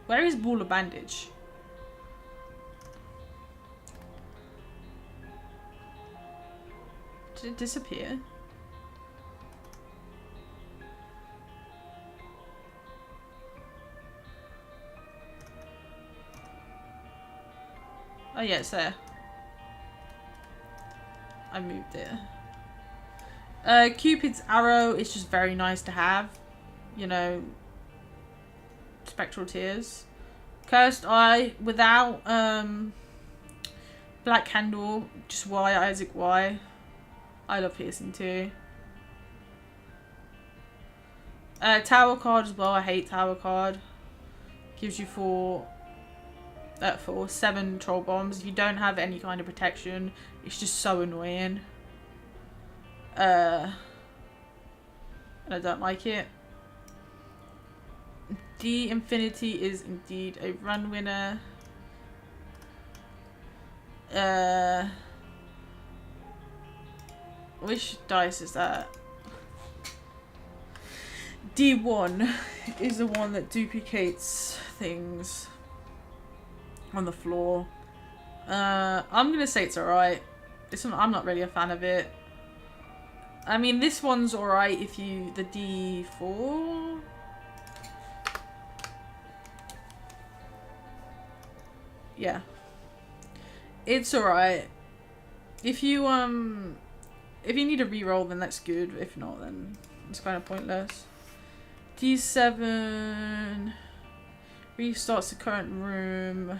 Where is Ball of Bandage? Did it disappear? Oh yeah, it's there. I moved it. Cupid's arrow is just very nice to have. You know, Spectral Tears. Cursed Eye without Black Candle, just Y, Isaac Y. I love Piercing too. Tower card as well, I hate Tower card. Gives you 7 Troll Bombs. If you don't have any kind of protection, it's just so annoying. And I don't like it. D Infinity is indeed a run winner. Which dice is that? D1 is the one that duplicates things on the floor. I'm gonna say it's alright. I'm not really a fan of it. I mean, this one's alright if you... the D4... yeah. It's alright. If you need a reroll, then that's good. If not, then it's kind of pointless. D7 restarts the current room.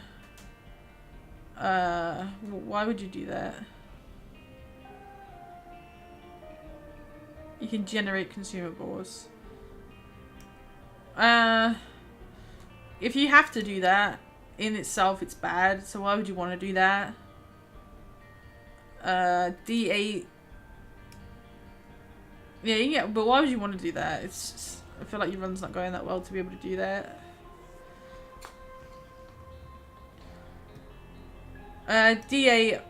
Why would you do that? You can generate consumables. If you have to do that, in itself it's bad, so why would you want to do that? D8. Yeah, but why would you want to do that? It's just, I feel like your run's not going that well to be able to do that. D8,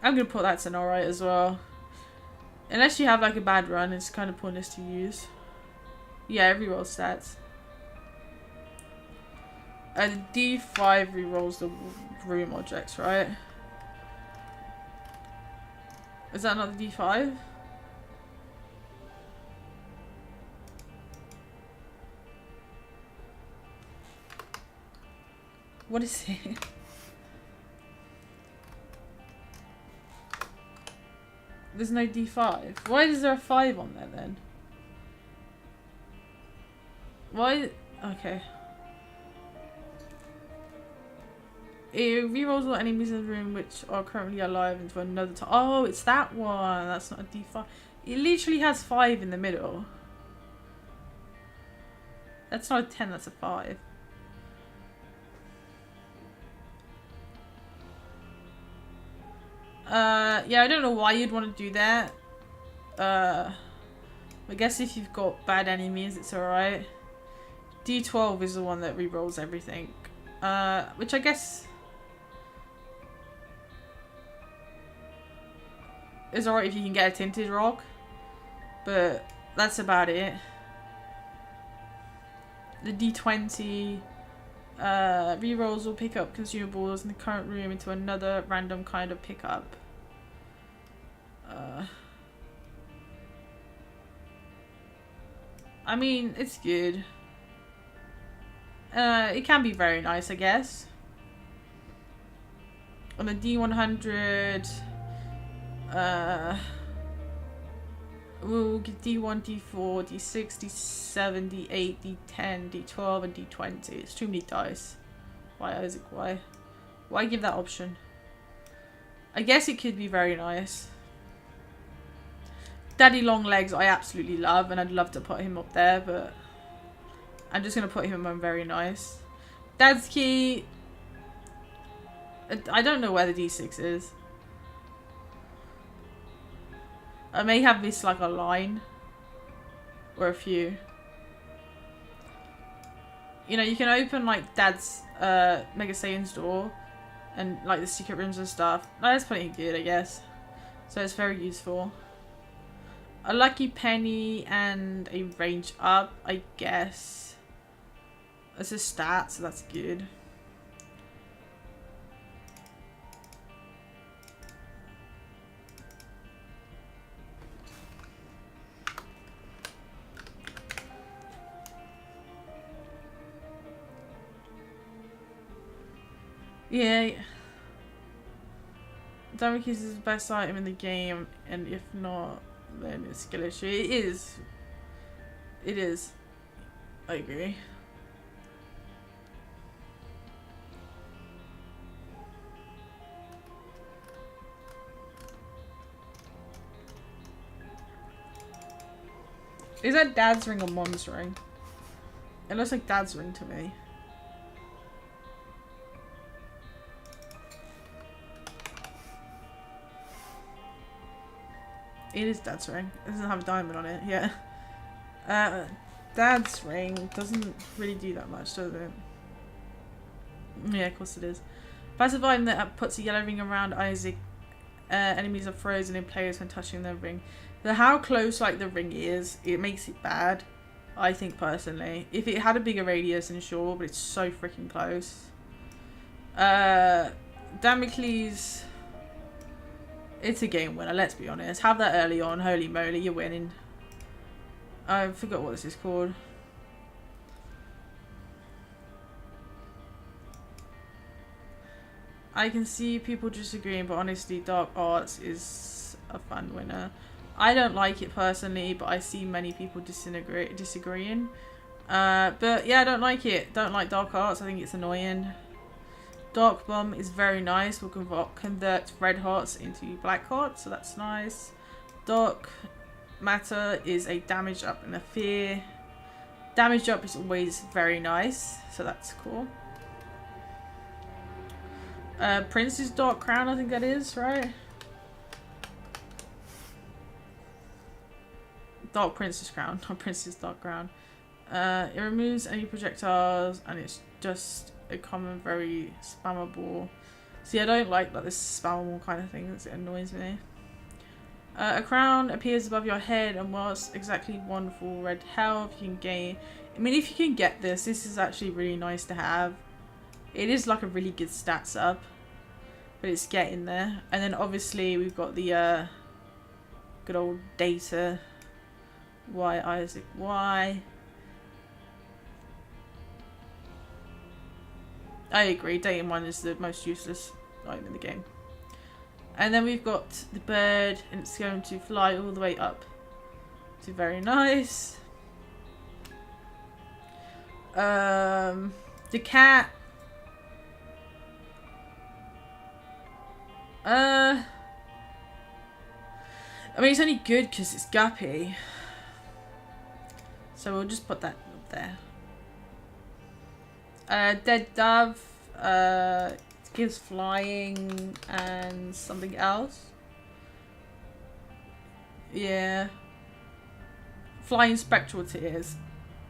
I'm gonna put that's an alright as well. Unless you have like a bad run, it's kind of pointless to use. Yeah, reroll stats. D5 rerolls the room objects, right? Is that not the D5? What is it? There's no D5. Why is there a 5 on there then? Why? Okay. It rerolls all enemies in the room which are currently alive into another time. Oh, it's that one. That's not a D5. It literally has 5 in the middle. That's not a 10, that's a 5. Yeah, I don't know why you'd want to do that. I guess if you've got bad enemies, it's alright. D12 is the one that rerolls everything. Which I guess is alright if you can get a tinted rock. But that's about it. The D20 rerolls will pick up consumables in the current room into another random kind of pickup. I mean, it's good. It can be very nice, I guess. On the D100, we'll get D1, D4, D6, D7, D8, D10, D12, and D20. It's too many dice. Why, Isaac? Why? Why give that option? I guess it could be very nice. Daddy Long Legs I absolutely love, and I'd love to put him up there, but I'm just going to put him on very nice. Dad's Key, I don't know where the D6 is. I may have missed like a line or a few. You know, you can open like Dad's Mega Saiyan's door and like the secret rooms and stuff. That's pretty good, I guess. So it's very useful. A Lucky Penny and a range up, I guess. It's a stat, so that's good. Yeah. Damocles is the best item in the game, and if not, then it's skill issue. It is. It is. I agree. Is that Dad's ring or Mom's ring? It looks like Dad's ring to me. It is Dad's ring. It doesn't have a diamond on it. Yeah. Dad's ring doesn't really do that much, does it? Yeah, of course it is. Passive item that puts a yellow ring around Isaac. Enemies are frozen in players when touching their ring. So how close like the ring is, it makes it bad. I think personally. If it had a bigger radius, then sure, but it's so freaking close. Damocles. It's a game winner, let's be honest. Have that early on, holy moly, you're winning. I forgot what this is called. I can see people disagreeing, but honestly, Dark Arts is a fun winner. I don't like it personally, but I see many people disagreeing. But yeah, I don't like it. Don't like Dark Arts. I think it's annoying. Dark Bomb is very nice. We'll convert red hearts into black hearts, so that's nice. Dark Matter is a damage up and a fear. Damage up is always very nice, so that's cool. Prince's Dark Crown, I think that is, right? Dark Prince's Crown, not Prince's Dark Crown. It removes any projectiles, and it's just a common, very spammable. See, I don't like this spammable kind of thing. It annoys me. A crown appears above your head, and whilst exactly one full red health, you can gain. I mean, if you can get this is actually really nice to have. It is like a really good stats up, but it's getting there. And then obviously we've got the good old data. Why Isaac? Why? I agree. Dating one is the most useless item in the game. And then we've got the bird, and it's going to fly all the way up. So very nice. The cat. I mean, it's only good because it's Guppy. So we'll just put that up there. Dead Dove. Gives flying and something else. Yeah. Flying Spectral Tears.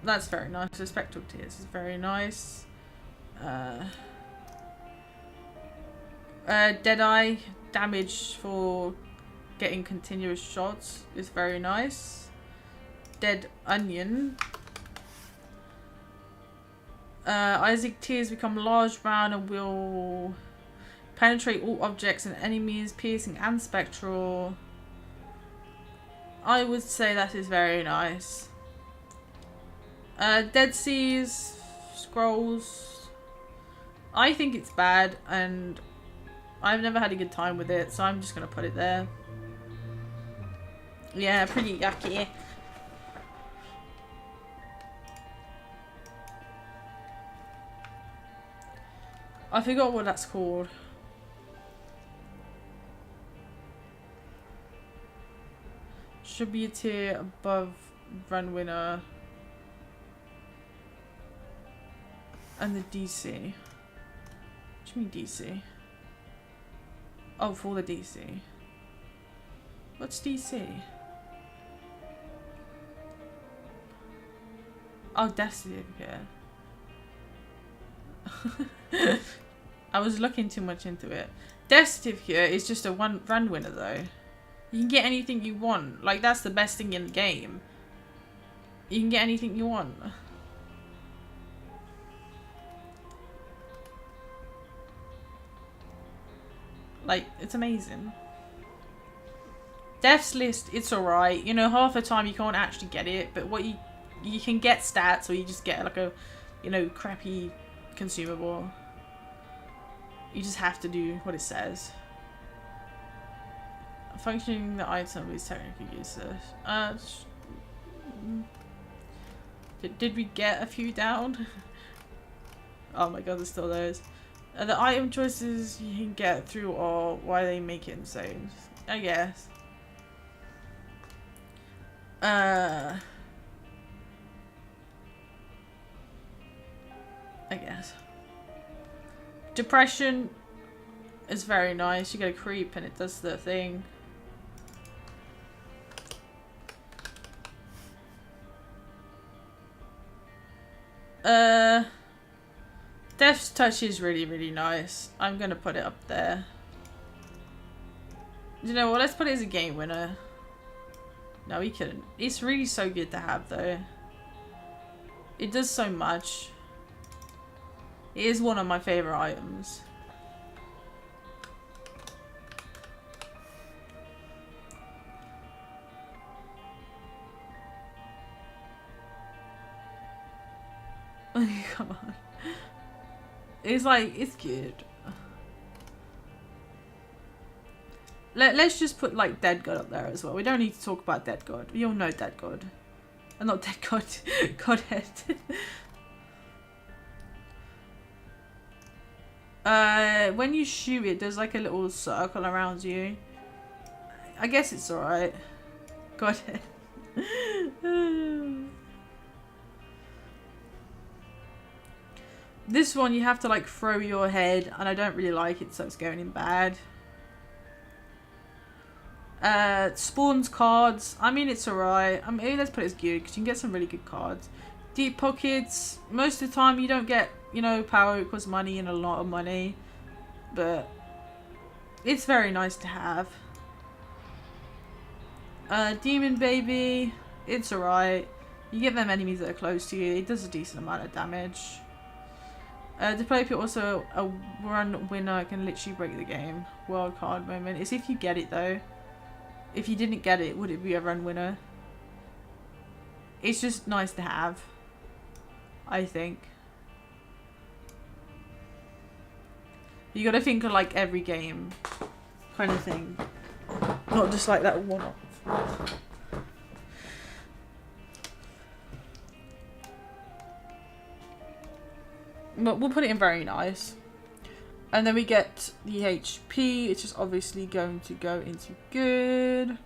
That's very nice. So Spectral Tears is very nice. Deadeye. Damage for getting continuous shots is very nice. Dead Onion. Isaac Tears become large, round, and will penetrate all objects and enemies, piercing and spectral. I would say that is very nice. Dead Seas Scrolls. I think it's bad, and I've never had a good time with it, so I'm just gonna put it there. Yeah, pretty yucky. I forgot what that's called. Should be a tier above Run Winner and the DC. What do you mean DC? Oh, for the DC. What's DC? Oh, Destiny, yeah. I was looking too much into it. Death Certificate is just a run winner though. You can get anything you want. Like, that's the best thing in the game. You can get anything you want. Like, it's amazing. Death's List, it's alright. You know, half the time you can't actually get it, but what you can get stats, or you just get like a, you know, crappy consumable. You just have to do what it says. Functioning the item is technically useless. Did we get a few down? Oh my god, there's still those. The item choices you can get through or why they make it insane, I guess. nice. Depression is very nice. You get a creep and it does the thing. Death's Touch is really, really nice. I'm gonna put it up there. You know what? Let's put it as a game winner. No, we couldn't. It's really so good to have, though. It does so much. It is one of my favorite items. Come on. It's like, it's good. Let's just put like Dead God up there as well. We don't need to talk about Dead God. We all know Dead God. Not Dead God. Godhead. When you shoot it, there's like a little circle around you. I guess it's alright. Godhead. This one you have to like throw your head, and I don't really like it, so it's going in bad. Spawns cards. I mean, it's alright. I mean, let's put it as good because you can get some really good cards. Deep pockets. Most of the time you don't get, you know, power equals money and a lot of money, but it's very nice to have. Demon Baby. It's alright. You get them enemies that are close to you. It does a decent amount of damage. Diplopia also a run winner can literally break the game. Wild card moment is if you get it though. If you didn't get it, would it be a run winner? It's just nice to have, I think. You gotta think of like every game kind of thing. Not just like that one-off. But we'll put it in very nice. And then we get the HP. It's just obviously going to go into good.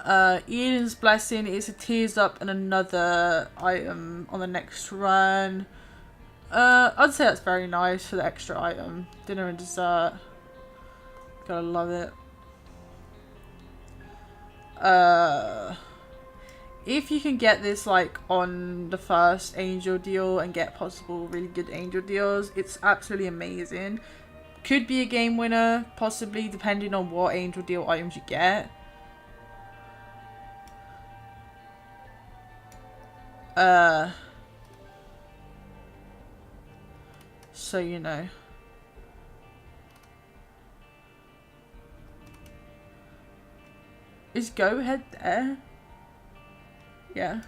Eden's Blessing is a Tears Up and another item on the next run. I'd say that's very nice for the extra item. Dinner and dessert. Gotta love it. If you can get this like on the first angel deal and get possible really good angel deals, it's absolutely amazing. Could be a game winner, possibly, depending on what angel deal items you get. So you know. Is Go Ahead there? Yeah.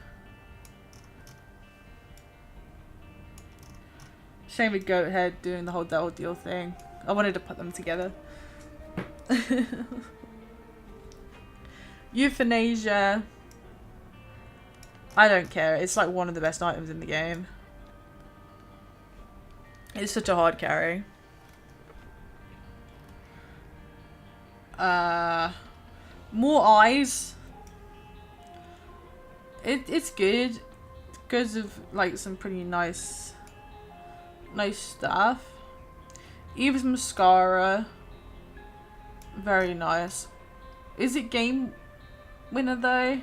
Shame with Goat Head doing the whole double deal thing. I wanted to put them together. Euthanasia. I don't care. It's like one of the best items in the game. It's such a hard carry. More eyes. It's good because of like some pretty nice stuff. Eve's Mascara, very nice. Is it game winner though?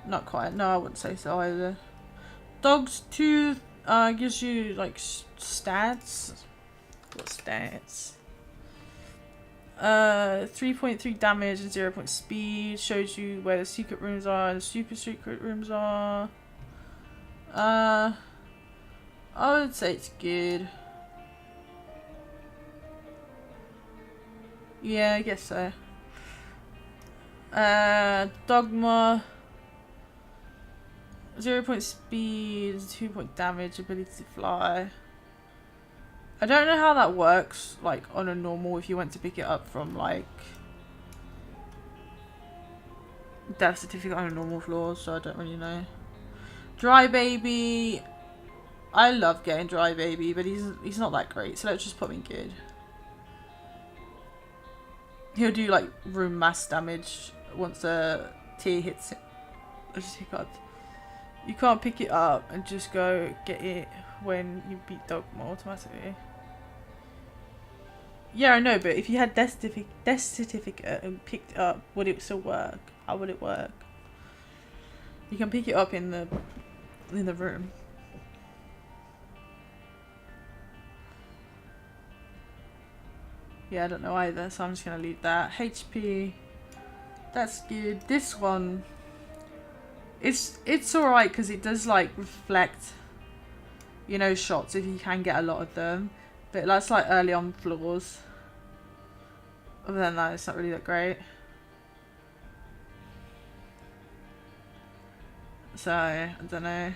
Not quite. No, I wouldn't say so either. Dog's Tooth gives you like stats. What stats? 3.3 damage and 0 point speed. Shows you where the secret rooms are and the super secret rooms are. I would say it's good. Yeah, I guess so. Dogma. 0 point speed, 2 point damage, ability to fly. I don't know how that works, like, on a normal, if you went to pick it up from, like, death certificate on a normal floor, so I don't really know. Dry Baby. I love getting Dry Baby, but he's not that great, so let's just put him in good. He'll do like room mass damage once a tier hits it. I just hiccuped. You can't pick it up and just go get it when you beat Dogma automatically. Yeah, I know, but if you had death certificate and picked it up, would it still work? How would it work? You can pick it up in the room. Yeah, I don't know either, so I'm just gonna leave that. HP, that's good. This one, it's alright because it does like reflect, you know, shots if you can get a lot of them, but that's like early on floors. Other than that, it's not really that great. So I don't know.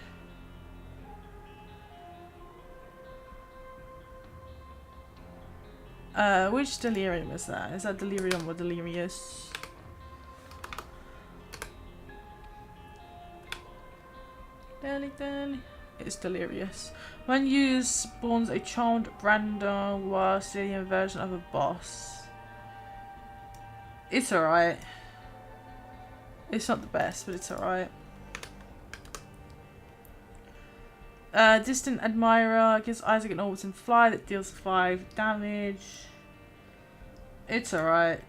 Which delirium is that? Is that delirium or delirious? It's delirious. When used, spawns a charmed random Wastadian version of a boss. It's alright. It's not the best, but it's alright. Distant Admirer gives Isaac an Orbitan Fly that deals 5 damage. It's alright.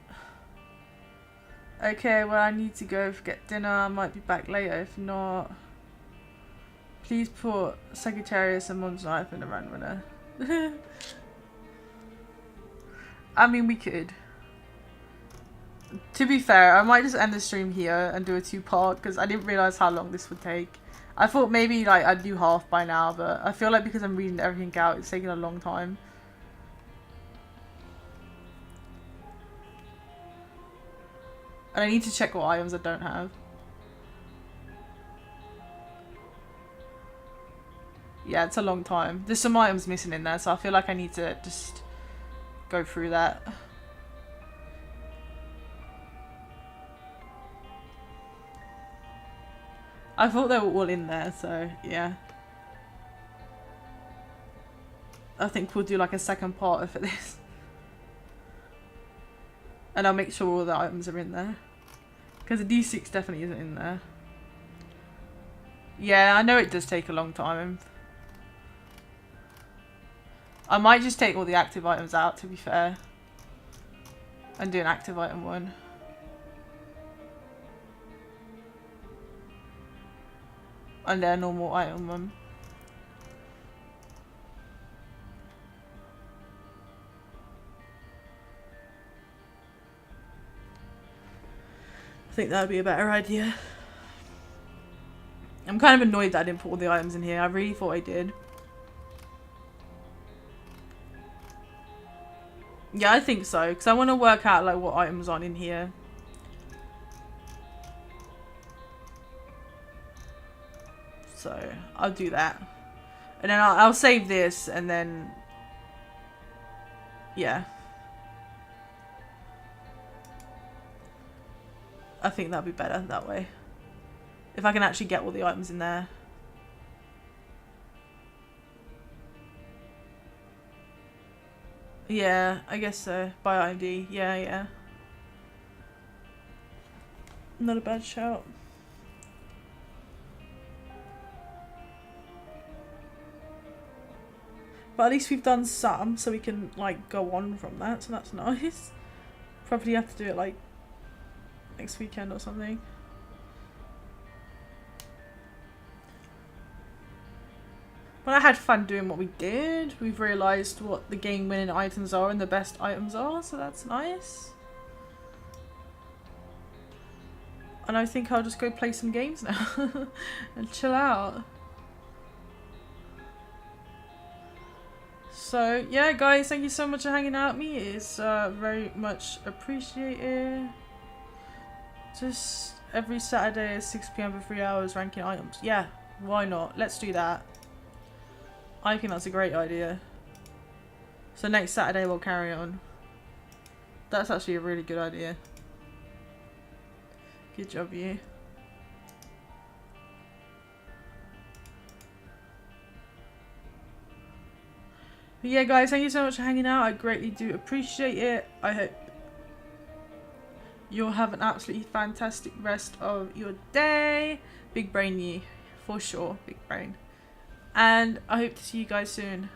Okay, well I need to go get dinner. I might be back later if not. Please put Sagittarius and Mon's Knife in the run runner. I mean, we could. To be fair, I might just end the stream here and do a 2-part because I didn't realise how long this would take. I thought maybe like I'd do half by now, but I feel like because I'm reading everything out, it's taking a long time. And I need to check what items I don't have. Yeah, it's a long time. There's some items missing in there, so I feel like I need to just go through that. I thought they were all in there, so yeah. I think we'll do like a second part of this. And I'll make sure all the items are in there. Because the D6 definitely isn't in there. Yeah, I know it does take a long time. I might just take all the active items out, to be fair. And do an active item one. And then a normal item one. I think that would be a better idea. I'm kind of annoyed that I didn't put all the items in here. I really thought I did. Yeah, I think so. Because I want to work out like what items aren't in here. So I'll do that. And then I'll save this and then... Yeah. I think that'll be better that way. If I can actually get all the items in there. Yeah, I guess so. By ID. Yeah, yeah. Not a bad shout. But at least we've done some, so we can like go on from that, so that's nice. Probably have to do it like next weekend or something. But I had fun doing what we did. We've realised what the game winning items are and the best items are, so that's nice. And I think I'll just go play some games now and chill out. So yeah guys, thank you so much for hanging out with me. It's very much appreciated. Just every Saturday at 6 PM for 3 hours ranking items. Yeah, why not? Let's do that. I think that's a great idea. So next Saturday we'll carry on. That's actually a really good idea. Good job, you. But yeah guys, thank you so much for hanging out. I greatly do appreciate it. I hope you'll have an absolutely fantastic rest of your day. Big brain you, for sure, big brain. And I hope to see you guys soon.